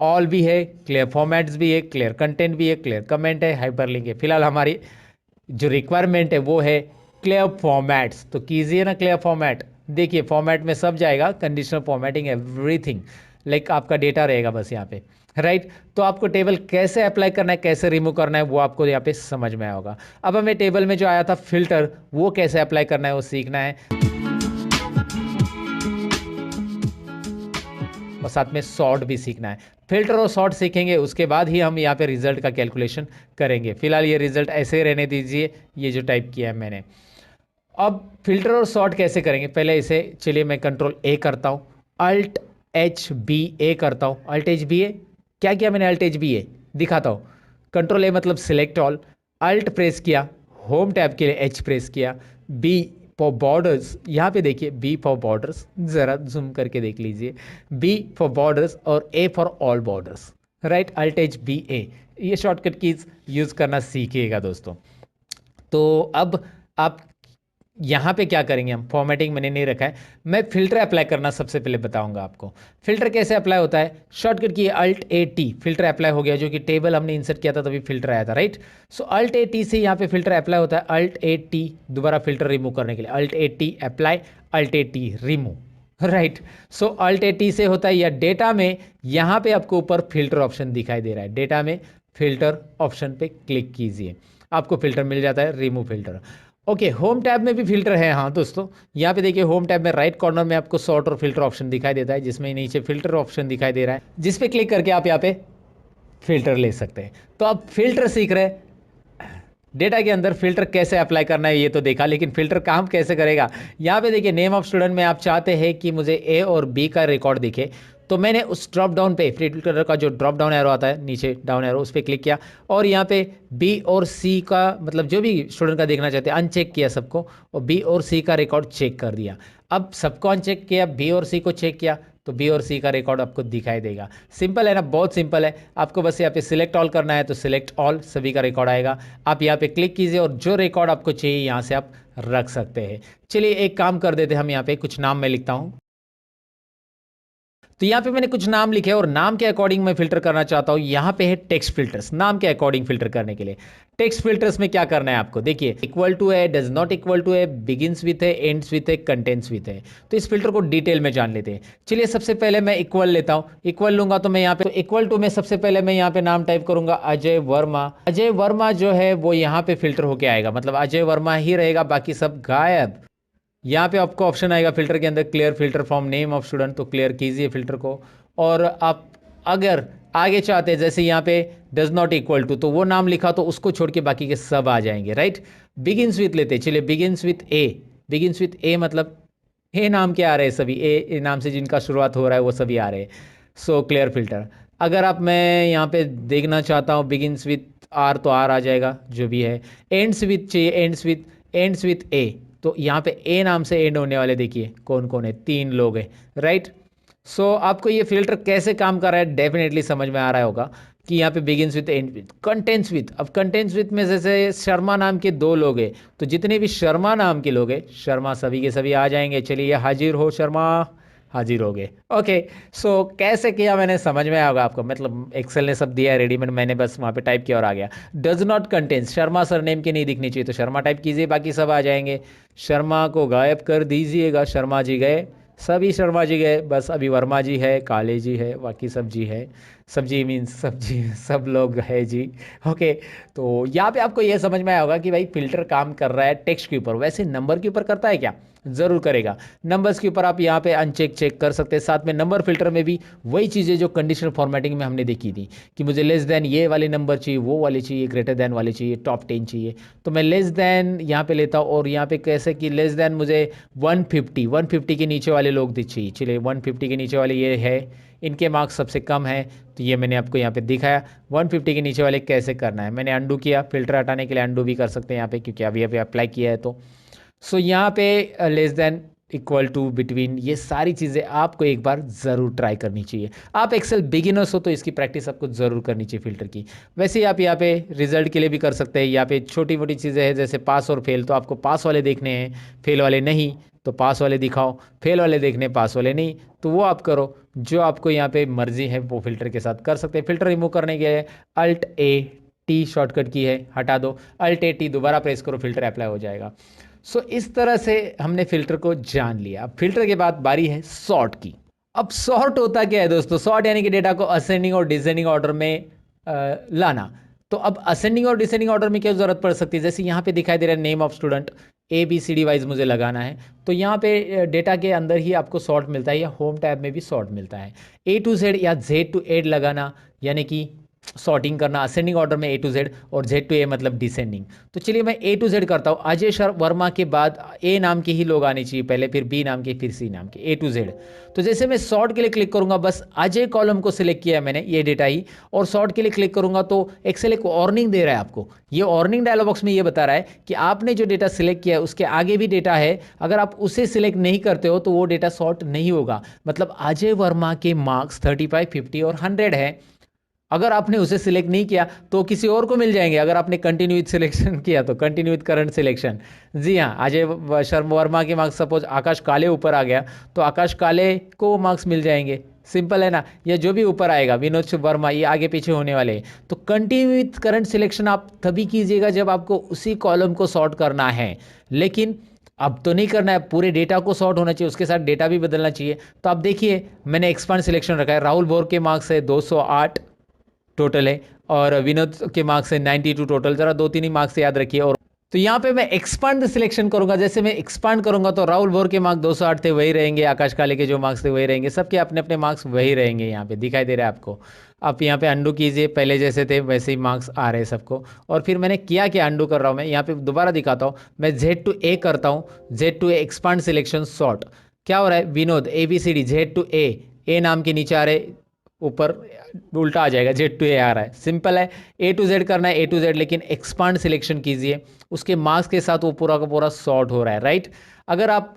ऑल भी है, क्लियर फॉर्मेट्स भी है, क्लियर कंटेंट भी है, क्लियर कमेंट है, हाइपरलिंक है। फिलहाल हमारी जो रिक्वायरमेंट है वो है क्लियर फॉर्मेट्स, तो कीजिए ना क्लियर फॉर्मेट। देखिए फॉर्मेट में सब जाएगा, कंडीशनल फॉर्मेटिंग, एवरीथिंग, लाइक आपका डेटा रहेगा बस यहाँ पे, राइट। तो आपको टेबल कैसे अप्लाई करना है, कैसे रिमूव करना है, वो आपको यहाँ पे समझ में आया होगा। अब हमें टेबल में जो आया था फिल्टर, वो कैसे अप्लाई करना है वो सीखना है, और साथ में सॉर्ट भी सीखना है। फिल्टर और सॉर्ट सीखेंगे उसके बाद ही हम यहाँ पे रिजल्ट का कैलकुलेशन करेंगे। फिलहाल ये रिजल्ट ऐसे रहने दीजिए, ये जो टाइप किया है मैंने। अब फिल्टर और सॉर्ट कैसे करेंगे, पहले इसे चलिए मैं कंट्रोल ए करता हूँ, अल्ट एच बी ए करता हूँ। अल्ट एच बी ए, क्या किया मैंने, अल्ट एच बी ए दिखाता हूँ। कंट्रोल ए मतलब सिलेक्ट ऑल, अल्ट प्रेस किया, होम टैब के लिए एच प्रेस किया, बी फॉर बॉर्डर्स, यहाँ पे देखिए बी फॉर बॉर्डर्स, ज़रा जूम करके देख लीजिए, बी फॉर बॉर्डर्स और A for all borders, right. Alt H B A, ये शॉर्टकट कीज यूज़ करना सीखिएगा दोस्तों। तो अब आप यहाँ पे क्या करेंगे, हम फॉर्मेटिंग मैंने नहीं रखा है, मैं फिल्टर अप्लाई करना सबसे पहले बताऊंगा आपको। फिल्टर कैसे अप्लाई होता है, शॉर्टकट की alt A T, filter apply हो गया, जो कि टेबल हमने इंसर्ट किया था तभी फिल्टर आया था, right. So alt A T से यहाँ पे फिल्टर अप्लाई होता है, अल्ट ए टी दोबारा फिल्टर रिमूव करने के लिए, alt A T apply, alt A T remove, right. So alt A T से होता है, या डेटा में यहाँ पे आपको ऊपर फिल्टर ऑप्शन दिखाई दे रहा है, डेटा में फिल्टर ऑप्शन पे क्लिक कीजिए, आपको फिल्टर मिल जाता है, remove filter. Okay, home tab में भी फिल्टर है, हाँ दोस्तों, यहाँ पे देखिए होम टैब में राइट कॉर्नर में आपको सॉर्ट और फिल्टर ऑप्शन दिखाई देता है, जिसमें नीचे फिल्टर ऑप्शन दिखाई दे रहा है, जिस पे क्लिक करके आप यहाँ पे फिल्टर ले सकते हैं। तो आप फिल्टर सीख रहे हैं, डेटा के अंदर फिल्टर कैसे अप्लाई करना है ये तो देखा, लेकिन फिल्टर काम कैसे करेगा, यहाँ पे देखिए नेम ऑफ स्टूडेंट में आप चाहते हैं कि मुझे ए और बी का रिकॉर्ड दिखे, तो मैंने उस ड्रॉप डाउन पे फिल्टर का जो ड्रॉप डाउन एरो आता है नीचे, डाउन एरो, उस पर क्लिक किया, और यहाँ पे बी और सी का, मतलब जो भी स्टूडेंट का देखना चाहते हैं, अनचेक किया सबको, और बी और सी का रिकॉर्ड चेक कर दिया। अब सबको अनचेक किया, बी और सी को चेक किया, तो बी और सी का रिकॉर्ड आपको दिखाई देगा। सिंपल है ना, बहुत सिंपल है। आपको बस यहाँ पे सिलेक्ट ऑल करना है तो सिलेक्ट ऑल, सभी का रिकॉर्ड आएगा। आप यहाँ पे क्लिक कीजिए और जो रिकॉर्ड आपको चाहिए यहाँ से आप रख सकते हैं। चलिए एक काम कर देते हैं, हम यहाँ पे कुछ नाम मैं लिखता हूँ। तो यहाँ पे मैंने कुछ नाम लिखे और नाम के अकॉर्डिंग मैं फिल्टर करना चाहता हूँ। यहाँ पे है टेक्स्ट फिल्टर्स, नाम के अकॉर्डिंग फिल्टर करने के लिए। टेक्स्ट फिल्टर्स में क्या करना है आपको, देखिए इक्वल टू है, डज नॉट इक्वल टू है, बिगिंस विथ है, एंड्स विथ है, कंटेंट्स विथ है। तो इस फिल्टर को डिटेल में जान लेते हैं। चलिए सबसे पहले मैं इक्वल लेता हूँ। इक्वल लूंगा तो मैं यहाँ पे तो इक्वल टू में सबसे पहले मैं यहाँ पे नाम टाइप करूंगा अजय वर्मा। अजय वर्मा जो है वो यहाँ पे फिल्टर होके आएगा, मतलब अजय वर्मा ही रहेगा, बाकी सब गायब। यहाँ पे आपको ऑप्शन आएगा फिल्टर के अंदर clear filter from name of student, तो क्लियर कीजिए फिल्टर को। और आप अगर आगे चाहते हैं, जैसे यहाँ पे डज नॉट इक्वल टू, तो वो नाम लिखा तो उसको छोड़ के बाकी के सब आ जाएंगे, राइट। बिगिंस विथ लेते, चलिए begins with A. Begins with A मतलब ए नाम के आ रहे हैं सभी, ए नाम से जिनका शुरुआत हो रहा है वो सभी आ रहे हैं। So clear filter. अगर आप मैं यहाँ पे देखना चाहता हूँ बिगिंस विथ आर, तो आर आ जाएगा जो भी है। एंड्स विथ चाहिए, एंड्स विथ ए, तो यहाँ पे ए नाम से एंड होने वाले देखिए कौन कौन है, 3 लोग हैं, राइट। सो आपको ये फिल्टर कैसे काम कर रहा है डेफिनेटली समझ में आ रहा होगा कि यहाँ पे begins with, and with, contents with. अब कंटेंट्स विथ में जैसे शर्मा नाम के 2 लोग हैं, तो जितने भी शर्मा नाम के लोग हैं, शर्मा सभी के सभी आ जाएंगे। चलिए हाजिर हो शर्मा, हाजिर हो गए। ओके, सो कैसे किया मैंने समझ में आया होगा आपको, मतलब एक्सेल ने सब दिया है रेडीमेड, मैंने बस वहाँ पे टाइप किया और आ गया। Does not contains, Sharma surname की नहीं दिखनी चाहिए, तो शर्मा टाइप कीजिए, बाकी सब आ जाएंगे। शर्मा को गायब कर दीजिएगा, शर्मा जी गए, सभी शर्मा जी गए, बस अभी वर्मा जी है, काले जी है, बाकी सब जी है। सब्जी मीन्स सब्जी, सब लोग है जी। ओके, तो यहाँ पे आपको ये समझ में आया होगा कि भाई फिल्टर काम कर रहा है टेक्स्ट के ऊपर। वैसे नंबर के ऊपर करता है क्या, ज़रूर करेगा। नंबर्स के ऊपर आप यहाँ पे अनचेक चेक कर सकते हैं। साथ में नंबर फिल्टर में भी वही चीज़ें जो कंडीशनल फॉर्मेटिंग में हमने देखी थी कि मुझे लेस देन ये वाले नंबर चाहिए, वो वाले चाहिए, ग्रेटर देन वाले चाहिए, टॉप 10 चाहिए, तो मैं लेस देन यहाँ पे लेता हूँ। और यहाँ पे कैसे कि लेस देन मुझे 150 के नीचे वाले लोग चाहिए। चलिए 150 के नीचे वाले ये है, इनके मार्क्स सबसे कम है, तो ये मैंने आपको यहाँ पे दिखाया। 150 के नीचे वाले कैसे करना है, मैंने अंडू किया, फिल्टर हटाने के लिए अंडू भी कर सकते हैं यहाँ पे, क्योंकि अभी अभी अप्लाई किया है। तो सो यहाँ पे less than, equal to, between, ये सारी चीज़ें आपको एक बार ज़रूर ट्राई करनी चाहिए। आप एक्सेल बिगिनर्स हो तो इसकी प्रैक्टिस आपको ज़रूर करनी चाहिए फिल्टर की। वैसे ही आप यहाँ पे रिजल्ट के लिए भी कर सकते हैं। यहाँ पे छोटी मोटी चीज़ें हैं जैसे पास और फेल, तो आपको पास वाले देखने हैं, फेल वाले नहीं, तो पास वाले दिखाओ, फेल वाले देखने, पास वाले नहीं, तो वो आप करो। जो आपको यहाँ पे मर्जी है वो फिल्टर के साथ कर सकते हैं। फिल्टर रिमूव करने के लिए अल्ट ए टी शॉर्टकट की है, हटा दो, अल्ट ए टी दोबारा प्रेस करो, फिल्टर अप्लाई हो जाएगा। सो इस तरह से हमने फिल्टर को जान लिया। अब फिल्टर के बाद बारी है सॉर्ट की। अब सॉर्ट होता क्या है दोस्तों, सॉर्ट यानी कि डेटा को असेंडिंग और डिसेंडिंग ऑर्डर में लाना। तो अब असेंडिंग और डिसेंडिंग ऑर्डर में क्या जरूरत पड़ सकती है, जैसे यहाँ पे दिखाई दे रहा है name of student, ABCD wise मुझे लगाना है, तो यहाँ पे डेटा के अंदर ही आपको सॉर्ट मिलता है, या होम टैब में भी सॉर्ट मिलता है। A to Z या Z to A लगाना, यानी कि सॉर्टिंग करना असेंडिंग ऑर्डर में A to Z, और Z to A मतलब डिसेंडिंग। तो चलिए मैं A to Z करता हूँ। अजय वर्मा के बाद A नाम के ही लोग आने चाहिए पहले, फिर B नाम के, फिर C नाम के, A to Z। तो जैसे मैं सॉर्ट के लिए क्लिक करूंगा, बस अजय कॉलम को सिलेक्ट किया है मैंने, ये डेटा ही, और सॉर्ट के लिए क्लिक करूंगा तो एक्सेल एक वार्निंग दे रहा है आपको। ये वार्निंग डायलॉग बॉक्स में ये बता रहा है कि आपने जो डेटा सिलेक्ट किया है उसके आगे भी डेटा है, अगर आप उसे सिलेक्ट नहीं करते हो तो वो डेटा सॉर्ट नहीं होगा। मतलब अजय वर्मा के मार्क्स 35, 50 और 100 है, अगर आपने उसे सिलेक्ट नहीं किया तो किसी और को मिल जाएंगे। अगर आपने कंटिन्यू विथ सिलेक्शन किया तो कंटिन्यू विथ करंट सिलेक्शन। जी हाँ, अजय शर्मा वर्मा के मार्क्स सपोज आकाश काले ऊपर आ गया तो आकाश काले को मार्क्स मिल जाएंगे। सिंपल है ना, या जो भी ऊपर आएगा विनोद वर्मा, ये आगे पीछे होने वाले हैं। तो कंटिन्यू विथ करंट सिलेक्शन आप तभी कीजिएगा जब आपको उसी कॉलम को सॉर्ट करना है, लेकिन अब तो नहीं करना है, पूरे डेटा को सॉर्ट होना चाहिए, उसके साथ डेटा भी बदलना चाहिए। तो आप देखिए मैंने एक्सपांड सिलेक्शन रखा है, राहुल बोर के मार्क्स है 208 टोटल है, और विनोद के मार्क्स है 92 टोटल। जरा 2-3 ही मार्क्स याद रखिए। और तो यहाँ पे मैं एक्सपांड सिलेक्शन करूंगा, जैसे मैं एक्सपांड करूंगा तो राहुल बोर के मार्क्स 208 थे वही रहेंगे, आकाश काले के जो मार्क्स थे वही रहेंगे, सबके अपने अपने मार्क्स वही रहेंगे। यहाँ पे दिखाई दे रहा है आपको। आप यहाँ पे अंडू कीजिए, पहले जैसे थे वैसे ही मार्क्स आ रहे हैं सबको। और फिर मैंने किया क्या, अंडू कर रहा हूँ मैं, यहाँ पे दोबारा दिखाता हूँ। मैं Z to A करता हूँ, Z to A expand selection sort. क्या हो रहा है, Vinod ABCD Z to A नाम के नीचे आ रहे, ऊपर उल्टा आ जाएगा, Z to A आ रहा है। सिंपल है, A to Z करना है, A to Z, लेकिन एक्सपांड सिलेक्शन कीजिए, उसके मार्क्स के साथ वो पूरा का पूरा सॉर्ट हो रहा है, राइट। अगर आप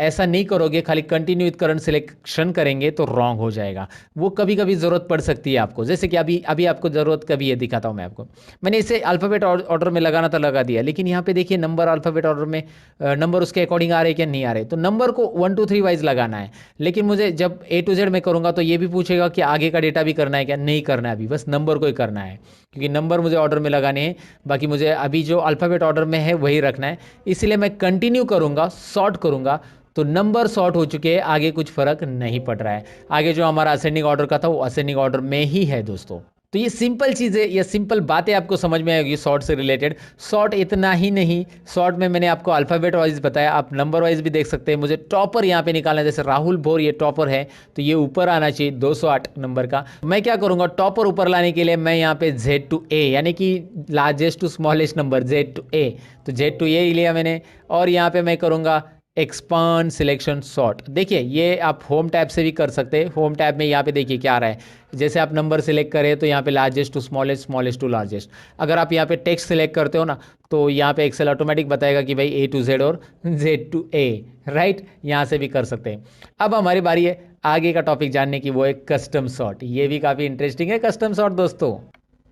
ऐसा नहीं करोगे, खाली कंटिन्यू विद करंट सिलेक्शन करेंगे तो रॉन्ग हो जाएगा। वो कभी कभी ज़रूरत पड़ सकती है आपको, जैसे कि अभी अभी आपको ज़रूरत कभी है, दिखाता हूँ मैं आपको। मैंने इसे अल्फ़ाबेट ऑर्डर में लगाना था, लगा दिया, लेकिन यहाँ पे देखिए नंबर अल्फ़ाबेट ऑर्डर में नंबर उसके अकॉर्डिंग आ रहे क्या नहीं आ रहे, तो नंबर को 1 2 3 वाइज लगाना है। लेकिन मुझे जब A to Z में करूँगा तो ये भी पूछेगा कि आगे का डेटा भी करना है क्या, नहीं करना है, अभी बस नंबर को ही करना है, क्योंकि नंबर मुझे ऑर्डर में लगाने हैं, बाकी मुझे अभी जो अल्फ़ाबेट ऑर्डर में है वही रखना है। इसलिए मैं कंटिन्यू करूँगा, सॉर्ट करूँगा, तो नंबर सॉर्ट हो चुके हैं, आगे कुछ फर्क नहीं पड़ रहा है। आगे जो हमारा असेंडिंग ऑर्डर का था वो असेंडिंग ऑर्डर में ही है दोस्तों। तो ये सिंपल चीज़ें या सिंपल बातें आपको समझ में आएगी सॉर्ट से रिलेटेड। सॉर्ट इतना ही नहीं, सॉर्ट में मैंने आपको अल्फ़ाबेट वाइज बताया, आप नंबर वाइज भी देख सकते हैं। मुझे टॉपर यहाँ पे निकालना है, जैसे राहुल भोर ये टॉपर है तो ये ऊपर आना चाहिए 208 नंबर का। मैं क्या करूँगा, टॉपर ऊपर लाने के लिए मैं यहाँ पे Z to A यानी कि largest to smallest number Z to A, तो Z to A लिया मैंने, और यहाँ पे मैं करूँगा एक्सपांड सिलेक्शन सॉर्ट। देखिए ये आप होम टैब से भी कर सकते हैं। होम टैब में यहाँ पे देखिए क्या आ रहा है, जैसे आप नंबर सिलेक्ट करें तो यहाँ पे largest to smallest, smallest to largest. अगर आप यहाँ पे टेक्स्ट सिलेक्ट करते हो ना तो यहाँ पे एक्सेल ऑटोमेटिक बताएगा कि भाई A to Z और Z to A, राइट, यहाँ से भी कर सकते हैं। अब हमारी बारी है आगे का टॉपिक जानने की, वो है कस्टम सॉर्ट। ये भी काफ़ी इंटरेस्टिंग है कस्टम सॉर्ट दोस्तों।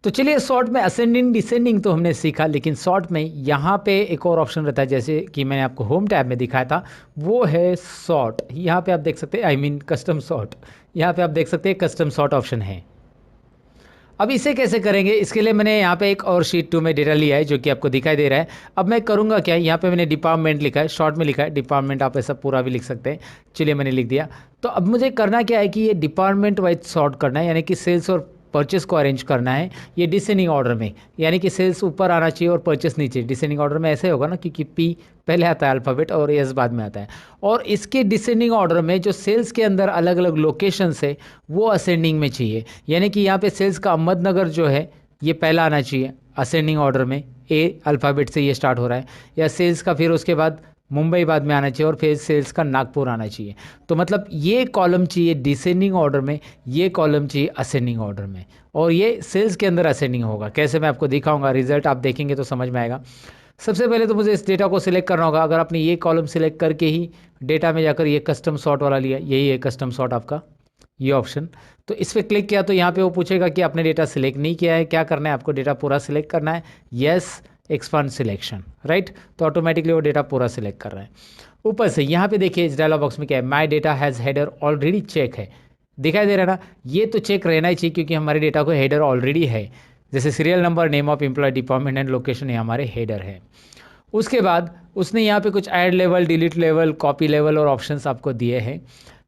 तो चलिए, सॉर्ट में असेंडिंग डिसेंडिंग तो हमने सीखा, लेकिन सॉर्ट में यहाँ पे एक और ऑप्शन रहता है, जैसे कि मैंने आपको होम टैब में दिखाया था, वो है सॉर्ट। यहाँ पे आप देख सकते हैं, आई मीन कस्टम सॉर्ट। यहाँ पे आप देख सकते हैं कस्टम सॉर्ट ऑप्शन है। अब इसे कैसे करेंगे, इसके लिए मैंने यहाँ पे एक और शीट 2 में डेटा लिया है जो कि आपको दिखाई दे रहा है। अब मैं करूँगा क्या, यहाँ पे मैंने डिपार्टमेंट लिखा है, शॉर्ट में लिखा है डिपार्टमेंट, आप ऐसा पूरा भी लिख सकते हैं। चलिए मैंने लिख दिया। तो अब मुझे करना क्या है कि ये डिपार्टमेंट वाइज सॉर्ट करना है, यानी कि सेल्स और परचेस को अरेंज करना है ये डिसेंडिंग ऑर्डर में, यानी कि सेल्स ऊपर आना चाहिए और परचेस नीचे। डिसेंडिंग ऑर्डर में ऐसे होगा ना, क्योंकि P पहले आता है अल्फ़ाबेट और S बाद में आता है। और इसके डिसेंडिंग ऑर्डर में जो सेल्स के अंदर अलग अलग लोकेशन है वो असेंडिंग में चाहिए, यानी कि यहाँ पे सेल्स का अहमदनगर जो है ये पहला आना चाहिए असेंडिंग ऑर्डर में, A अल्फ़ाबेट से ये स्टार्ट हो रहा है, या सेल्स का फिर उसके बाद मुंबई बाद में आना चाहिए और फिर सेल्स का नागपुर आना चाहिए। तो मतलब ये कॉलम चाहिए डिसेंडिंग ऑर्डर में, ये कॉलम चाहिए असेंडिंग ऑर्डर में, और ये सेल्स के अंदर असेंडिंग होगा। कैसे मैं आपको दिखाऊंगा, रिजल्ट आप देखेंगे तो समझ में आएगा। सबसे पहले तो मुझे इस डेटा को सिलेक्ट करना होगा। अगर आपने ये कॉलम सिलेक्ट करके ही डेटा में जाकर ये कस्टम सॉर्ट वाला लिया, यही है कस्टम सॉर्ट आपका ये ऑप्शन, तो इस पर क्लिक किया तो यहाँ पे वो पूछेगा कि आपने डेटा सिलेक्ट नहीं किया है, क्या करना है आपको, डेटा पूरा सिलेक्ट करना है, यस एक्सपांड सिलेक्शन, राइट। तो ऑटोमेटिकली वो डेटा पूरा सिलेक्ट कर रहा है। ऊपर से यहाँ पे देखिए इस डायलॉग बॉक्स में क्या है, my data has header already check है, दिखाई दे रहा है ना, ये तो चेक रहना ही चाहिए क्योंकि हमारे डेटा को हेडर ऑलरेडी है। जैसे serial number, name of employee, department and location, ये हमारे हेडर है। उसके बाद उसने यहाँ पे कुछ add level, delete level, copy level और ऑप्शंस आपको दिए हैं।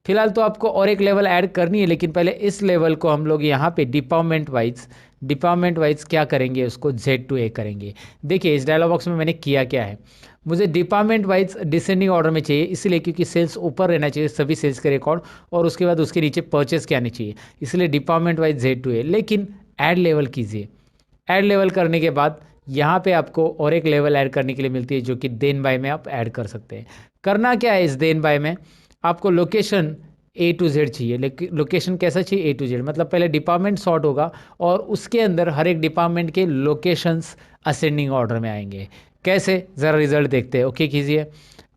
फिलहाल तो आपको और एक लेवल ऐड करनी है, लेकिन पहले इस लेवल को हम लोग यहाँ पे डिपार्टमेंट वाइज क्या करेंगे, उसको Z to A करेंगे। देखिए इस डायलॉग बॉक्स में मैंने किया क्या है, मुझे डिपार्टमेंट वाइज डिसेंडिंग ऑर्डर में चाहिए, इसलिए क्योंकि सेल्स ऊपर रहना चाहिए सभी सेल्स के रिकॉर्ड, और उसके बाद उसके नीचे परचेस क्या आनी चाहिए, इसलिए department wise Z to A। लेकिन ऐड लेवल कीजिए, ऐड लेवल करने के बाद यहाँ पे आपको और एक लेवल ऐड करने के लिए मिलती है, जो कि देन बाय में आप ऐड कर सकते हैं। करना क्या है इस देन बाय में, आपको लोकेशन A to Z चाहिए। लोकेशन कैसा चाहिए, A to Z, मतलब पहले डिपार्टमेंट सॉर्ट होगा और उसके अंदर हर एक डिपार्टमेंट के लोकेशंस असेंडिंग ऑर्डर में आएंगे। कैसे, ज़रा रिजल्ट देखते हैं। ओके कीजिए।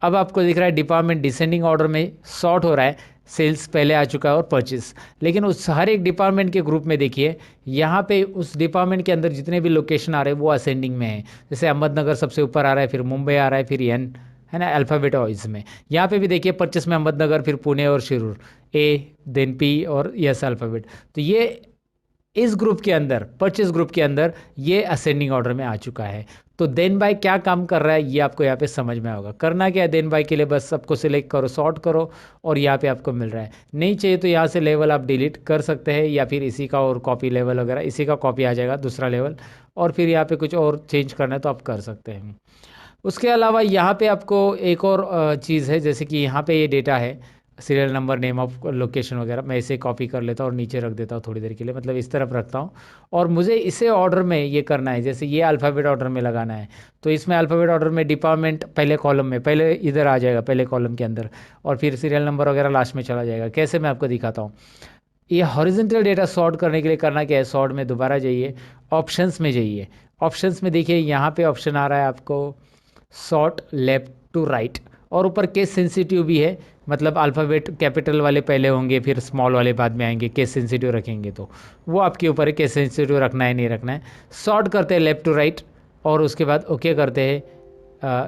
अब आपको दिख रहा है डिपार्टमेंट डिसेंडिंग ऑर्डर में सॉर्ट हो रहा है, सेल्स पहले आ चुका है और परचेस, लेकिन उस हर एक डिपार्टमेंट के ग्रुप में देखिए यहाँ पे उस डिपार्टमेंट के अंदर जितने भी लोकेशन आ रहे हैं वो असेंडिंग में है। जैसे अहमदनगर सबसे ऊपर आ रहा है, फिर मुंबई आ रहा है, फिर N है ना अल्फ़ाबेट वाइज में। यहाँ पे भी देखिए परचेस में अहमदनगर, फिर पुणे और शिरूर, A देन P और यस अल्फ़ाबेट। तो ये इस ग्रुप के अंदर, परचेस ग्रुप के अंदर ये असेंडिंग ऑर्डर में आ चुका है। तो देन बाय क्या काम कर रहा है ये आपको यहाँ पे समझ में आएगा। करना क्या है देन बाय के लिए, बस सबको सिलेक्ट करो, सॉर्ट करो, और यहाँ पे आपको मिल रहा है। नहीं चाहिए तो यहाँ से लेवल आप डिलीट कर सकते हैं, या फिर इसी का और कॉपी लेवल वगैरह, इसी का कॉपी आ जाएगा दूसरा लेवल, और फिर यहाँ पे कुछ और चेंज करना है तो आप कर सकते हैं। उसके अलावा यहाँ पे आपको एक और चीज़ है, जैसे कि यहाँ पे ये डेटा है, serial number, name of location वगैरह, मैं इसे कॉपी कर लेता हूँ और नीचे रख देता हूँ थोड़ी देर के लिए, मतलब इस तरफ रखता हूँ, और मुझे इसे ऑर्डर में ये करना है, जैसे ये अल्फ़ाबेट ऑर्डर में लगाना है, तो इसमें अल्फ़ाबेट ऑर्डर में डिपार्टमेंट पहले कॉलम में, पहले इधर आ जाएगा पहले कॉलम के अंदर, और फिर सीरियल नंबर वगैरह लास्ट में चला जाएगा। कैसे मैं आपको दिखाता हूँ। ये हॉरिजॉन्टल डेटा सॉर्ट करने के लिए करना क्या है, सॉर्ट में दोबारा जाइए, ऑप्शंस में जाइए, ऑप्शंस में देखिए यहाँ पे ऑप्शन आ रहा है आपको सॉर्ट लेफ्ट टू राइट, और ऊपर केस सेंसिटिव भी है, मतलब अल्फ़ाबेट कैपिटल वाले पहले होंगे फिर स्मॉल वाले बाद में आएंगे, केस सेंसिटिव रखेंगे तो वो आपके ऊपर है, केस सेंसिटिव रखना है नहीं रखना है। सॉर्ट करते हैं लेफ़्ट टू राइट और उसके बाद ओके करते हैं।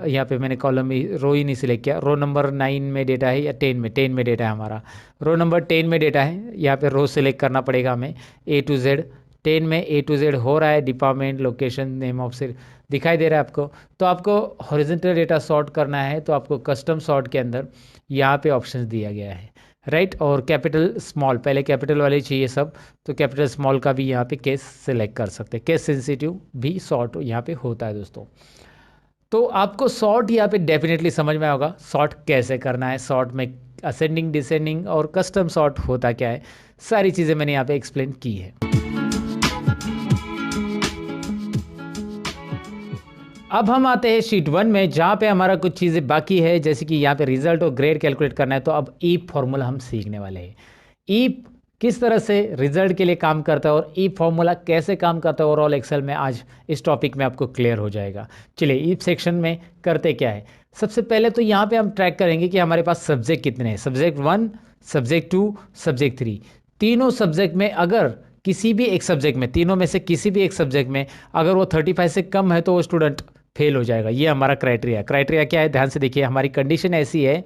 यहाँ पे मैंने कॉलम रो ही नहीं सिलेक्ट किया, रो नंबर 9 में डेटा है या 10 में, 10 में डेटा है हमारा, रो नंबर 10 में डेटा है, यहाँ पे रो सिलेक्ट करना पड़ेगा हमें A to Z। 10 में A to Z हो रहा है, डिपार्टमेंट, लोकेशन, नेम ऑफ सिर दिखाई दे रहा है आपको। तो आपको हॉरिजॉन्टल डेटा सॉर्ट करना है तो आपको कस्टम सॉर्ट के अंदर यहाँ पे ऑप्शंस दिया गया है, राइट। और कैपिटल स्मॉल, पहले कैपिटल वाले चाहिए सब, तो कैपिटल स्मॉल का भी यहाँ पे केस सेलेक्ट कर सकते हैं, केस सेंसिटिव भी सॉर्ट यहाँ पे होता है दोस्तों। तो आपको सॉर्ट यहाँ पे डेफिनेटली समझ में होगा सॉर्ट कैसे करना है, सॉर्ट में असेंडिंग डिसेंडिंग और कस्टम सॉर्ट होता क्या है, सारी चीज़ें मैंने यहाँ पे एक्सप्लेन की है। अब हम आते हैं शीट 1 में, जहाँ पे हमारा कुछ चीज़ें बाकी है, जैसे कि यहाँ पे रिजल्ट और ग्रेड कैलकुलेट करना है। तो अब ईप फॉर्मूला हम सीखने वाले हैं। ईप किस तरह से रिजल्ट के लिए काम करता है और ईप फॉर्मूला कैसे काम करता है ओवरऑल एक्सेल में, आज इस टॉपिक में आपको क्लियर हो जाएगा। चलिए ईप सेक्शन में करते क्या है। सबसे पहले तो यहाँ पे हम ट्रैक करेंगे कि हमारे पास सब्जेक्ट कितने हैं, सब्जेक्ट 1, सब्जेक्ट 2, सब्जेक्ट 3। तीनों सब्जेक्ट में अगर किसी भी एक सब्जेक्ट में, तीनों में से किसी भी एक सब्जेक्ट में अगर वो 35 से कम है तो वो स्टूडेंट फेल हो जाएगा। ये हमारा क्राइटेरिया। क्राइटेरिया क्या है, ध्यान से देखिए। हमारी कंडीशन ऐसी है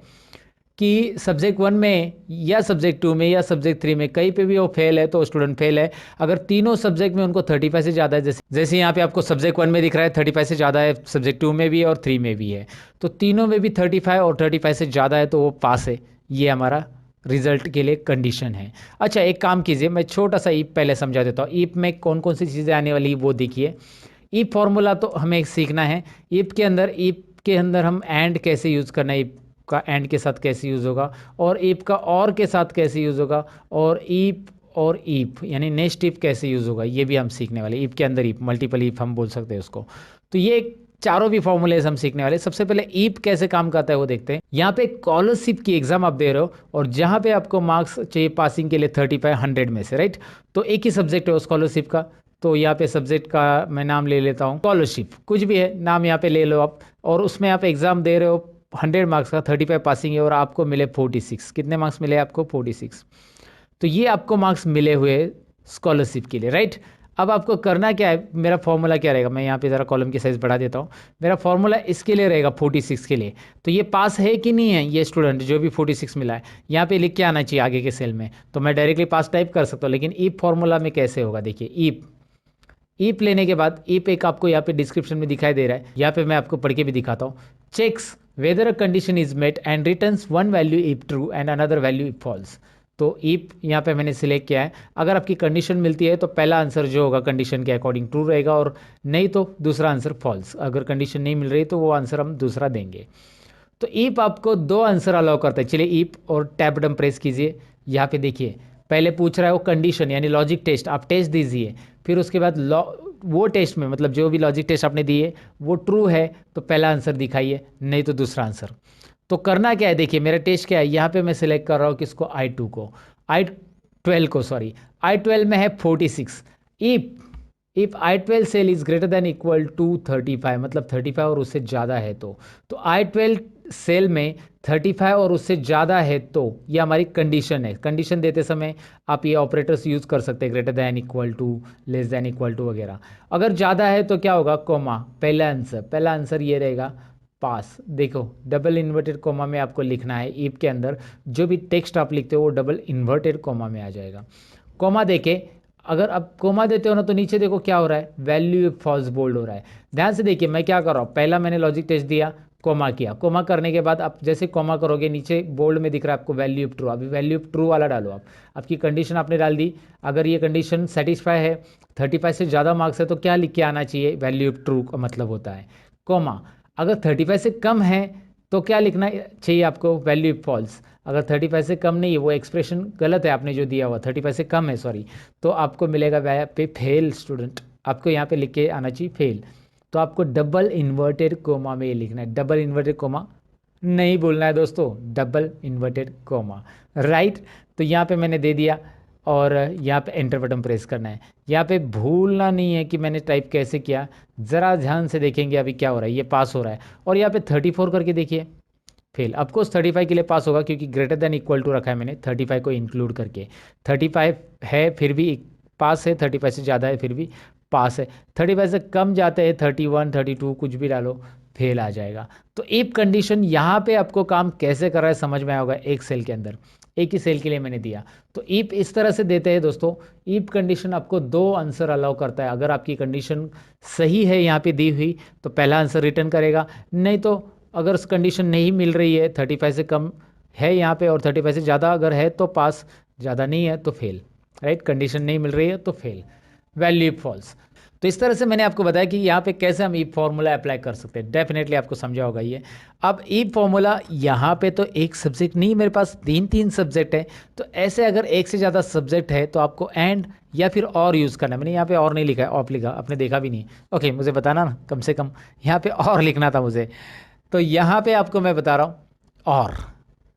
कि सब्जेक्ट 1 में या सब्जेक्ट 2 में या सब्जेक्ट 3 में कहीं पे भी वो फेल है तो स्टूडेंट फेल है। अगर तीनों सब्जेक्ट में उनको 35 से ज़्यादा है, जैसे यहाँ पे आपको सब्जेक्ट 1 में दिख रहा है 35 से ज़्यादा है, सब्जेक्ट 2 में भी और 3 में भी है, तो तीनों में भी 35 और 35 से ज़्यादा है तो वो पास है। ये हमारा रिजल्ट के लिए कंडीशन है। अच्छा एक काम कीजिए, मैं छोटा सा ईप पहले समझा देता हूँ। ईप में कौन कौन सी चीज़ें आने वाली वो देखिए। ईप फॉर्मूला तो हमें सीखना है। ईप के अंदर हम एंड कैसे यूज़ करना है, ईप का एंड के साथ कैसे यूज़ होगा, और ईप का और के साथ कैसे यूज़ होगा, और ईप यानी नेक्स्ट ईप कैसे यूज़ होगा, ये भी हम सीखने वाले। ईप के अंदर ईप, मल्टीपल ईप हम बोल सकते हैं उसको। तो ये चारों भी फॉर्मूलेज हम सीखने वाले। सबसे पहले ईप कैसे काम करता है वो देखते हैं। यहाँ पे स्कॉलरशिप की एग्जाम आप दे रहे हो और जहाँ पे आपको मार्क्स चाहिए पासिंग के लिए 35 100 में से, राइट। तो एक ही सब्जेक्ट है स्कॉलरशिप का, तो यहाँ पे सब्जेक्ट का मैं नाम ले लेता हूँ स्कॉलरशिप, कुछ भी है नाम यहाँ पे ले लो आप, और उसमें आप एग्ज़ाम दे रहे हो 100 मार्क्स का, 35 पासिंग है और आपको मिले 46। कितने मार्क्स मिले आपको? 46। तो ये आपको मार्क्स मिले हुए स्कॉलरशिप के लिए, राइट। अब आपको करना क्या है, मेरा फॉर्मूला क्या रहेगा, मैं यहाँ पे ज़रा कॉलम की साइज़ बढ़ा देता हूँ। मेरा फॉर्मूला इसके लिए रहेगा 46 के लिए। तो ये पास है कि नहीं है, ये स्टूडेंट जो भी 46 मिला है यहाँ पे लिख के आना चाहिए आगे के सेल में। तो मैं डायरेक्टली पास टाइप कर सकता हूँ, लेकिन ईप फॉर्मूला में कैसे होगा देखिए। ईप लेने के बाद ईप एक आपको यहाँ पे डिस्क्रिप्शन में दिखाई दे रहा है, यहाँ पे मैं आपको पढ़ के भी दिखाता हूँ। Checks whether a condition is met and returns one value if true and another value if false. तो ईप यहाँ पे मैंने सिलेक्ट किया है। अगर आपकी कंडीशन मिलती है तो पहला आंसर जो होगा कंडीशन के अकॉर्डिंग ट्रू रहेगा, और नहीं तो दूसरा आंसर फॉल्स। अगर कंडीशन नहीं मिल रही तो वो आंसर हम दूसरा देंगे। तो ईप आपको 2 आंसर अलाउ करता है। चलिए ईप और टैब बटन प्रेस कीजिए। यहाँ पे देखिए पहले पूछ रहा है वो कंडीशन यानी लॉजिक टेस्ट, आप टेस्ट दीजिए। फिर उसके बाद वो टेस्ट में मतलब जो भी लॉजिक टेस्ट आपने दिए वो ट्रू है तो पहला आंसर दिखाइए, नहीं तो दूसरा आंसर। तो करना क्या है देखिए, मेरा टेस्ट क्या है, यहाँ पे मैं सिलेक्ट कर रहा हूँ किसको, I2 को, I12 को, सॉरी I12 में है 46। If I12 cell is greater than equal to 35, मतलब 35 और उससे ज़्यादा है तो I12 सेल में 35 और उससे ज़्यादा है तो ये हमारी कंडीशन है। कंडीशन देते समय आप ये ऑपरेटर्स यूज़ कर सकते हैं, greater than equal to, less than equal to वगैरह। अगर ज़्यादा है तो क्या होगा, कोमा, पहला आंसर ये रहेगा पास। देखो डबल इन्वर्टेड कोमा में आपको लिखना है। ईप के अंदर जो भी टेक्स्ट आप लिखते हो वो डबल इन्वर्टेड कोमा में आ जाएगा। कोमा देके अगर आप कोमा देते हो ना तो नीचे देखो क्या हो रहा है, वैल्यू फॉल्स बोल्ड हो रहा है। ध्यान से देखिए मैं क्या कर रहा हूँ, पहला मैंने लॉजिक टेस्ट दिया, कोमा किया, कोमा करने के बाद आप जैसे कोमा करोगे नीचे बोल्ड में दिख रहा है आपको वैल्यू ऑफ ट्रू। अभी वैल्यू ऑफ ट्रू वाला डालो आप, आपकी कंडीशन आपने डाल दी। अगर ये कंडीशन सेटिस्फाई है, 35 से ज़्यादा मार्क्स है तो क्या लिख के आना चाहिए, वैल्यू ऑफ ट्रू का मतलब होता है कोमा। अगर 35 से कम है तो क्या लिखना चाहिए आपको, वैल्यू ऑफ फॉल्स। अगर 35 से कम नहीं है, वो एक्सप्रेशन गलत है आपने जो दिया हुआ, 35 से कम है सॉरी, तो आपको मिलेगा पे फेल स्टूडेंट, आपको यहाँ पे लिख के आना चाहिए फेल। तो आपको डबल इन्वर्टेड कोमा में ये लिखना है, डबल इन्वर्टेड कोमा नहीं बोलना है दोस्तों, डबल इन्वर्टेड कोमा, राइट। तो यहाँ पे मैंने दे दिया और यहाँ पे एंटर बटन प्रेस करना है। यहाँ पे भूलना नहीं है कि मैंने टाइप कैसे किया, ज़रा ध्यान से देखेंगे अभी क्या हो रहा है, ये पास हो रहा है। और यहाँ पे 34 करके देखिए, फेल। ऑफकोर्स 35 के लिए पास होगा क्योंकि ग्रेटर देन इक्वल टू रखा है मैंने 35 को इंक्लूड करके। 35 है फिर भी पास है, 35 से ज़्यादा है फिर भी पास है, 35 से कम जाते हैं 31 32 कुछ भी डालो फेल आ जाएगा। तो इफ कंडीशन यहाँ पे आपको काम कैसे कर रहा है समझ में आया होगा। एक सेल के अंदर एक ही सेल के लिए मैंने दिया, तो इफ इस तरह से देते हैं दोस्तों। इफ कंडीशन आपको दो आंसर अलाउ करता है। अगर आपकी कंडीशन सही है यहाँ पे दी हुई तो पहला आंसर रिटर्न करेगा, नहीं तो अगर कंडीशन नहीं मिल रही है 35 से कम है यहाँ पे और 35 से ज़्यादा अगर है तो पास, ज़्यादा नहीं है तो फेल। राइट, कंडीशन नहीं मिल रही है तो फेल। Value false. तो इस तरह से मैंने आपको बताया कि यहाँ पे कैसे हम ईफ फॉर्मूला अप्लाई कर सकते हैं। डेफिनेटली आपको समझा होगा ये। अब ईफ फॉर्मूला यहाँ पे तो एक सब्जेक्ट नहीं, मेरे पास तीन सब्जेक्ट है, तो ऐसे अगर एक से ज़्यादा सब्जेक्ट है तो आपको एंड या फिर और यूज़ करना है। मैंने यहाँ पे और नहीं लिखा है, ऑफ लिखा, आपने देखा भी नहीं। ओके, मुझे बताना ना, कम से कम यहाँ पे और लिखना था मुझे। तो यहाँ पे आपको मैं बता रहा हूँ और,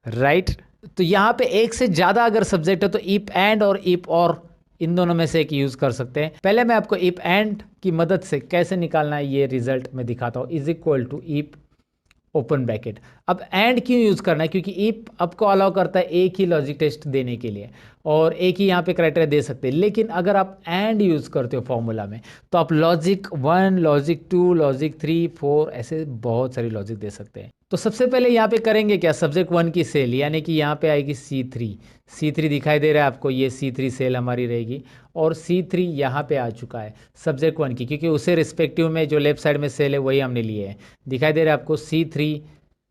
राइट। तो यहाँ पे एक से ज़्यादा अगर सब्जेक्ट है तो इफ एंड और इफ और इन दोनों में से एक यूज़ कर सकते हैं। पहले मैं आपको इफ एंड की मदद से कैसे निकालना है ये रिजल्ट मैं दिखाता हूँ। Is equal to if open bracket. अब एंड क्यों यूज़ करना है, क्योंकि इफ आपको अलाउ करता है एक ही लॉजिक टेस्ट देने के लिए और एक ही यहाँ पे क्राइटेरिया दे सकते हैं। लेकिन अगर आप एंड यूज़ करते हो फॉर्मूला में तो आप लॉजिक 1, लॉजिक 2, लॉजिक 3, 4 ऐसे बहुत सारी लॉजिक दे सकते हैं। तो सबसे पहले यहाँ पे करेंगे क्या, सब्जेक्ट 1 की सेल यानी कि यहाँ पे आएगी C3 दिखाई दे रहा है आपको, ये C3 सेल हमारी रहेगी और C3 यहाँ पे आ चुका है सब्जेक्ट 1 की, क्योंकि उसे रिस्पेक्टिव में जो लेफ्ट साइड में सेल है वही हमने लिए है। दिखाई दे रहा है आपको C3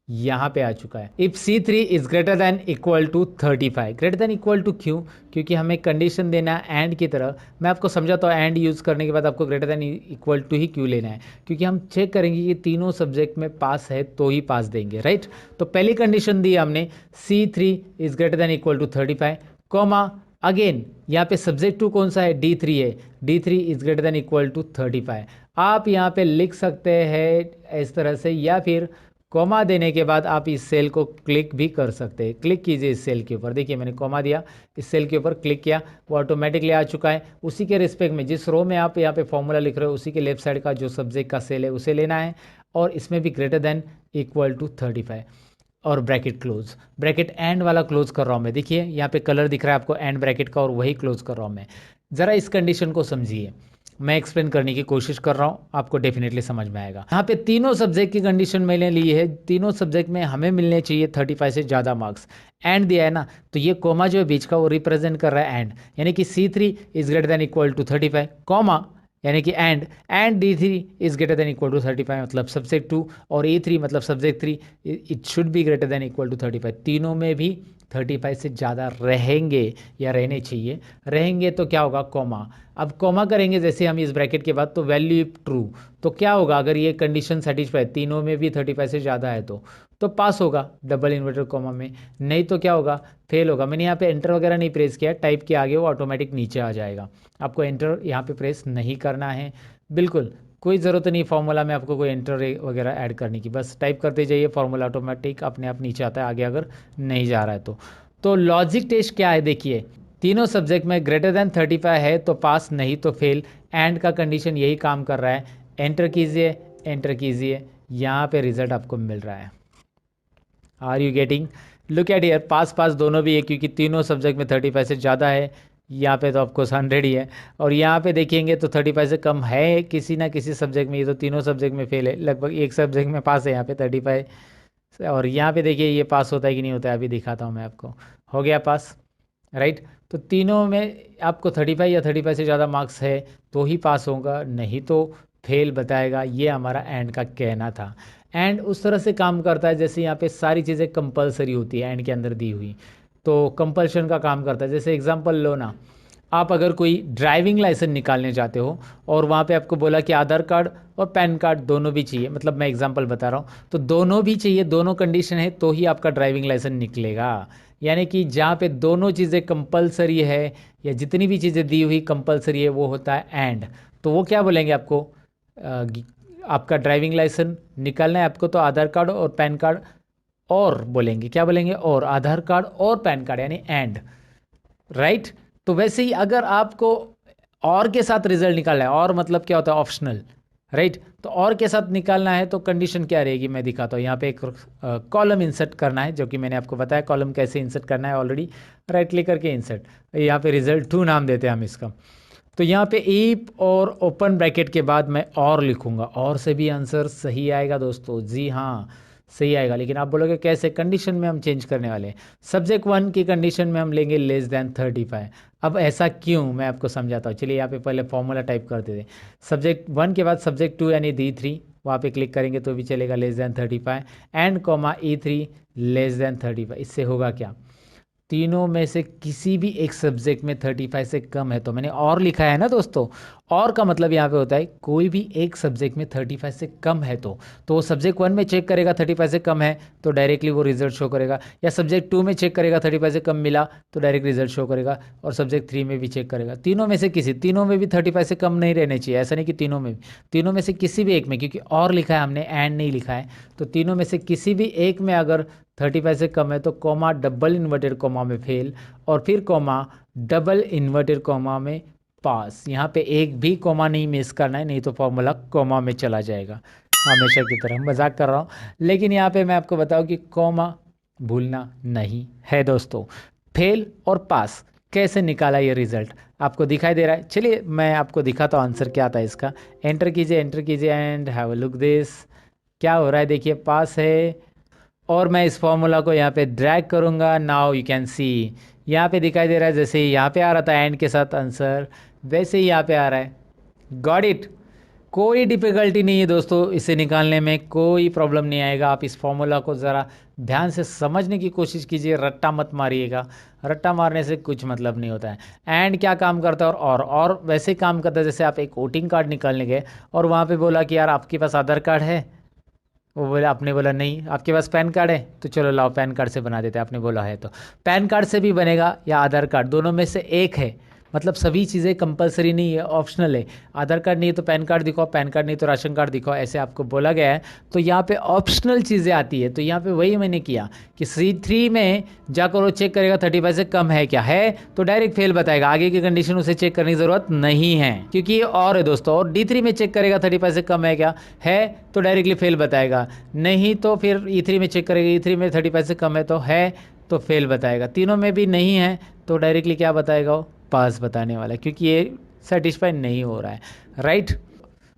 यहाँ पे आ चुका है। If C3 is greater than equal to 35, greater than equal to क्यों, क्योंकि हमें कंडीशन देना है एंड की तरह। मैं आपको समझाता हूँ एंड यूज़ करने के बाद आपको ग्रेटर देन इक्वल टू ही क्यों लेना है, क्योंकि हम चेक करेंगे कि तीनों सब्जेक्ट में पास है तो ही पास देंगे, राइट। तो पहली कंडीशन दी हमने C3 is greater than equal to 35, comma again यहाँ पे सब्जेक्ट 2 कौन सा है, D3 है, D3 is greater than equal to 35। आप यहाँ पे लिख सकते हैं इस तरह से, या फिर कॉमा देने के बाद आप इस सेल को क्लिक भी कर सकते हैं। क्लिक कीजिए इस सेल के ऊपर, देखिए मैंने कॉमा दिया, इस सेल के ऊपर क्लिक किया, वो ऑटोमेटिकली आ चुका है। उसी के रिस्पेक्ट में जिस रो में आप यहाँ पे फॉर्मूला लिख रहे हो उसी के लेफ्ट साइड का जो सब्जेक्ट का सेल है उसे लेना है और इसमें भी ग्रेटर देन इक्वल टू 35 और ब्रैकेट क्लोज। ब्रैकेट एंड वाला क्लोज कर रहा हूँ मैं, देखिए यहाँ पे कलर दिख रहा है आपको एंड ब्रैकेट का और वही क्लोज कर रहा हूँ मैं। ज़रा इस कंडीशन को समझिए, मैं एक्सप्लेन करने की कोशिश कर रहा हूँ, आपको डेफिनेटली समझ में आएगा। यहाँ पे तीनों सब्जेक्ट की कंडीशन मैंने ली है, तीनों सब्जेक्ट में हमें मिलने चाहिए 35 से ज़्यादा मार्क्स। एंड दिया है ना, तो ये कोमा जो है बीच का वो रिप्रेजेंट कर रहा है एंड, यानी कि C3 is greater than equal to 35, comma यानी कि and D3 is greater than equal to 35 मतलब सब्जेक्ट 2, और A3 मतलब subject 3 it should be greater than equal to 35। तीनों में भी 35 से ज़्यादा रहेंगे या रहने चाहिए। रहेंगे तो क्या होगा, कॉमा। अब कॉमा करेंगे जैसे हम इस ब्रैकेट के बाद, तो वैल्यू इफ ट्रू तो क्या होगा, अगर ये कंडीशन सेटिस्फाई तीनों में भी 35 से ज़्यादा है तो पास होगा डबल इन्वर्टेड कॉमा में, नहीं तो क्या होगा, फेल होगा। मैंने यहाँ पे एंटर वगैरह नहीं प्रेस किया, टाइप के आगे वो ऑटोमेटिक नीचे आ जाएगा। आपको एंटर यहाँ पे प्रेस नहीं करना है, बिल्कुल कोई ज़रूरत नहीं फॉर्मूला में आपको कोई एंटर वगैरह ऐड करने की, बस टाइप करते जाइए, फॉर्मूला ऑटोमेटिक अपने आप नीचे आता है आगे अगर नहीं जा रहा है तो लॉजिक टेस्ट क्या है, देखिए तीनों सब्जेक्ट में ग्रेटर देन 35 है तो पास, नहीं तो फेल। एंड का कंडीशन यही काम कर रहा है। एंटर कीजिए, यहाँ पे रिजल्ट आपको मिल रहा है। Are you getting, look at here, पास दोनों भी है क्योंकि तीनों सब्जेक्ट में 35 से ज़्यादा है। यहाँ पे तो आपको 100 ही है, और यहाँ पे देखेंगे तो 35 से कम है किसी ना किसी सब्जेक्ट में, ये तो तीनों सब्जेक्ट में फेल है, लगभग एक सब्जेक्ट में पास है यहाँ पे 35। और यहाँ पे देखिए ये पास होता है कि नहीं होता है, अभी दिखाता हूँ मैं आपको। हो गया पास, राइट। तो तीनों में आपको 35 या 35 से ज़्यादा मार्क्स है तो ही पास होगा, नहीं तो फेल बताएगा। ये हमारा एंड का कहना था। एंड उस तरह से काम करता है जैसे यहाँ पे सारी चीज़ें कंपलसरी होती है एंड के अंदर दी हुई, तो कंपल्शन का काम करता है। जैसे एग्जांपल लो ना, आप अगर कोई ड्राइविंग लाइसेंस निकालने जाते हो और वहाँ पे आपको बोला कि आधार कार्ड और पैन कार्ड दोनों भी चाहिए, मतलब मैं एग्जांपल बता रहा हूँ, तो दोनों भी चाहिए, दोनों कंडीशन है तो ही आपका ड्राइविंग लाइसेंस निकलेगा। यानी कि जहाँ पे दोनों चीज़ें कंपलसरी है या जितनी भी चीज़ें दी हुई कंपलसरी है वो होता है एंड। तो वो क्या बोलेंगे आपको, आपका ड्राइविंग लाइसेंस निकालना है आपको तो आधार कार्ड और पैन कार्ड, और बोलेंगे क्या बोलेंगे, और आधार कार्ड और पैन कार्ड यानी एंड, राइट। तो वैसे ही अगर आपको और के साथ रिजल्ट निकालना है, और मतलब क्या होता है, ऑप्शनल, राइट। तो और के साथ निकालना है तो कंडीशन क्या रहेगी मैं दिखाता हूँ। यहाँ पे एक कॉलम इंसर्ट करना है, जो कि मैंने आपको बताया कॉलम कैसे इंसर्ट करना है ऑलरेडी। राइट क्लिक करके इंसर्ट, यहाँ पे रिजल्ट 2 नाम देते हैं हम इसका। तो यहाँ पे इफ और ओपन ब्रैकेट के बाद मैं और लिखूंगा, और से भी आंसर सही आएगा दोस्तों। जी हाँ, सही आएगा। लेकिन आप बोलोगे कैसे, कंडीशन में हम चेंज करने वाले हैं। सब्जेक्ट 1 की कंडीशन में हम लेंगे लेस देन 35। अब ऐसा क्यों, मैं आपको समझाता हूँ। चलिए यहाँ पे पहले फॉर्मूला टाइप करते थे। सब्जेक्ट 1 के बाद सब्जेक्ट 2 यानी D3, वहाँ पे क्लिक करेंगे तो भी चलेगा, less than 35 and comma E3 less than 35। इससे होगा क्या, तीनों में से किसी भी एक सब्जेक्ट में 35 से कम है तो मैंने और लिखा है ना दोस्तों। और का मतलब यहाँ पे होता है कोई भी एक सब्जेक्ट में 35 से कम है तो वो सब्जेक्ट 1 में चेक करेगा 35 से कम है तो डायरेक्टली वो रिजल्ट शो करेगा, या सब्जेक्ट 2 में चेक करेगा 35 से कम मिला तो डायरेक्ट रिजल्ट शो करेगा, और सब्जेक्ट 3 में भी चेक करेगा। तीनों में से किसी, तीनों में भी 35 से कम नहीं रहने चाहिए, ऐसा नहीं कि तीनों में भी, तीनों में से किसी भी एक में, क्योंकि और लिखा है हमने एंड नहीं लिखा है, तो तीनों में से किसी भी एक में अगर 35 से कम है तो कॉमा डबल इन्वर्टेड कॉमा में फेल, और फिर कॉमा डबल इन्वर्टेड कॉमा में पास। यहाँ पे एक भी कॉमा नहीं मिस करना है, नहीं तो फॉर्मूला कॉमा में चला जाएगा। हमेशा की तरह मजाक कर रहा हूँ, लेकिन यहाँ पे मैं आपको बताऊँ कि कॉमा भूलना नहीं है दोस्तों। फेल और पास कैसे निकाला ये रिजल्ट आपको दिखाई दे रहा है। चलिए मैं आपको दिखाता हूँ आंसर क्या आता है इसका। एंटर कीजिए and have a look this. क्या हो रहा है देखिए, पास है, और मैं इस फॉर्मूला को यहाँ पे ड्रैग करूँगा। नाउ यू कैन सी, यहाँ पे दिखाई दे रहा है जैसे यहाँ पे आ रहा था एंड के साथ आंसर, वैसे ही यहाँ पे आ रहा है। Got it. कोई डिफ़िकल्टी नहीं है दोस्तों, इसे निकालने में कोई प्रॉब्लम नहीं आएगा। आप इस फॉर्मूला को ज़रा ध्यान से समझने की कोशिश कीजिए, रट्टा मत मारिएगा, रट्टा मारने से कुछ मतलब नहीं होता है। एंड क्या काम करता है, और वैसे काम करता है जैसे आप एक वोटिंग कार्ड निकालने गए और वहाँ पे बोला कि यार आपके पास आधार कार्ड है, वो बोला, आपने बोला नहीं। आपके पास पैन कार्ड है, तो चलो लाओ पैन कार्ड से बना देते हैं, आपने बोला है तो पैन कार्ड से भी बनेगा या आधार कार्ड, दोनों में से एक है। मतलब सभी चीज़ें कंपलसरी नहीं है, ऑप्शनल है। आधार कार्ड नहीं है तो पैन कार्ड दिखाओ, पैन कार्ड नहीं तो राशन कार्ड दिखाओ, ऐसे आपको बोला गया है। तो यहाँ पे ऑप्शनल चीज़ें आती है, तो यहाँ पे वही मैंने किया कि C3 में जाकर वो चेक करेगा 35 से कम है क्या, है तो डायरेक्ट फेल बताएगा, आगे की कंडीशन उसे चेक करने की ज़रूरत नहीं है, क्योंकि ये और है दोस्तों। और D3 में चेक करेगा 35 से कम है क्या, है तो डायरेक्टली फेल बताएगा, नहीं तो फिर E3 में चेक करेगा, E3 में 35 से कम है तो है तो फेल बताएगा, तीनों में भी नहीं है तो डायरेक्टली क्या बताएगा, वो पास बताने वाला है, क्योंकि ये सेटिस्फाई नहीं हो रहा है। राइट।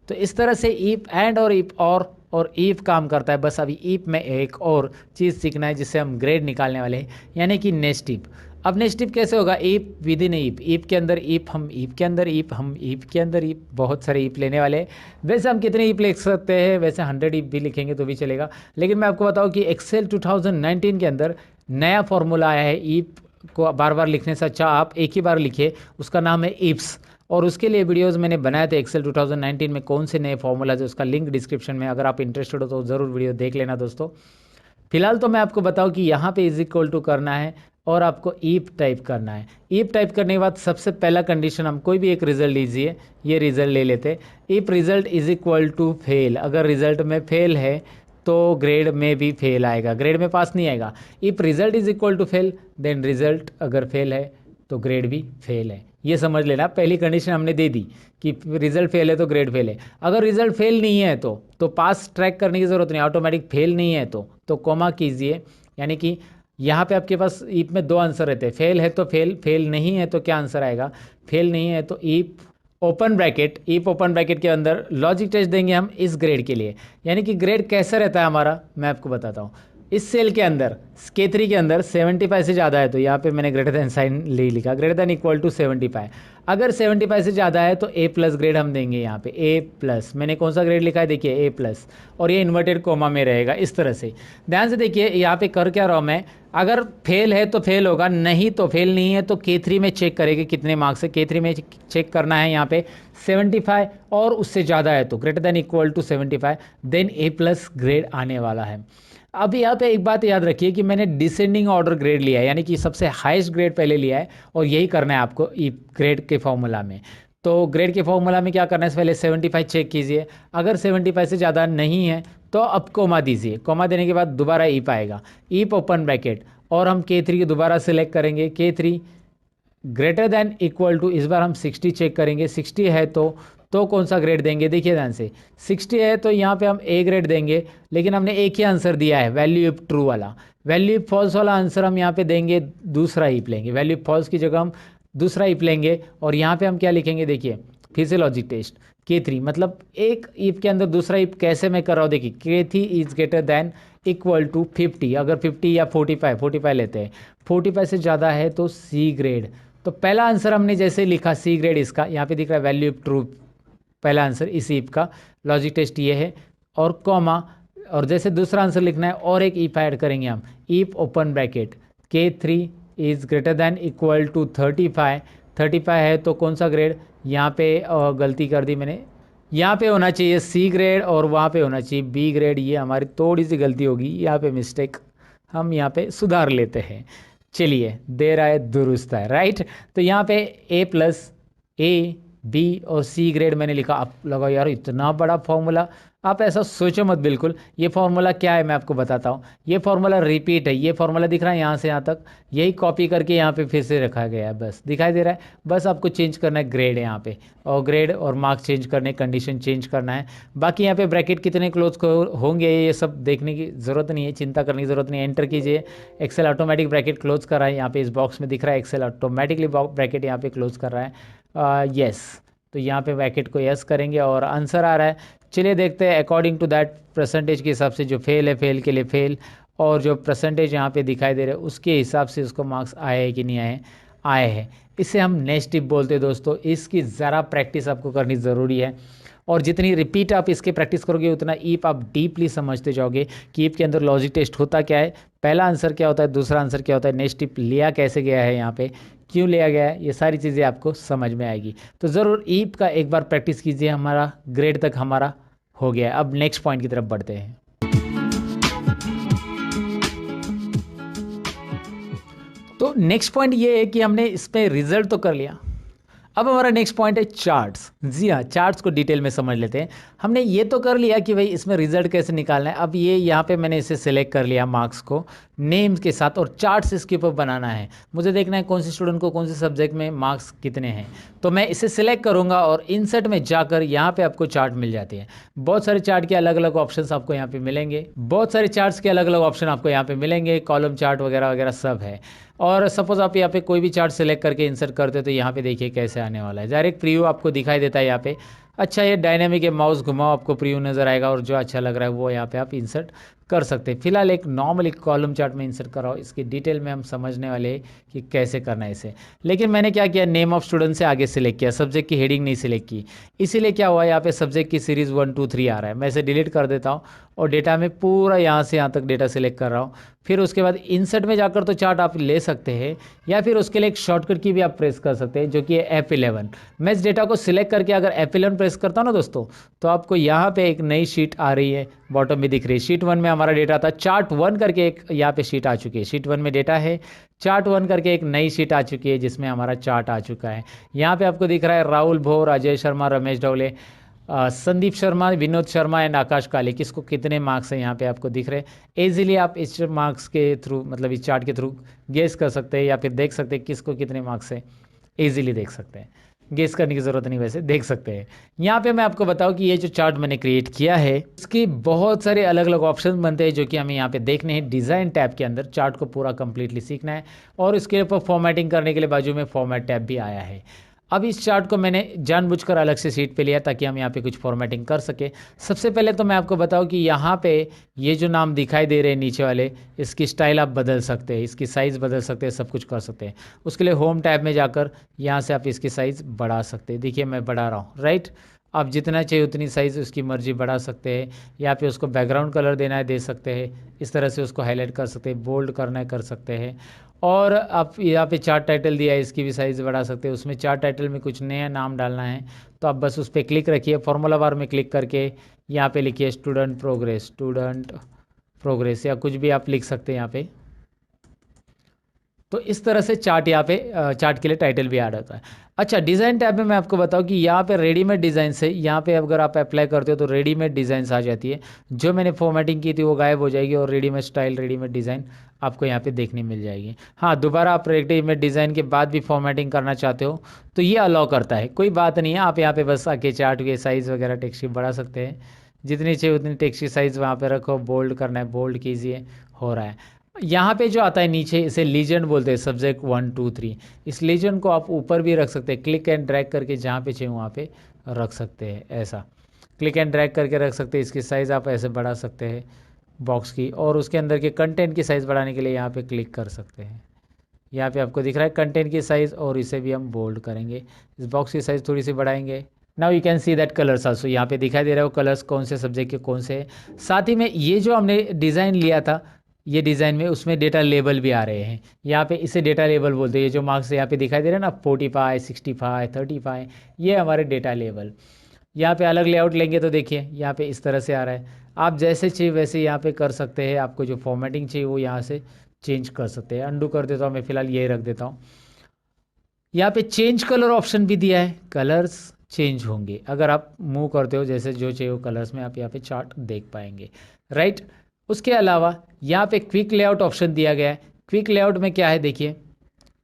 तो इस तरह से ईफ एंड और ईफ और ईफ काम करता है। बस अभी ईफ में एक और चीज़ सीखना है जिससे हम ग्रेड निकालने वाले हैं, यानी कि नेक्स्ट ईफ। अब नेक्स्ट ईफ कैसे होगा, if with in if, if के अंदर ईफ, हम ईफ के अंदर ईफ, हम ईफ के अंदर ईफ, बहुत सारे ईफ लेने वाले हैं। वैसे हम कितने ईफ लिख सकते हैं, वैसे 100 ईफ भी लिखेंगे तो भी चलेगा, लेकिन मैं आपको बताऊँ कि एक्सेल 2019 के अंदर नया फॉर्मूला आया है। ईफ को बार बार लिखने से अच्छा आप एक ही बार लिखिए, उसका नाम है इफ्स, और उसके लिए वीडियोस मैंने बनाए थे एक्सेल 2019 में, कौन से नए फॉर्मूला है, उसका लिंक डिस्क्रिप्शन में, अगर आप इंटरेस्टेड हो तो ज़रूर वीडियो देख लेना दोस्तों। फिलहाल तो मैं आपको बताऊं कि यहाँ पे इज इक्वल टू करना है और आपको ईफ टाइप करना है। ईफ टाइप करने के बाद सबसे पहला कंडीशन, हम कोई भी एक रिजल्ट लीजिए, ये रिजल्ट ले लेते, if result is equal to fail, अगर रिजल्ट में फेल है तो ग्रेड में भी फेल आएगा, ग्रेड में पास नहीं आएगा। If result is equal to fail then result अगर फेल है तो ग्रेड भी फेल है, ये समझ लेना। पहली कंडीशन हमने दे दी कि रिजल्ट फेल है तो ग्रेड फेल है। अगर रिजल्ट फेल नहीं है तो पास ट्रैक करने की ज़रूरत नहीं, ऑटोमेटिक फेल नहीं है तो कॉमा कीजिए, यानी कि यहाँ पे आपके पास ईफ में दो आंसर रहते हैं, फेल है तो फेल, फेल नहीं है तो क्या आंसर आएगा, फेल नहीं है तो if open bracket, if open bracket के अंदर लॉजिक टेस्ट देंगे हम इस ग्रेड के लिए। यानी कि ग्रेड कैसा रहता है हमारा, मैं आपको बताता हूँ। इस सेल के अंदर K3 के अंदर 75 से ज़्यादा है तो यहाँ पे मैंने ग्रेटर देन साइन ले लिखा, ग्रेटर देन इक्वल टू 75। अगर 75 से ज़्यादा है तो A प्लस ग्रेड हम देंगे, यहाँ पे A प्लस, मैंने कौन सा ग्रेड लिखा है देखिए A प्लस, और ये इन्वर्टेड कोमा में रहेगा इस तरह से। ध्यान से देखिए यहाँ पे कर क्या रहा हूँ मैं, अगर फेल है तो फेल होगा, नहीं तो फेल नहीं है तो K3 में चेक करेंगे कितने मार्क्स है, K3 में चेक करना है यहाँ पे 75 और उससे ज़्यादा है तो greater than equal to 75, then A plus grade आने वाला है। अब यहाँ पे एक बात याद रखिए कि मैंने डिसेंडिंग ऑर्डर ग्रेड लिया है, यानी कि सबसे हाईएस्ट ग्रेड पहले लिया है, और यही करना है आपको ईफ ग्रेड के फॉर्मूला में। तो ग्रेड के फॉर्मूला में क्या करना है, पहले 75 चेक कीजिए, अगर 75 से ज़्यादा नहीं है तो अब कोमा दीजिए, कोमा देने के बाद दोबारा ईफ आएगा, ईफ ओपन ब्रैकेट, और हम K3 की दोबारा सेलेक्ट करेंगे, K3 greater than equal to, इस बार हम 60 चेक करेंगे, 60 है तो तो कौन सा ग्रेड देंगे, देखिए ध्यान से 60 है तो यहाँ पे हम ए ग्रेड देंगे, लेकिन हमने एक ही आंसर दिया है वैल्यू इफ ट्रू वाला। वैल्यू इफ फॉल्स वाला आंसर हम यहाँ पे देंगे, दूसरा इफ लेंगे, वैल्यू इफ फॉल्स की जगह हम दूसरा इफ लेंगे और यहाँ पे हम क्या लिखेंगे, देखिए फिर से लॉजिक टेस्ट K3, मतलब एक इफ के अंदर दूसरा इफ कैसे मैं कर रहा हूँ, देखिए K3 is greater than equal to 50, अगर 50 या 45 लेते हैं, 45 से ज़्यादा है तो सी ग्रेड। तो पहला आंसर हमने जैसे लिखा सी ग्रेड, इसका यहाँ पे दिख रहा है वैल्यू इफ ट्रू, पहला आंसर इस इफ का लॉजिक टेस्ट ये है, और कॉमा, और जैसे दूसरा आंसर लिखना है और एक इफ ऐड करेंगे हम, if open bracket K3 is greater than equal to 35 है तो कौन सा ग्रेड, यहाँ पे गलती कर दी मैंने, यहाँ पे होना चाहिए सी ग्रेड और वहाँ पे होना चाहिए बी ग्रेड, ये हमारी थोड़ी सी गलती होगी, यहाँ पे मिस्टेक हम यहाँ पे सुधार लेते हैं। चलिए देर आए दुरुस्त है, राइट। तो यहाँ पे A+A B और सी ग्रेड मैंने लिखा। आप लगा यार इतना बड़ा फॉर्मूला, आप ऐसा सोचो मत बिल्कुल। ये फॉर्मूला क्या है मैं आपको बताता हूँ। ये फॉर्मूला रिपीट है, ये फॉर्मूला दिख रहा है यहाँ से यहाँ तक, यही कॉपी करके यहाँ पे फिर से रखा गया है, बस दिखाई दे रहा है। बस आपको चेंज करना है ग्रेड यहाँ पे, और ग्रेड और मार्क्स चेंज करने, कंडीशन चेंज करना है। बाकी यहाँ पे ब्रैकेट कितने क्लोज होंगे ये सब देखने की ज़रूरत नहीं है, चिंता करने की ज़रूरत नहीं है। एंटर कीजिए, एक्सेल ऑटोमेटिक ब्रैकेट क्लोज कर रहा है, यहाँ पे इस बॉक्स में दिख रहा है एक्सेल ऑटोमेटिकली ब्रैकेट यहाँ पे क्लोज कर रहा है। यस, तो यहाँ पे ब्रैकेट को यस करेंगे और आंसर आ रहा है। चलिए देखते हैं अकॉर्डिंग टू दैट परसेंटेज के हिसाब से, जो फेल है फेल के लिए फेल, और जो परसेंटेज यहाँ पे दिखाई दे रहे हैं उसके हिसाब से उसको मार्क्स आए हैं कि नहीं आए, आए हैं। इसे हम नेक्स्ट टिप बोलते हैं दोस्तों। इसकी ज़रा प्रैक्टिस आपको करनी ज़रूरी है, और जितनी रिपीट आप इसके प्रैक्टिस करोगे उतना ईप आप डीपली समझते जाओगे कि ईप के अंदर लॉजिक टेस्ट होता क्या है, पहला आंसर क्या होता है, दूसरा आंसर क्या होता है, नेक्स्ट टिप लिया कैसे गया है, यहाँ पे क्यों लिया गया है, ये सारी चीज़ें आपको समझ में आएगी। तो ज़रूर ईप का एक बार प्रैक्टिस कीजिए। हमारा ग्रेड तक हमारा हो गया है। अब नेक्स्ट पॉइंट की तरफ बढ़ते हैं। तो नेक्स्ट पॉइंट ये है कि हमने इसमें रिजल्ट तो कर लिया, अब हमारा नेक्स्ट पॉइंट है चार्ट्स। जी हाँ, चार्ट्स को डिटेल में समझ लेते हैं। हमने ये तो कर लिया कि भाई इसमें रिजल्ट कैसे निकालना है। अब ये यहाँ पे मैंने इसे सिलेक्ट कर लिया मार्क्स को नेम्स के साथ, और चार्ट्स इसके ऊपर बनाना है। मुझे देखना है कौन से स्टूडेंट को कौन से सब्जेक्ट में मार्क्स कितने हैं, तो मैं इसे सिलेक्ट करूँगा और इंसर्ट में जाकर यहाँ पे आपको चार्ट मिल जाती है। बहुत सारे चार्ट के अलग अलग ऑप्शंस आपको यहाँ पे मिलेंगे, बहुत सारे चार्ट्स के अलग अलग ऑप्शन आपको यहाँ पे मिलेंगे, कॉलम चार्ट वगैरह वगैरह सब है। और सपोज आप यहाँ पे कोई भी चार्ट सेलेक्ट करके इंसर्ट करते हो तो यहाँ पे देखिए कैसे आने वाला है। डायरेक्ट प्रीव्यू आपको दिखाई देता है यहाँ पे। अच्छा, ये डायनेमिक है, माउस घुमाओ आपको प्रीव्यू नज़र आएगा, और जो अच्छा लग रहा है वो यहाँ पे आप इंसर्ट कर सकते हैं। फिलहाल एक नॉर्मल एक कॉलम चार्ट में इंसर्ट कराओ, इसकी डिटेल में हम समझने वाले हैं कि कैसे करना है इसे। लेकिन मैंने क्या किया, नेम ऑफ स्टूडेंट से आगे सिलेक्ट किया, सब्जेक्ट की हेडिंग नहीं सिलेक्ट की। इसीलिए क्या हुआ, यहाँ पे सब्जेक्ट की सीरीज़ 1 2 3 आ रहा है। मैं इसे डिलीट कर देता हूँ और डेटा में पूरा यहाँ से यहाँ तक डेटा सिलेक्ट कर रहा हूँ। फिर उसके बाद इंसर्ट में जाकर तो चार्ट आप ले सकते हैं, या फिर उसके लिए एक शॉर्टकट की भी आप प्रेस कर सकते हैं जो कि है F11। मैं इस डेटा को सिलेक्ट करके अगर F11 प्रेस करता हूँ ना दोस्तों, तो आपको यहाँ पे एक नई शीट आ रही है, बॉटम में दिख रही है। शीट 1 में हमारा डेटा था, चार्ट 1 करके एक यहाँ पे शीट आ चुकी है। शीट 1 में डेटा है, चार्ट 1 करके एक नई शीट आ चुकी है जिसमें हमारा चार्ट आ चुका है। यहाँ पे आपको दिख रहा है राहुल भोर, अजय शर्मा, रमेश ढोले, संदीप शर्मा, विनोद शर्मा एंड आकाश काले, किसको कितने मार्क्स हैं यहाँ पे आपको दिख रहे हैं। ईजिली आप इस मार्क्स के थ्रू, मतलब इस चार्ट के थ्रू गेस कर सकते हैं, या फिर देख सकते हैं किसको कितने मार्क्स हैं। ईजिली देख सकते हैं, गेस करने की ज़रूरत नहीं, वैसे देख सकते हैं। यहाँ पे मैं आपको बताऊँ कि ये जो चार्ट मैंने क्रिएट किया है इसके बहुत सारे अलग अलग ऑप्शन बनते हैं जो कि हमें यहाँ पे देखने हैं। डिज़ाइन टैब के अंदर चार्ट को पूरा कंप्लीटली सीखना है, और इसके ऊपर फॉर्मेटिंग करने के लिए बाजू में फॉर्मेट टैब भी आया है। अब इस चार्ट को मैंने जानबूझकर अलग से शीट पे लिया ताकि हम यहाँ पे कुछ फॉर्मेटिंग कर सके। सबसे पहले तो मैं आपको बताऊँ कि यहाँ पे ये जो नाम दिखाई दे रहे हैं नीचे वाले, इसकी स्टाइल आप बदल सकते हैं, इसकी साइज़ बदल सकते हैं, सब कुछ कर सकते हैं। उसके लिए होम टैब में जाकर यहाँ से आप इसकी साइज़ बढ़ा सकते हैं। देखिए मैं बढ़ा रहा हूँ, राइट। आप जितना चाहिए उतनी साइज़ उसकी मर्जी बढ़ा सकते हैं। यहाँ पे उसको बैकग्राउंड कलर देना है दे सकते हैं, इस तरह से उसको हाईलाइट कर सकते हैं, बोल्ड करना है कर सकते हैं। और आप यहाँ पे चार्ट टाइटल दिया है, इसकी भी साइज़ बढ़ा सकते हैं। उसमें चार्ट टाइटल में कुछ नया नाम डालना है तो आप बस उस पर क्लिक रखिए, फॉर्मूला बार में क्लिक करके यहाँ पे लिखिए स्टूडेंट प्रोग्रेस, या कुछ भी आप लिख सकते हैं यहाँ पे। तो इस तरह से चार्ट यहाँ पे चार्ट के लिए टाइटल भी ऐड होता है। अच्छा, डिज़ाइन टैब में मैं आपको बताऊँ कि यहाँ पे रेडीमेड डिज़ाइन से यहाँ पे अगर आप अप्लाई करते हो तो रेडीमेड डिज़ाइंस आ जाती है। जो मैंने फॉर्मेटिंग की थी वो गायब हो जाएगी और रेडीमेड स्टाइल रेडीमेड डिज़ाइन आपको यहाँ पे देखने मिल जाएगी। हाँ, दोबारा आप रेडीमेड डिज़ाइन के बाद भी फॉर्मेटिंग करना चाहते हो तो ये अलाउ करता है, कोई बात नहीं है। आप यहाँ पे बस आके चार्ट के साइज़ वगैरह टेक्स्ट की बढ़ा सकते हैं, जितनी चाहिए उतनी टेक्स्ट की साइज़ वहाँ पे रखो, बोल्ड करना है बोल्ड कीजिए, हो रहा है। यहाँ पे जो आता है नीचे, इसे लीजेंड बोलते हैं, सब्जेक्ट 1 2 3। इस लीजेंड को आप ऊपर भी रख सकते हैं, क्लिक एंड ड्रैग करके जहाँ पे चाहिए वहाँ पे रख सकते हैं। ऐसा क्लिक एंड ड्रैग करके रख सकते हैं। इसकी साइज़ आप ऐसे बढ़ा सकते हैं बॉक्स की, और उसके अंदर के कंटेंट की साइज़ बढ़ाने के लिए यहाँ पे क्लिक कर सकते हैं। यहाँ पे आपको दिख रहा है कंटेंट की साइज़, और इसे भी हम बोल्ड करेंगे। इस बॉक्स की साइज़ थोड़ी सी बढ़ाएंगे। Now you can see that colours also, यहाँ पे दिखाई दे रहा है वो कलर्स कौन से सब्जेक्ट के कौन से हैं। साथ ही में ये जो हमने डिज़ाइन लिया था, ये डिज़ाइन में उसमें डेटा लेबल भी आ रहे हैं। यहाँ पे इसे डेटा लेबल बोलते हैं। ये जो मार्क्स यहाँ पे दिखाई दे रहे हैं ना, 45 65 35, ये हमारे डेटा लेबल। यहाँ पे अलग लेआउट लेंगे तो देखिए यहाँ पे इस तरह से आ रहा है। आप जैसे चाहिए वैसे यहाँ पे कर सकते हैं। आपको जो फॉर्मेटिंग चाहिए वो यहाँ से चेंज कर सकते हैं। अंडू कर देता हूँ मैं, फ़िलहाल ये रख देता हूँ। यहाँ पे चेंज कलर ऑप्शन भी दिया है, कलर्स चेंज होंगे अगर आप मूव करते हो, जैसे जो चाहिए वो कलर्स में आप यहाँ पे चार्ट देख पाएंगे, राइट। उसके अलावा यहाँ पे क्विक लेआउट ऑप्शन दिया गया है। क्विक लेआउट में क्या है देखिए,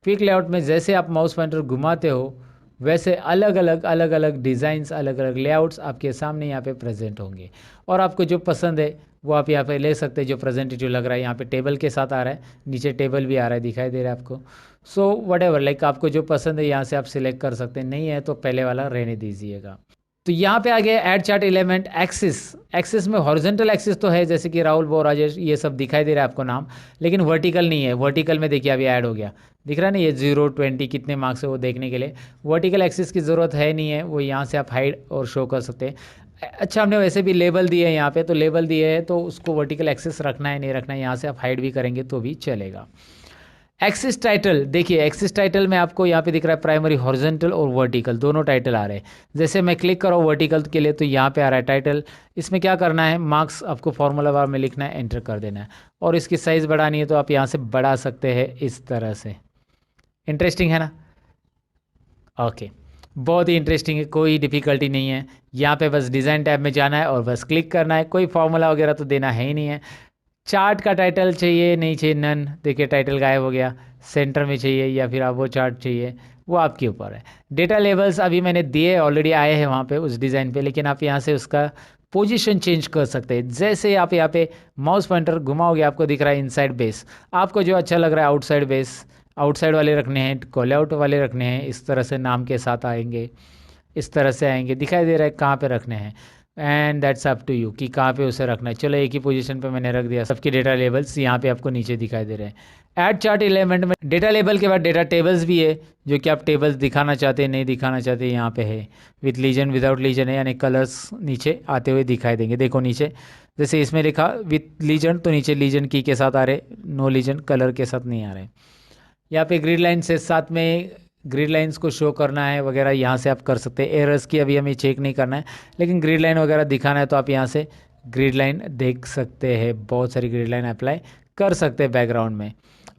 क्विक लेआउट में जैसे आप माउस पॉइंटर घुमाते हो वैसे अलग अलग डिज़ाइंस, अलग अलग लेआउट्स आपके सामने यहाँ पे प्रेजेंट होंगे, और आपको जो पसंद है वो आप यहाँ पे ले सकते हैं। जो प्रेजेंटेटिव लग रहा है यहाँ पे टेबल के साथ आ रहा है, नीचे टेबल भी आ रहा है, दिखाई दे रहा है आपको। सो वट एवर, लाइक आपको जो पसंद है यहाँ से आप सिलेक्ट कर सकते हैं। नहीं है तो पहले वाला रहने दीजिएगा। तो यहाँ पे आ गया add chart element axis. Axis में हॉरिजॉन्टल एक्सिस तो है, जैसे कि राहुल बोर राजेश ये सब दिखाई दे रहा है आपको नाम, लेकिन वर्टिकल नहीं है। वर्टिकल में देखिए अभी ऐड हो गया, दिख रहा है ना, ये 0 20 कितने मार्क्स है वो देखने के लिए। वर्टिकल एक्सिस की ज़रूरत है नहीं है, वो यहाँ से आप हाइड और शो कर सकते हैं। अच्छा, हमने वैसे भी लेबल दिए हैं यहाँ पे, तो लेबल दिए है तो उसको वर्टिकल एक्सिस रखना है नहीं रखना है, यहाँ से आप हाइड भी करेंगे तो भी चलेगा। एक्सिस टाइटल देखिए, एक्सिस टाइटल में आपको यहाँ पे दिख रहा है प्राइमरी, हॉरिजॉन्टल और वर्टिकल दोनों टाइटल आ रहे हैं। जैसे मैं क्लिक करूँ वर्टिकल के लिए तो यहाँ पे आ रहा है टाइटल। इसमें क्या करना है, मार्क्स आपको फॉर्मूला बार में लिखना है, एंटर कर देना है, और इसकी साइज़ बढ़ानी है तो आप यहाँ से बढ़ा सकते हैं इस तरह से। इंटरेस्टिंग है ना, ओके, बहुत ही इंटरेस्टिंग है, कोई डिफ़िकल्टी नहीं है। यहाँ पे बस डिज़ाइन टैब में जाना है और बस क्लिक करना है, कोई फॉर्मूला वगैरह तो देना है ही नहीं है। चार्ट का टाइटल चाहिए नहीं चाहिए, नन, देखिए टाइटल गायब हो गया। सेंटर में चाहिए या फिर आप वो चार्ट चाहिए, वो आपके ऊपर है। डेटा लेवल्स अभी मैंने दिए, ऑलरेडी आए हैं वहाँ पे उस डिज़ाइन पे, लेकिन आप यहाँ से उसका पोजीशन चेंज कर सकते हैं। जैसे आप यहाँ पे माउस पॉइंटर घुमाओगे आपको दिख रहा है इनसाइड बेस, आपको जो अच्छा लग रहा है आउटसाइड बेस, आउटसाइड वाले रखने हैं, कॉल आउट वाले रखने हैं, इस तरह से नाम के साथ आएंगे, इस तरह से आएंगे, दिखाई दे रहा है कहाँ पे रखने हैं। And that's up to you कि कहाँ पे उसे रखना है। चलो एक ही पोजीशन पे मैंने रख दिया। सबके डेटा लेबल्स यहाँ पे आपको नीचे दिखाई दे रहे हैं। ऐड चार्ट एलिमेंट में डेटा लेबल के बाद डेटा टेबल्स भी है, जो कि आप टेबल्स दिखाना चाहते हैं नहीं दिखाना चाहते, यहाँ पे है। विथ लीजन विदाउट लीजन है, यानी कलर्स नीचे आते हुए दिखाई देंगे। देखो नीचे जैसे इसमें लिखा विथ लीजन तो नीचे लीजन की के साथ आ रहे, नो लीजन कलर के साथ नहीं आ रहे। यहाँ पे ग्रिड लाइन से साथ में ग्रिड लाइंस को शो करना है वगैरह, यहाँ से आप कर सकते हैं। एरर्स की अभी हमें चेक नहीं करना है, लेकिन ग्रिड लाइन वगैरह दिखाना है तो आप यहाँ से ग्रिड लाइन देख सकते हैं। बहुत सारी ग्रिड लाइन अप्लाई कर सकते हैं बैकग्राउंड में,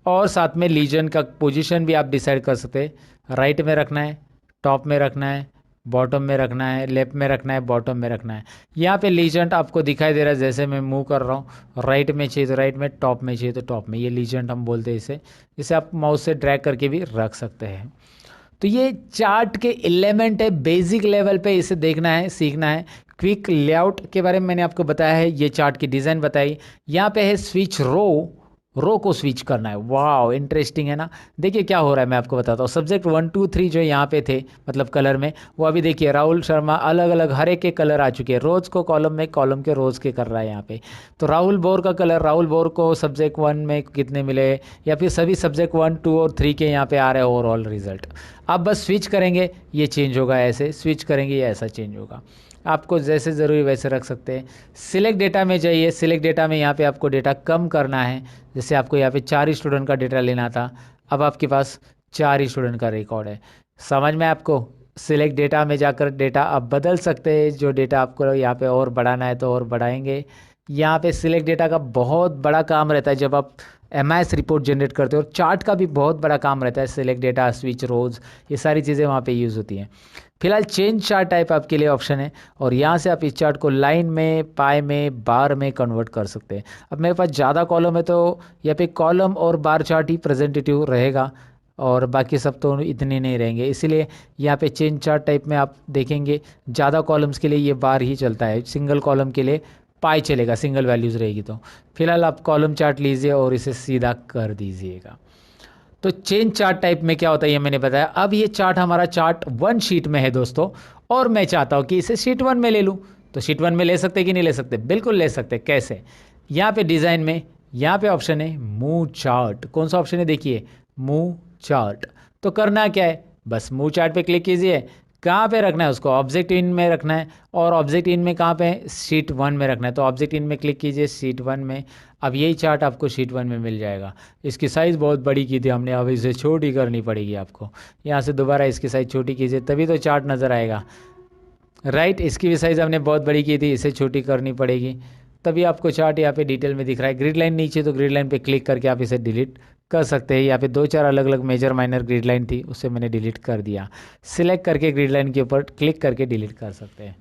और साथ में लीजन का पोजीशन भी आप डिसाइड कर सकते हैं। राइट में रखना है, टॉप में रखना है, बॉटम में रखना है, लेफ्ट में रखना है, बॉटम में रखना है। यहाँ पे लीजेंट आपको दिखाई दे रहा है, जैसे मैं मूव कर रहा हूँ, राइट में चाहिए तो राइट में, टॉप में चाहिए तो टॉप में। ये लीजेंट हम बोलते हैं इसे। इसे आप माउस से ड्रैग करके भी रख सकते हैं। तो ये चार्ट के एलिमेंट है, बेसिक लेवल पे इसे देखना है, सीखना है। क्विक लेआउट के बारे में मैंने आपको बताया है, ये चार्ट की डिज़ाइन बताई। यहाँ पे है स्विच रो को स्विच करना है। वाह, इंटरेस्टिंग है ना। देखिए क्या हो रहा है, मैं आपको बताता हूँ। सब्जेक्ट 1 2 3 जो यहाँ पे थे, मतलब कलर में, वो अभी देखिए राहुल शर्मा अलग अलग हर एक के कलर आ चुके हैं। रोज़ को कॉलम में, कॉलम के रोज़ के कर रहा है यहाँ पे। तो राहुल बोर का कलर, राहुल बोर को सब्जेक्ट 1 में कितने मिले, या फिर सभी सब्जेक्ट 1 2 और 3 के यहाँ पे आ रहे हैं ओवरऑल रिजल्ट। आप बस स्विच करेंगे ये चेंज होगा, ऐसे स्विच करेंगे ये ऐसा चेंज होगा। आपको जैसे ज़रूरी वैसे रख सकते हैं। सिलेक्ट डेटा में जाइए। सिलेक्ट डेटा में यहाँ पे आपको डेटा कम करना है। जैसे आपको यहाँ पे 4 ही स्टूडेंट का डेटा लेना था, अब आपके पास 4 ही स्टूडेंट का रिकॉर्ड है। समझ में आपको? सिलेक्ट डेटा में जाकर डेटा आप बदल सकते हैं। जो डेटा आपको यहाँ पे और बढ़ाना है तो और बढ़ाएंगे। यहाँ पे सिलेक्ट डेटा का बहुत बड़ा काम रहता है। जब आप एमआईएस रिपोर्ट जनरेट करते हो और चार्ट का भी बहुत बड़ा काम रहता है, सेलेक्ट डेटा, स्विच रोज, ये सारी चीज़ें वहाँ पे यूज़ होती हैं। फिलहाल चेंज चार्ट टाइप आपके लिए ऑप्शन है और यहाँ से आप इस चार्ट को लाइन में, पाई में, बार में कन्वर्ट कर सकते हैं। अब मेरे पास ज़्यादा कॉलम है तो यहाँ पे कॉलम और बार चार्ट ही प्रेजेंटेटिव रहेगा और बाकी सब तो इतने नहीं रहेंगे, इसीलिए यहाँ पे चेंज चार्ट टाइप में आप देखेंगे ज़्यादा कॉलम्स के लिए ये बार ही चलता है, सिंगल कॉलम के लिए पाई चलेगा, सिंगल वैल्यूज़ रहेगी। तो फिलहाल आप कॉलम चार्ट लीजिए और इसे सीधा कर दीजिएगा। तो चेंज चार्ट टाइप में क्या होता है ये मैंने बताया। अब ये चार्ट हमारा चार्ट 1 शीट में है दोस्तों, और मैं चाहता हूँ कि इसे शीट 1 में ले लूँ। तो शीट 1 में ले सकते कि नहीं ले सकते? बिल्कुल ले सकते। कैसे? यहाँ पे डिज़ाइन में यहाँ पे ऑप्शन है मूव चार्ट। कौन सा ऑप्शन है? देखिए मूव चार्ट। तो करना क्या है, बस मूव चार्ट पे क्लिक कीजिए। कहाँ पे रखना है उसको? ऑब्जेक्ट इन में रखना है, और ऑब्जेक्ट इन में कहाँ पे? शीट 1 में रखना है। तो ऑब्जेक्ट इन में क्लिक कीजिए, शीट 1 में। अब यही चार्ट आपको शीट 1 में मिल जाएगा। इसकी साइज़ बहुत बड़ी की थी हमने, अब इसे छोटी करनी पड़ेगी आपको। यहाँ से दोबारा इसकी साइज़ छोटी कीजिए, तभी तो चार्ट नज़र आएगा, राइट। इसकी भी साइज़ हमने बहुत बड़ी की थी, इसे छोटी करनी पड़ेगी, तभी आपको चार्ट यहाँ पे डिटेल में दिख रहा है। ग्रिड लाइन नीचे, तो ग्रिड लाइन पे क्लिक करके आप इसे डिलीट कर सकते हैं। यहाँ पे 2-4 अलग अलग मेजर माइनर ग्रिड लाइन थी, उससे मैंने डिलीट कर दिया। सिलेक्ट करके ग्रिड लाइन के ऊपर क्लिक करके डिलीट कर सकते हैं।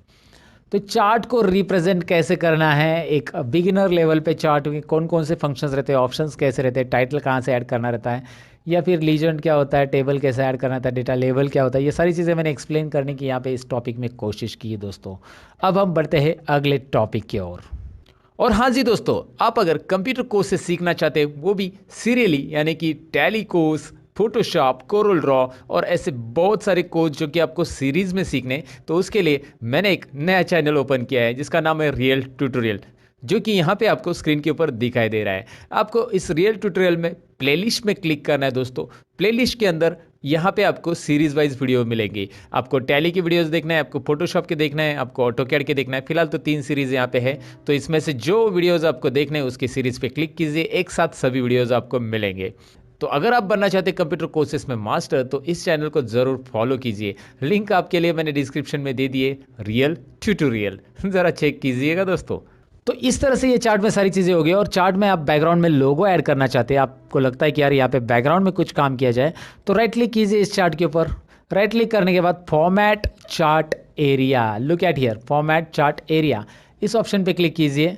तो चार्ट को रिप्रेजेंट कैसे करना है, एक बिगिनर लेवल पे चार्ट में कौन कौन से फंक्शंस रहते हैं, ऑप्शंस कैसे रहते हैं, टाइटल कहाँ से ऐड करना रहता है, या फिर लीजेंड क्या होता है, टेबल कैसे ऐड करना था, डेटा लेवल क्या होता है, ये सारी चीज़ें मैंने एक्सप्लेन करने की यहाँ पे इस टॉपिक में कोशिश की है दोस्तों। अब हम बढ़ते हैं अगले टॉपिक की ओर। और हाँ जी दोस्तों, आप अगर कंप्यूटर कोर्स से सीखना चाहते हैं, वो भी सीरियली, यानी कि tally course, Photoshop, Corel Draw और ऐसे बहुत सारे कोर्स जो कि आपको सीरीज में सीखने, तो उसके लिए मैंने एक नया चैनल ओपन किया है जिसका नाम है रियल ट्यूटोरियल, जो कि यहाँ पे आपको स्क्रीन के ऊपर दिखाई दे रहा है। आपको इस रियल ट्यूटोरियल में प्लेलिस्ट में क्लिक करना है दोस्तों। प्लेलिस्ट के अंदर यहाँ पे आपको सीरीज वाइज वीडियो मिलेंगी। आपको टैली की वीडियोस देखना है, आपको फोटोशॉप के देखना है, आपको ऑटोकैड के देखना है। फिलहाल तो 3 सीरीज यहाँ पे है, तो इसमें से जो वीडियोस आपको देखने हैं उसकी सीरीज पे क्लिक कीजिए, एक साथ सभी वीडियोस आपको मिलेंगे। तो अगर आप बनना चाहते हैं कंप्यूटर कोर्सेस में मास्टर, तो इस चैनल को ज़रूर फॉलो कीजिए। लिंक आपके लिए मैंने डिस्क्रिप्शन में दे दिए, रियल ट्यूटोरियल, ज़रा चेक कीजिएगा दोस्तों। तो इस तरह से ये चार्ट में सारी चीज़ें हो गई। और चार्ट में आप बैकग्राउंड में लोगो ऐड करना चाहते हैं, आपको लगता है कि यार यहाँ पे बैकग्राउंड में कुछ काम किया जाए, तो राइट क्लिक कीजिए इस चार्ट के ऊपर। राइट क्लिक करने के बाद format chart area, look at here, format chart area, इस ऑप्शन पे क्लिक कीजिए।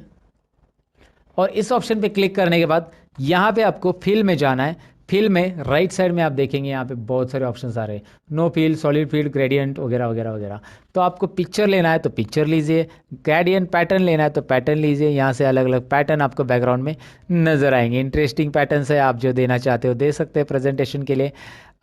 और इस ऑप्शन पे क्लिक करने के बाद यहाँ पे आपको फिल में जाना है। फिल में राइट साइड में आप देखेंगे यहाँ पे बहुत सारे ऑप्शंस आ रहे हैं, no fill, solid fill, gradient वगैरह वगैरह वगैरह। तो आपको पिक्चर लेना है तो पिक्चर लीजिए, ग्रेडियंट पैटर्न लेना है तो पैटर्न लीजिए। यहाँ से अलग अलग पैटर्न आपको बैकग्राउंड में नज़र आएंगे। इंटरेस्टिंग पैटर्न है, आप जो देना चाहते हो दे सकते हैं प्रेजेंटेशन के लिए।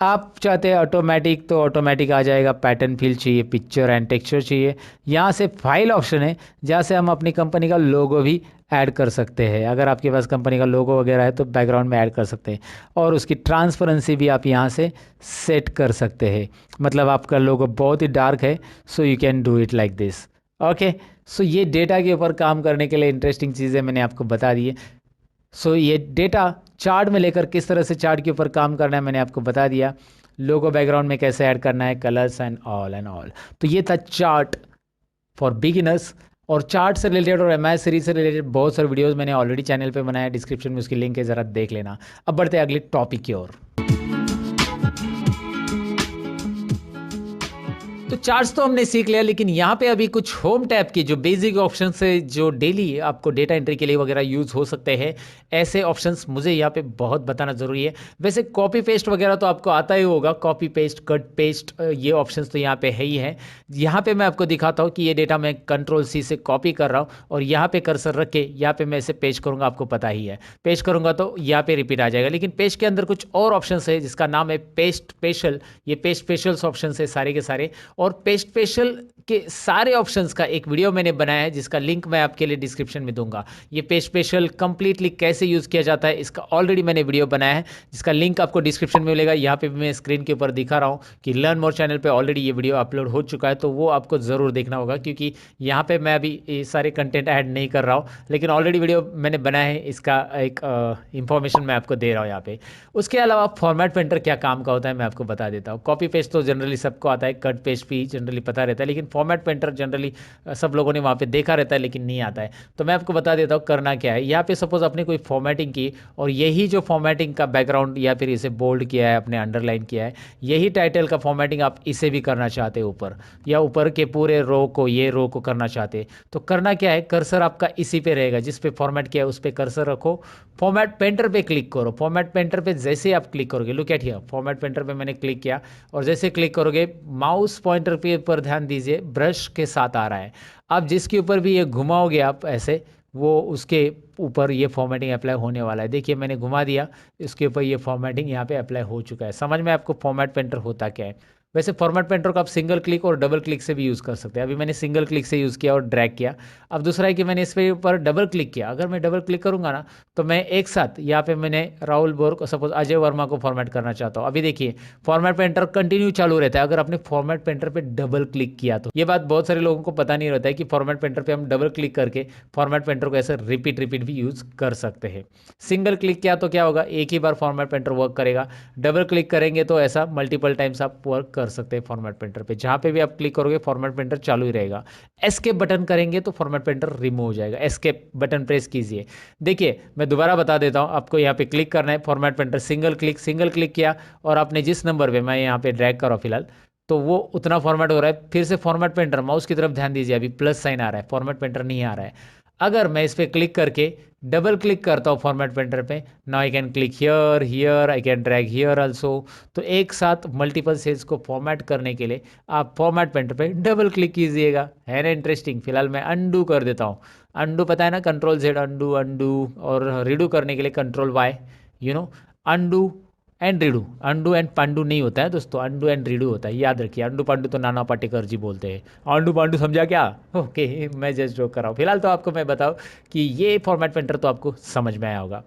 आप चाहते हैं ऑटोमेटिक तो ऑटोमेटिक आ जाएगा। पैटर्न फिल चाहिए, पिक्चर एंड टेक्सचर चाहिए, यहाँ से फाइल ऑप्शन है जहाँ से हम अपनी कंपनी का लोगो भी ऐड कर सकते हैं। अगर आपके पास कंपनी का लोगो वगैरह है तो बैकग्राउंड में ऐड कर सकते हैं। और उसकी ट्रांसपेरेंसी भी आप यहाँ से सेट कर सकते हैं, मतलब आपका लोगो बहुत ही डार्क है, so you can do it like this. Okay, so ये डेटा के ऊपर काम करने के लिए इंटरेस्टिंग चीज़ें मैंने आपको बता दी है। सो ये डेटा चार्ट में लेकर किस तरह से चार्ट के ऊपर काम करना है मैंने आपको बता दिया। लोगो बैकग्राउंड में कैसे ऐड करना है, कलर्स एंड ऑल। तो ये था चार्ट फॉर बिगिनर्स। और चार्ट से रिलेटेड और एमआईएस सीरीज से रिलेटेड बहुत सारे वीडियोस मैंने ऑलरेडी चैनल पे बनाया, डिस्क्रिप्शन में उसकी लिंक है, ज़रा देख लेना। अब बढ़ते हैं अगले टॉपिक की ओर। तो चार्ट्स तो हमने सीख लिया, लेकिन यहाँ पे अभी कुछ होम टैब की जो बेसिक ऑप्शन है जो डेली आपको डेटा एंट्री के लिए वगैरह यूज़ हो सकते हैं, ऐसे ऑप्शंस मुझे यहाँ पे बहुत बताना ज़रूरी है। वैसे कॉपी पेस्ट वगैरह तो आपको आता ही होगा, कॉपी पेस्ट, कट पेस्ट, ये ऑप्शंस तो यहाँ पे है ही है। यहाँ पे मैं आपको दिखाता हूँ कि ये डेटा मैं Ctrl+C से कॉपी कर रहा हूँ और यहाँ पे कर्सर रख के यहाँ पे मैं इसे पेस्ट करूँगा। आपको पता ही है, पेस्ट करूँगा तो यहाँ पे रिपीट आ जाएगा। लेकिन पेस्ट के अंदर कुछ और ऑप्शन है जिसका नाम है पेस्ट स्पेशल। ये पेस्ट स्पेशल्स ऑप्शन है सारे के सारे, और पेस्ट स्पेशल के सारे ऑप्शंस का एक वीडियो मैंने बनाया है जिसका लिंक मैं आपके लिए डिस्क्रिप्शन में दूंगा। ये पेस्ट स्पेशल कंप्लीटली कैसे यूज़ किया जाता है इसका ऑलरेडी मैंने वीडियो बनाया है, जिसका लिंक आपको डिस्क्रिप्शन में मिलेगा। यहाँ पे भी मैं स्क्रीन के ऊपर दिखा रहा हूँ कि लर्न मोर चैनल पे ऑलरेडी ये वीडियो अपलोड हो चुका है, तो वो आपको ज़रूर देखना होगा, क्योंकि यहाँ पर मैं अभी ये सारे कंटेंट ऐड नहीं कर रहा हूँ, लेकिन ऑलरेडी वीडियो मैंने बनाया है, इसका एक इंफॉर्मेशन मैं आपको दे रहा हूँ यहाँ पे। उसके अलावा फॉर्मेट पेंटर क्या काम का होता है मैं आपको बता देता हूँ। कॉपी पेस्ट तो जनरली सबको आता है, कट पेस्ट भी जनरली पता रहता है, लेकिन फॉर्मेट पेंटर जनरली सब लोगों ने वहाँ पे देखा रहता है लेकिन नहीं आता है। तो मैं आपको बता देता हूँ करना क्या है। यहाँ पे सपोज आपने कोई फॉर्मेटिंग की और यही जो फॉर्मेटिंग का बैकग्राउंड या फिर इसे बोल्ड किया है, आपने अंडरलाइन किया है, यही टाइटल का फॉर्मेटिंग आप इसे भी करना चाहते हो ऊपर, या ऊपर के पूरे रो को, ये रो को करना चाहते, तो करना क्या है, कर्सर आपका इसी पे रहेगा जिस पे फॉर्मेट किया है उस पे कर्सर रखो, फॉर्मेट पेंटर पे क्लिक करो। फॉर्मेट पेंटर पे जैसे आप क्लिक करोगे, look at here, format painter पे मैंने क्लिक किया और जैसे क्लिक करोगे माउस पॉइंटर पे पर ध्यान दीजिए ब्रश के साथ आ रहा है। आप जिसके ऊपर भी ये घुमाओगे आप ऐसे, वो उसके ऊपर ये फॉर्मेटिंग अप्लाई होने वाला है। देखिए मैंने घुमा दिया, इसके ऊपर ये फॉर्मेटिंग यहाँ पे अप्लाई हो चुका है। समझ में आपको फॉर्मेट पेंटर होता क्या है। वैसे फॉर्मेट पेंटर को आप सिंगल क्लिक और डबल क्लिक से भी यूज़ कर सकते हैं। अभी मैंने सिंगल क्लिक से यूज़ किया और ड्रैग किया। अब दूसरा है कि मैंने इस पे ऊपर डबल क्लिक किया। अगर मैं डबल क्लिक करूंगा ना तो मैं एक साथ यहाँ पे मैंने राहुल बोर को, सपोज अजय वर्मा को फॉर्मेट करना चाहता हूँ। अभी देखिए फॉर्मेट पेंटर कंटिन्यू चालू रहता है अगर आपने फॉर्मेट पेंटर पे डबल क्लिक किया तो। ये बात बहुत सारे लोगों को पता नहीं रहता है कि फॉर्मेट पेंटर पे हम डबल क्लिक करके फॉर्मेट पेंटर को ऐसे रिपीट भी यूज़ कर सकते हैं। सिंगल क्लिक किया तो क्या होगा, एक ही बार फॉर्मेट पेंटर वर्क करेगा। डबल क्लिक करेंगे तो ऐसा मल्टीपल टाइम्स आप वर्क कर सकते हैं फॉर्मेट पेंटर पे। जहाँ पे भी आप क्लिक करोगे फॉर्मेट पेंटर चालू ही रहेगा। एस्केप बटन करेंगे तो फॉर्मेट पेंटर रिमूव हो जाएगा। एस्केप बटन प्रेस कीजिए। देखिए मैं दोबारा बता देता हूँ, आपको यहाँ पे क्लिक करना है फॉर्मेट पेंटर, सिंगल क्लिक किया और आपने जिस नंबर पे, मैं यहाँ पे ड्रैग करो फिलहाल, तो वो उतना फॉर्मेट हो रहा है। फिर से फॉर्मेट पेंटर, माउस की तरफ ध्यान दीजिए, अभी प्लस साइन आ रहा है, फॉर्मेट पेंटर नहीं आ रहा है। अगर मैं इस पर क्लिक करके डबल क्लिक करता हूँ फॉर्मेट पेंटर पे, now I can click here, here I can drag here also. तो एक साथ मल्टीपल सेल्स को फॉर्मेट करने के लिए आप फॉर्मेट पेंटर पे डबल क्लिक कीजिएगा। है ना इंटरेस्टिंग। फिलहाल मैं अंडू कर देता हूँ। अंडू पता है ना, कंट्रोल जेड अंडू, अंडू, और रीडू करने के लिए control Y, undo and redo. Undo and पांडू नहीं होता है दोस्तों, अंडू एंड रीडू होता है, याद रखिए। अंडू पांडू तो नाना पाटेकर जी बोलते हैं, अंडू पांडू समझा क्या। ओके मैं जस्ट जोक कर रहा हूँ। फिलहाल तो आपको मैं बताऊँ कि ये फॉर्मेट पेंटर तो आपको समझ में आया होगा।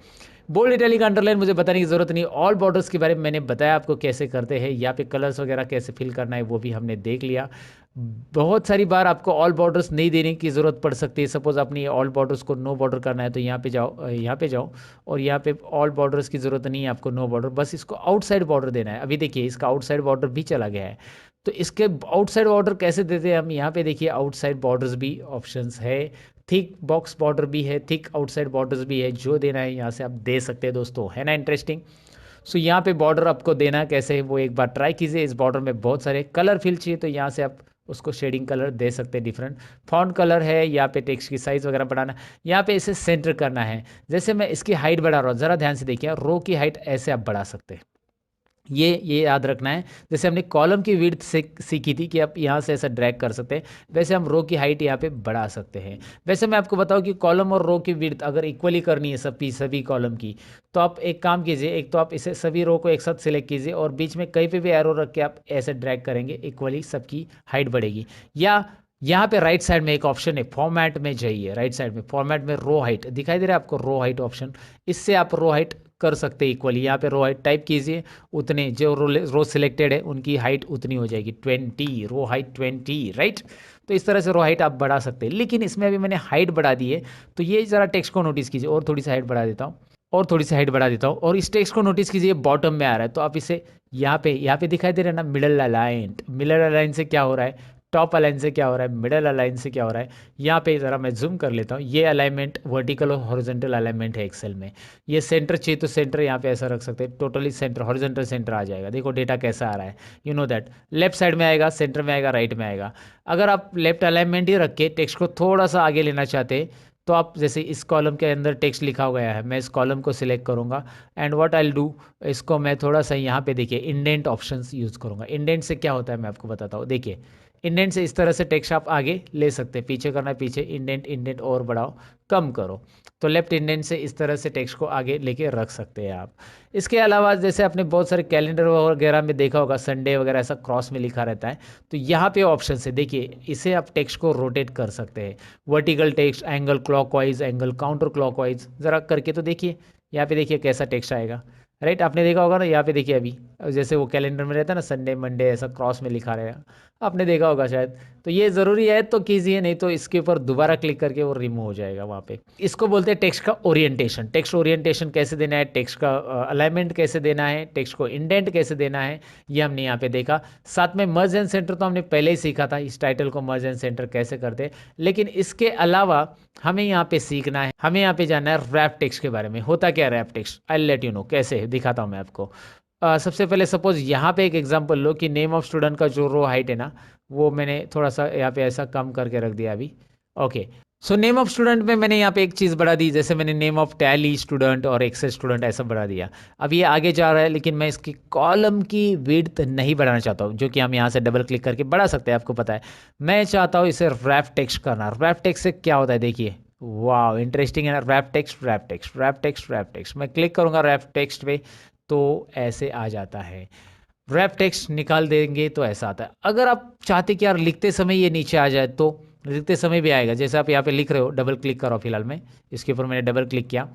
बोल्ड इटैलिक अंडरलाइन मुझे बताने की जरूरत नहीं। ऑल बॉर्डर्स के बारे में मैंने बताया आपको कैसे करते हैं, या पे कलर्स वगैरह कैसे फिल करना है वो भी हमने देख लिया। बहुत सारी बार आपको ऑल बॉर्डर्स नहीं देने की ज़रूरत पड़ सकती है। सपोज आपने ऑल बॉर्डर्स को नो बॉर्डर करना है तो यहाँ पे जाओ और यहाँ पे ऑल बॉर्डर्स की ज़रूरत नहीं है आपको, नो बॉर्डर, बस इसको आउटसाइड बॉर्डर देना है। अभी देखिए इसका आउटसाइड बॉर्डर भी चला गया है। तो इसके आउटसाइड बॉर्डर कैसे देते हैं हम, यहाँ पे देखिए आउटसाइड बॉर्डर्स भी ऑप्शंस है, थिक बॉक्स बॉर्डर भी है, थिक आउटसाइड बॉर्डर्स भी है। जो देना है यहाँ से आप दे सकते हैं दोस्तों। है ना इंटरेस्टिंग। सो यहाँ पे बॉर्डर आपको देना है कैसे है वो एक बार ट्राई कीजिए। इस बॉर्डर में बहुत सारे कलर फिल चाहिए तो यहाँ से आप उसको शेडिंग कलर दे सकते हैं। डिफरेंट फॉन्ट कलर है, यहाँ पे टेक्स्ट की साइज़ वगैरह बढ़ाना, यहाँ पे इसे सेंटर करना है। जैसे मैं इसकी हाइट बढ़ा रहा हूँ, ज़रा ध्यान से देखिए, रो की हाइट ऐसे आप बढ़ा सकते हैं। ये याद रखना है। जैसे हमने कॉलम की विड्थ से सीखी थी कि आप यहाँ से ऐसा ड्रैग कर सकते हैं, वैसे हम रो की हाइट यहाँ पे बढ़ा सकते हैं। वैसे मैं आपको बताऊँ कि कॉलम और रो की विड्थ अगर इक्वली करनी है सभी कॉलम की, तो आप एक काम कीजिए, एक तो आप इसे सभी रो को एक साथ सिलेक्ट कीजिए और बीच में कहीं पे भी एरो रख के आप ऐसे ड्रैग करेंगे, इक्वली सबकी हाइट बढ़ेगी। या यहाँ पे राइट साइड में एक ऑप्शन है, फॉर्मेट में जाइए, राइट साइड में फॉर्मेट में रो हाइट दिखाई दे रहा है आपको, रो हाइट ऑप्शन, इससे आप रो हाइट कर सकते हैं इक्वली। यहाँ पे रो हाइट टाइप कीजिए, उतने जो रो सिलेक्टेड है उनकी हाइट उतनी हो जाएगी, 20, रो हाइट 20, राइट। तो इस तरह से रो हाइट आप बढ़ा सकते हैं। लेकिन इसमें अभी मैंने हाइट बढ़ा दी है, तो ये ज़रा टेक्स्ट को नोटिस कीजिए, और थोड़ी सी हाइट बढ़ा देता हूँ, और थोड़ी सी हाइट बढ़ा देता हूँ, और इस टेक्स्ट को नोटिस कीजिए बॉटम में आ रहा है। तो आप इसे यहाँ पे दिखाई दे रहा है ना, मिडल अलाइन। मिडल अलाइन से क्या हो रहा है, टॉप अलाइन से क्या हो रहा है, मिडल अलाइन से क्या हो रहा है। यहाँ पे ज़रा मैं जूम कर लेता हूँ। ये अलाइनमेंट वर्टिकल और हॉरिजॉन्टल अलाइनमेंट है एक्सेल में। ये सेंटर चाहिए तो सेंटर यहाँ पे ऐसा रख सकते हैं, टोटली सेंटर, हॉरिजॉन्टल सेंटर आ जाएगा। देखो डेटा कैसा आ रहा है, you know that. Left side में आएगा, सेंटर में आएगा, राइट में आएगा। अगर आप लेफ्ट अलाइनमेंट ही रख के टेक्स्ट को थोड़ा सा आगे लेना चाहते हैं तो आप, जैसे इस कॉलम के अंदर टेक्स्ट लिखा गया है, मैं इस कॉलम को सिलेक्ट करूँगा and what I will do, इसको मैं थोड़ा सा यहाँ पे देखिए इंडेंट ऑप्शंस यूज़ करूँगा। इंडेंट से क्या होता है मैं आपको बताता हूँ। देखिए इंडेंट से इस तरह से टेक्स्ट आप आगे ले सकते हैं, पीछे करना है पीछे, इंडेंट और बढ़ाओ, कम करो। तो लेफ्ट इंडेंट से इस तरह से टेक्स्ट को आगे लेके रख सकते हैं आप। इसके अलावा जैसे आपने बहुत सारे कैलेंडर वगैरह में देखा होगा, संडे वगैरह ऐसा क्रॉस में लिखा रहता है, तो यहाँ पे ऑप्शन है, देखिए इसे आप टेक्स्ट को रोटेट कर सकते हैं। Vertical text, angle clockwise, angle counter clockwise, ज़रा करके तो देखिए। यहाँ पे देखिए कैसा टेक्स्ट आएगा, राइट। आपने देखा होगा ना, यहाँ पे देखिए अभी जैसे वो कैलेंडर में रहता है ना, संडे मंडे ऐसा क्रॉस में लिखा रहेगा। आपने देखा होगा शायद। तो ये ज़रूरी है तो कीजिए, नहीं तो इसके ऊपर दोबारा क्लिक करके वो रिमूव हो जाएगा वहाँ पे। इसको बोलते हैं टेक्स्ट का ओरिएंटेशन। टेक्स्ट ओरिएंटेशन कैसे देना है, टेक्स्ट का अलाइनमेंट कैसे देना है, टेक्स्ट को इंडेंट कैसे देना है, ये हमने यहाँ पे देखा। साथ में मर्ज एंड सेंटर तो हमने पहले ही सीखा था, इस टाइटल को मर्ज एंड सेंटर कैसे करते हैं। लेकिन इसके अलावा हमें यहाँ पे सीखना है, हमें यहाँ पे जानना है रैप टेक्स्ट के बारे में। होता क्या है wrap text, I let you know कैसे है, दिखाता हूँ मैं आपको। सबसे पहले सपोज यहाँ पे एक एग्जांपल लो कि नेम ऑफ स्टूडेंट का जो रो हाइट है ना, वो मैंने थोड़ा सा यहाँ पे ऐसा कम करके रख दिया अभी। Okay, so name of student में मैंने यहाँ पे एक चीज़ बढ़ा दी, जैसे मैंने नेम ऑफ टैली स्टूडेंट और एक्सेल स्टूडेंट ऐसा बढ़ा दिया। अब ये आगे जा रहा है, लेकिन मैं इसकी कॉलम की विड्थ नहीं बढ़ाना चाहता हूँ, जो कि हम यहाँ से डबल क्लिक करके बढ़ा सकते हैं, आपको पता है। मैं चाहता हूँ इसे रैप टेक्स्ट करना। रैप टेक्स्ट से क्या होता है देखिए, वाह इंटरेस्टिंग है ना। Wrap text wrap text wrap text wrap text, मैं क्लिक करूँगा रैप टेक्स्ट पे तो ऐसे आ जाता है। रैप टेक्स्ट निकाल देंगे तो ऐसा आता है। अगर आप चाहते कि यार लिखते समय ये नीचे आ जाए तो लिखते समय भी आएगा। जैसे आप यहाँ पे लिख रहे हो, डबल क्लिक करो, फिलहाल मैं इसके ऊपर मैंने डबल क्लिक किया,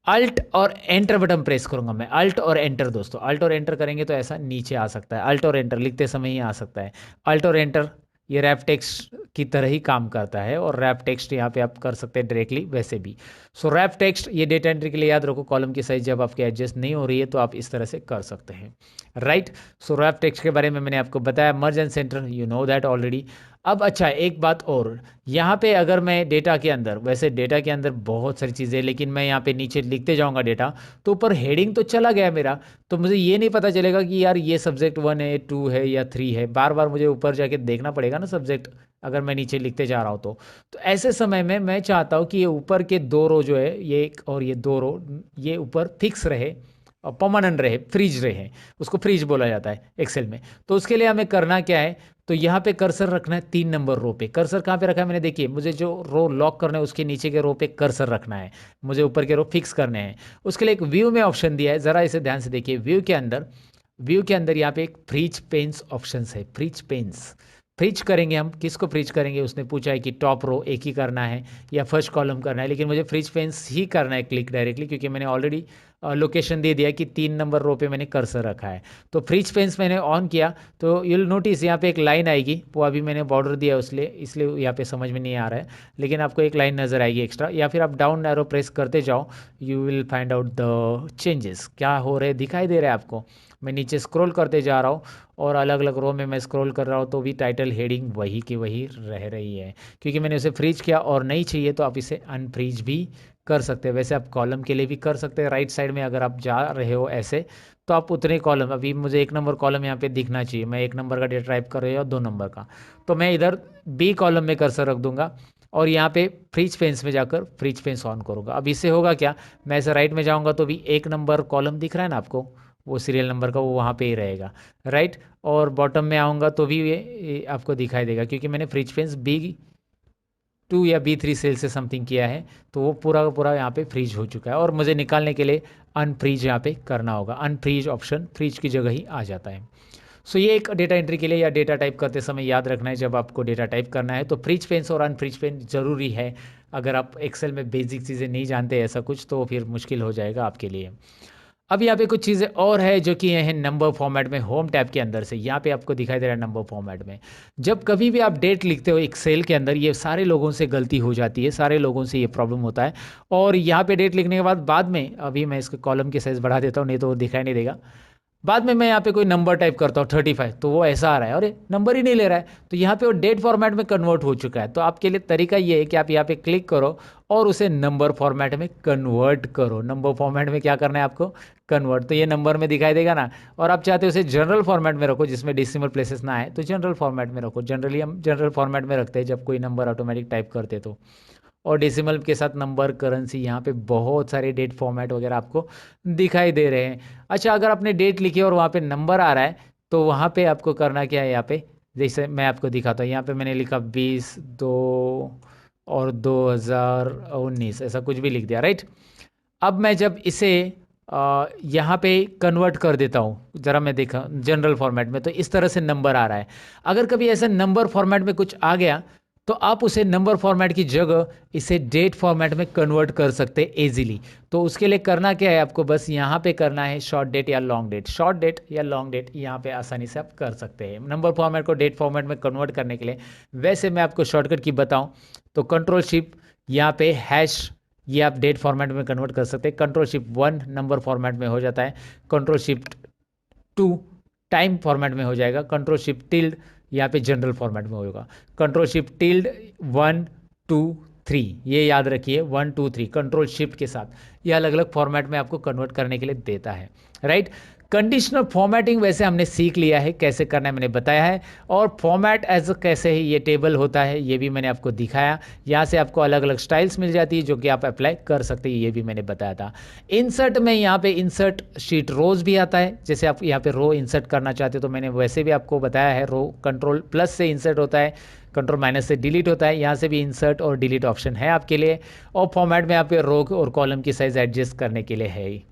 अल्ट और एंटर बटन प्रेस करूंगा मैं। अल्ट और एंटर दोस्तों, अल्ट और एंटर करेंगे तो ऐसा नीचे आ सकता है। अल्ट और एंटर लिखते समय ही आ सकता है। अल्ट और एंटर ये रैप टेक्स्ट की तरह ही काम करता है, और रैप टेक्स्ट यहाँ पे आप कर सकते हैं डायरेक्टली वैसे भी। सो रैप टेक्स्ट ये डेटा एंट्री के लिए याद रखो, कॉलम की साइज जब आपके एडजस्ट नहीं हो रही है तो आप इस तरह से कर सकते हैं, राइट। सो रैप टेक्स्ट के बारे में मैंने आपको बताया, मर्ज and centre you know that already. अब अच्छा एक बात और, यहाँ पे अगर मैं डेटा के अंदर, वैसे डेटा के अंदर बहुत सारी चीज़ें, लेकिन मैं यहाँ पे नीचे लिखते जाऊँगा डेटा, तो ऊपर हेडिंग तो चला गया मेरा, तो मुझे ये नहीं पता चलेगा कि यार ये सब्जेक्ट 1 है, 2 है या 3 है। बार बार मुझे ऊपर जाके देखना पड़ेगा ना सब्जेक्ट, अगर मैं नीचे लिखते जा रहा हूँ तो ऐसे समय में मैं चाहता हूँ कि ये ऊपर के 2 रो जो है, ये एक और ये 2 रो, ये ऊपर फिक्स रहे और परमानेंट रहे, फ्रीज रहे। उसको फ्रीज बोला जाता है एक्सेल में। तो उसके लिए हमें करना क्या है, तो यहाँ पे कर्सर रखना है 3 नंबर रो पे। कर्सर कहाँ पे रखा है मैंने, देखिए मुझे जो रो लॉक करना है उसके नीचे के रो पे कर्सर रखना है, मुझे ऊपर के रो फिक्स करने हैं। उसके लिए एक व्यू में ऑप्शन दिया है, ज़रा इसे ध्यान से देखिए। व्यू के अंदर यहाँ पे एक फ्रीज पेन्स ऑप्शन है, फ्रीज पेन्स। फ्रीज करेंगे हम, किसको फ्रीज करेंगे, उसने पूछा है कि टॉप रो एक ही करना है या फर्स्ट कॉलम करना है, लेकिन मुझे फ्रीज पेन्स ही करना है क्लिक डायरेक्टली, क्योंकि मैंने ऑलरेडी लोकेशन दे दिया कि 3 नंबर रो पे मैंने कर्सर रखा है। तो फ्रीज पेन्स मैंने ऑन किया तो यूल नोटिस यहाँ पे एक लाइन आएगी, वो अभी मैंने बॉर्डर दिया इसलिए यहाँ पे समझ में नहीं आ रहा है, लेकिन आपको एक लाइन नज़र आएगी एक्स्ट्रा, या फिर आप डाउन एरो प्रेस करते जाओ, you will find out the changes क्या हो रहे दिखाई दे रहा है आपको। मैं नीचे स्क्रॉल करते जा रहा हूँ और अलग अलग रो में मैं स्क्रॉल कर रहा हूँ तो भी टाइटल हेडिंग वही की वही रह रही है, क्योंकि मैंने उसे फ्रीज किया। और नहीं चाहिए तो आप इसे अनफ्रीज भी कर सकते हैं। वैसे आप कॉलम के लिए भी कर सकते हैं, राइट साइड में अगर आप जा रहे हो ऐसे तो आप उतने कॉलम, अभी मुझे 1 नंबर कॉलम यहाँ पे दिखना चाहिए, मैं 1 नंबर का डेटा टाइप कर रही हूँ 2 नंबर का, तो मैं इधर बी कॉलम में कर्सर रख दूंगा और यहाँ पे फ्रीज पेन्स में जाकर फ्रीज पेन्स ऑन करूँगा। अब इससे होगा क्या, मैं ऐसे राइट में जाऊँगा तो भी 1 नंबर कॉलम दिख रहा है ना आपको, वो सीरियल नंबर का, वो वहाँ पे ही रहेगा, राइट। और बॉटम में आऊँगा तो भी ये आपको दिखाई देगा, क्योंकि मैंने फ्रीज पेन्स B2 या B3 सेल से समथिंग किया है, तो वो पूरा का पूरा यहाँ पे फ्रीज हो चुका है। और मुझे निकालने के लिए अनफ्रीज यहाँ पे करना होगा, अनफ्रीज ऑप्शन फ्रीज की जगह ही आ जाता है। सो ये एक डेटा एंट्री के लिए या डेटा टाइप करते समय याद रखना है, जब आपको डेटा टाइप करना है तो फ्रीज पेन्स और अनफ्रीज पेन ज़रूरी है। अगर आप एक्सेल में बेसिक चीज़ें नहीं जानते ऐसा कुछ, तो फिर मुश्किल हो जाएगा आपके लिए। अब यहाँ पे कुछ चीज़ें और है जो कि हैं नंबर फॉर्मेट में, होम टैब के अंदर से यहाँ पे आपको दिखाई दे रहा है नंबर फॉर्मेट में। जब कभी भी आप डेट लिखते हो एक्सेल के अंदर, ये सारे लोगों से गलती हो जाती है, सारे लोगों से ये प्रॉब्लम होता है। और यहाँ पे डेट लिखने के बाद में, अभी मैं इसके कॉलम की साइज़ बढ़ा देता हूँ नहीं तो वो दिखाई नहीं देगा, बाद में मैं यहाँ पे कोई नंबर टाइप करता हूँ 35, तो वो ऐसा आ रहा है, अरे नंबर ही नहीं ले रहा है, तो यहाँ पे वो डेट फॉर्मेट में कन्वर्ट हो चुका है। तो आपके लिए तरीका ये है कि आप यहाँ पे क्लिक करो और उसे नंबर फॉर्मेट में कन्वर्ट करो। नंबर फॉर्मेट में क्या करना है आपको, कन्वर्ट, तो ये नंबर में दिखाई देगा ना। और आप चाहते हो उसे जनरल फॉर्मेट में रखो जिसमें डेसिमल प्लेसेस ना आए, तो जनरल फॉर्मेट में रखो। जनरली हम जनरल फॉर्मेट में रखते हैं जब कोई नंबर ऑटोमेटिक टाइप करते तो। और डेसिमल के साथ नंबर, करेंसी, यहाँ पे बहुत सारे डेट फॉर्मेट वगैरह आपको दिखाई दे रहे हैं। अच्छा, अगर आपने डेट लिखी और वहाँ पे नंबर आ रहा है तो वहाँ पे आपको करना क्या है, यहाँ पे जैसे मैं आपको दिखाता हूँ, यहाँ पे मैंने लिखा 20/2 और 2019 ऐसा कुछ भी लिख दिया, राइट। अब मैं जब इसे यहाँ पे कन्वर्ट कर देता हूँ, ज़रा मैं देखा जनरल फॉर्मेट में, तो इस तरह से नंबर आ रहा है। अगर कभी ऐसा नंबर फॉर्मेट में कुछ आ गया तो आप उसे नंबर फॉर्मेट की जगह इसे डेट फॉर्मेट में कन्वर्ट कर सकते हैं इजीली। तो उसके लिए करना क्या है, आपको बस यहाँ पे करना है शॉर्ट डेट या लॉन्ग डेट, शॉर्ट डेट या लॉन्ग डेट यहाँ पे आसानी से आप कर सकते हैं नंबर फॉर्मेट को डेट फॉर्मेट में कन्वर्ट करने के लिए। वैसे मैं आपको शॉर्टकट की बताऊँ तो कंट्रोल शिफ्ट यहाँ पे हैश, ये आप डेट फॉर्मेट में कन्वर्ट कर सकते हैं। कंट्रोल शिफ्ट 1 नंबर फॉर्मेट में हो जाता है, कंट्रोल शिफ्ट 2 टाइम फॉर्मेट में हो जाएगा, कंट्रोल शिफ्ट टिल्ड यहाँ पे जनरल फॉर्मेट में होगा, कंट्रोल शिफ्ट टिल्ड 1 2 3, ये याद रखिए 1 2 3 कंट्रोल शिफ्ट के साथ ये अलग अलग फॉर्मेट में आपको कन्वर्ट करने के लिए देता है, राइट। कंडीशनल फॉर्मेटिंग वैसे हमने सीख लिया है कैसे करना है, मैंने बताया है। और फॉर्मेट एज कैसे है, ये टेबल होता है, ये भी मैंने आपको दिखाया। यहाँ से आपको अलग अलग स्टाइल्स मिल जाती है जो कि आप अप्लाई कर सकते हैं, ये भी मैंने बताया था। इंसर्ट में यहाँ पे इंसर्ट शीट रोज भी आता है, जैसे आप यहाँ पे रो इंसर्ट करना चाहते हो तो मैंने वैसे भी आपको बताया है। रो कंट्रोल प्लस से इंसर्ट होता है, कंट्रोल माइनस से डिलीट होता है, यहाँ से भी इंसर्ट और डिलीट ऑप्शन है आपके लिए। और फॉर्मेट में आप रो और कॉलम की साइज एडजस्ट करने के लिए है ही।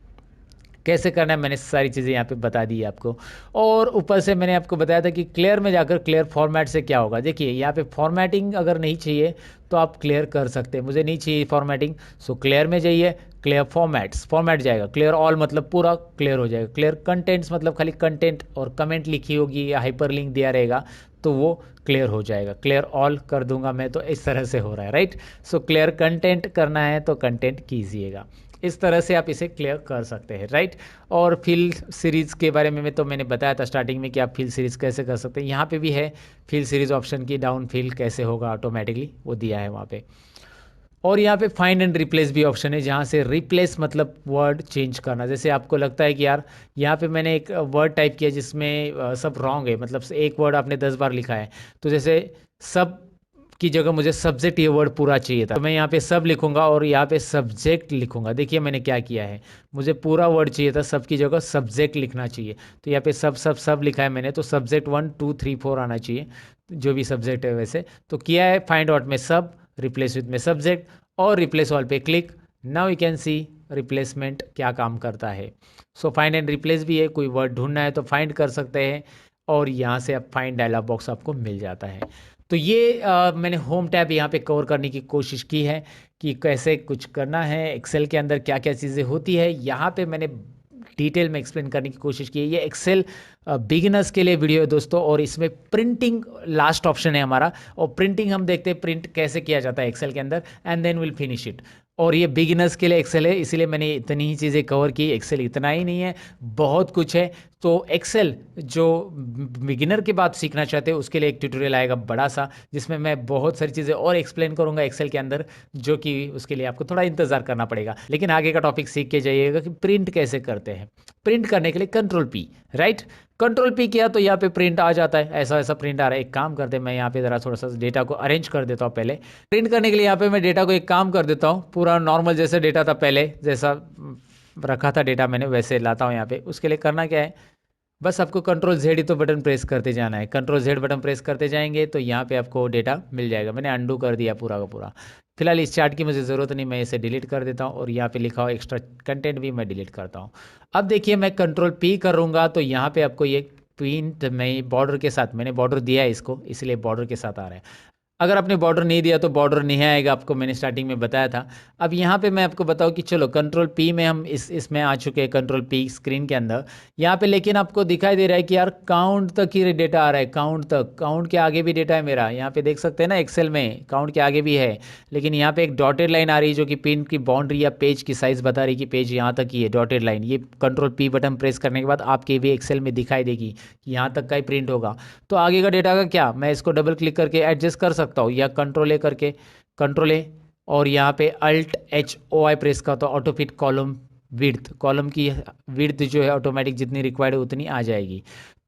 कैसे करना है मैंने सारी चीज़ें यहाँ पे बता दी है आपको। और ऊपर से मैंने आपको बताया था कि क्लियर में जाकर क्लियर फॉर्मेट से क्या होगा। देखिए यहाँ पे फॉर्मेटिंग अगर नहीं चाहिए तो आप क्लियर कर सकते हैं, मुझे नहीं चाहिए फॉर्मेटिंग, सो क्लियर में जाइए, क्लियर फॉर्मेट्स, फॉर्मेट जाएगा, क्लियर ऑल मतलब पूरा क्लियर हो जाएगा, क्लियर कंटेंट्स मतलब खाली कंटेंट और कमेंट लिखी होगी या हाइपर लिंक दिया रहेगा तो वो क्लियर हो जाएगा। क्लियर ऑल कर दूंगा मैं तो इस तरह से हो रहा है, राइट। सो क्लियर कंटेंट करना है तो कंटेंट कीजिएगा, इस तरह से आप इसे क्लियर कर सकते हैं, राइट। और फिल सीरीज़ के बारे में तो मैंने बताया था स्टार्टिंग में कि आप फिल सीरीज़ कैसे कर सकते हैं। यहाँ पे भी है फिल सीरीज़ ऑप्शन की डाउन फिल कैसे होगा ऑटोमेटिकली, वो दिया है वहाँ पे। और यहाँ पे फाइंड एंड रिप्लेस भी ऑप्शन है, जहाँ से रिप्लेस मतलब वर्ड चेंज करना। जैसे आपको लगता है कि यार यहाँ पे मैंने एक वर्ड टाइप किया जिसमें सब रॉन्ग है, मतलब एक वर्ड आपने 10 बार लिखा है, तो जैसे सब की जगह मुझे सब्जेक्ट ये वर्ड पूरा चाहिए था, तो मैं यहाँ पे सब लिखूंगा और यहाँ पे सब्जेक्ट लिखूंगा। देखिए मैंने क्या किया है, मुझे पूरा वर्ड चाहिए था, सब की जगह सब्जेक्ट लिखना चाहिए, तो यहाँ पे सब सब सब लिखा है मैंने, तो सब्जेक्ट 1 2 3 4 आना चाहिए, जो भी सब्जेक्ट है वैसे तो किया है। फाइंड आउट में सब, रिप्लेस विथ में सब्जेक्ट और रिप्लेस ऑल पे click. Now you can see replacement क्या काम करता है। सो फाइंड एंड रिप्लेस भी है, कोई वर्ड ढूंढना है तो फाइंड कर सकते हैं और यहाँ से आप फाइंड डायलॉग बॉक्स आपको मिल जाता है। तो ये मैंने होम टैब यहाँ पे कवर करने की कोशिश की है कि कैसे कुछ करना है एक्सेल के अंदर, क्या क्या चीज़ें होती है यहाँ पे मैंने डिटेल में एक्सप्लेन करने की कोशिश की है। ये एक्सेल बिगिनर्स के लिए वीडियो है दोस्तों, और इसमें प्रिंटिंग लास्ट ऑप्शन है हमारा, और प्रिंटिंग हम देखते हैं प्रिंट कैसे किया जाता है एक्सेल के अंदर, and then will finish it. और ये बिगिनर्स के लिए एक्सेल है, इसीलिए मैंने इतनी ही चीज़ें कवर की। एक्सेल इतना ही नहीं है, बहुत कुछ है। तो एक्सेल जो बिगिनर के बाद सीखना चाहते हैं उसके लिए एक ट्यूटोरियल आएगा बड़ा सा, जिसमें मैं बहुत सारी चीज़ें और एक्सप्लेन करूंगा एक्सेल के अंदर, जो कि उसके लिए आपको थोड़ा इंतजार करना पड़ेगा। लेकिन आगे का टॉपिक सीख के जाइएगा कि प्रिंट कैसे करते हैं। प्रिंट करने के लिए control P, right, control P किया तो यहाँ पे प्रिंट आ जाता है, ऐसा ऐसा प्रिंट आ रहा है। एक काम करते हैं, मैं यहाँ पे ज़रा थोड़ा सा डेटा को अरेंज कर देता हूँ। पहले प्रिंट करने के लिए यहाँ पे मैं डेटा को एक काम कर देता हूँ, पूरा नॉर्मल जैसे डेटा था पहले, जैसा रखा था डेटा मैंने वैसे लाता हूँ यहाँ पे। उसके लिए करना क्या है, बस आपको कंट्रोल जेड ही तो बटन प्रेस करते जाना है। कंट्रोल जेड बटन प्रेस करते जाएंगे तो यहाँ पे आपको डेटा मिल जाएगा। मैंने अंडू कर दिया पूरा का पूरा। फिलहाल इस चार्ट की मुझे ज़रूरत नहीं, मैं इसे डिलीट कर देता हूँ, और यहाँ पे लिखा हुआ एक्स्ट्रा कंटेंट भी मैं डिलीट करता हूँ। अब देखिए मैं कंट्रोल पी करूँगा तो यहाँ पे आपको ये प्रिंट में बॉर्डर के साथ, मैंने बॉर्डर दिया है इसको, इसलिए बॉर्डर के साथ आ रहा है। अगर आपने बॉर्डर नहीं दिया तो बॉर्डर नहीं आएगा, आपको मैंने स्टार्टिंग में बताया था। अब यहाँ पे मैं आपको बताऊँ कि चलो कंट्रोल पी में हम इसमें आ चुके हैं, कंट्रोल पी स्क्रीन के अंदर यहाँ पे। लेकिन आपको दिखाई दे रहा है कि यार काउंट तक ही डेटा आ रहा है, काउंट तक, काउंट के आगे भी डेटा है मेरा। यहाँ पे देख सकते हैं ना एक्सेल में काउंट के आगे भी है, लेकिन यहाँ पे एक डॉटेड लाइन आ रही है जो कि पिन की बाउंड्री या पेज की साइज़ बता रही है कि पेज यहाँ तक ही है, डॉटेड लाइन। ये कंट्रोल पी बटन प्रेस करने के बाद आपके भी एक्सेल में दिखाई देगी कि यहाँ तक का ही प्रिंट होगा। तो आगे का डेटा का क्या, मैं इसको डबल क्लिक करके एडजस्ट कर सकता हूँ, या कंट्रोल ए करके, कंट्रोल ए और यहाँ पे alt H O I press का तो auto fit column width, column की विड्थ जो है ऑटोमेटिक जितनी रिक्वायर्ड है उतनी आ जाएगी।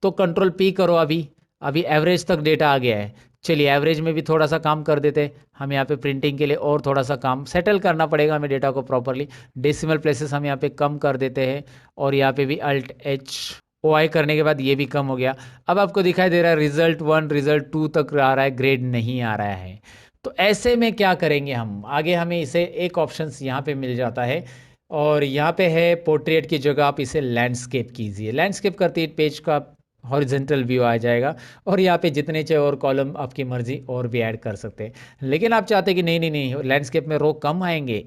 तो कंट्रोल पी करो, अभी एवरेज तक डेटा आ गया है। चलिए एवरेज में भी थोड़ा सा काम कर देते, हम यहाँ पे प्रिंटिंग के लिए और थोड़ा सा काम सेटल करना पड़ेगा हमें डेटा को प्रॉपरली। डेसिमल प्लेसेस हम यहाँ पे कम कर देते हैं, और यहाँ पे भी अल्ट एच ओ आई करने के बाद ये भी कम हो गया। अब आपको दिखाई दे रहा है रिजल्ट 1 रिजल्ट 2 तक आ रहा है, ग्रेड नहीं आ रहा है। तो ऐसे में क्या करेंगे हम आगे, हमें इसे एक ऑप्शन यहाँ पे मिल जाता है, और यहाँ पे है पोर्ट्रेट की जगह आप इसे लैंडस्केप कीजिए। लैंडस्केप करते ही पेज का हॉरिजेंटल व्यू आ जाएगा। और यहाँ पे जितने चाहे और कॉलम आपकी मर्जी और भी ऐड कर सकते हैं। लेकिन आप चाहते हैं कि नहीं नहीं नहीं, लैंडस्केप में रो कम आएंगे,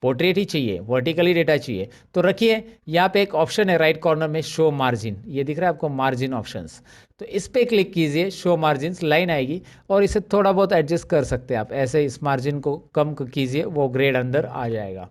पोर्ट्रेट ही चाहिए, वर्टिकली डेटा चाहिए, तो रखिए यहाँ पे एक ऑप्शन है राइट कॉर्नर में, शो मार्जिन, ये दिख रहा है आपको मार्जिन ऑप्शंस। तो इस पे क्लिक कीजिए, शो मार्जिन लाइन आएगी और इसे थोड़ा बहुत एडजस्ट कर सकते हैं आप, ऐसे इस मार्जिन को कम कीजिए, वो ग्रेड अंदर आ जाएगा।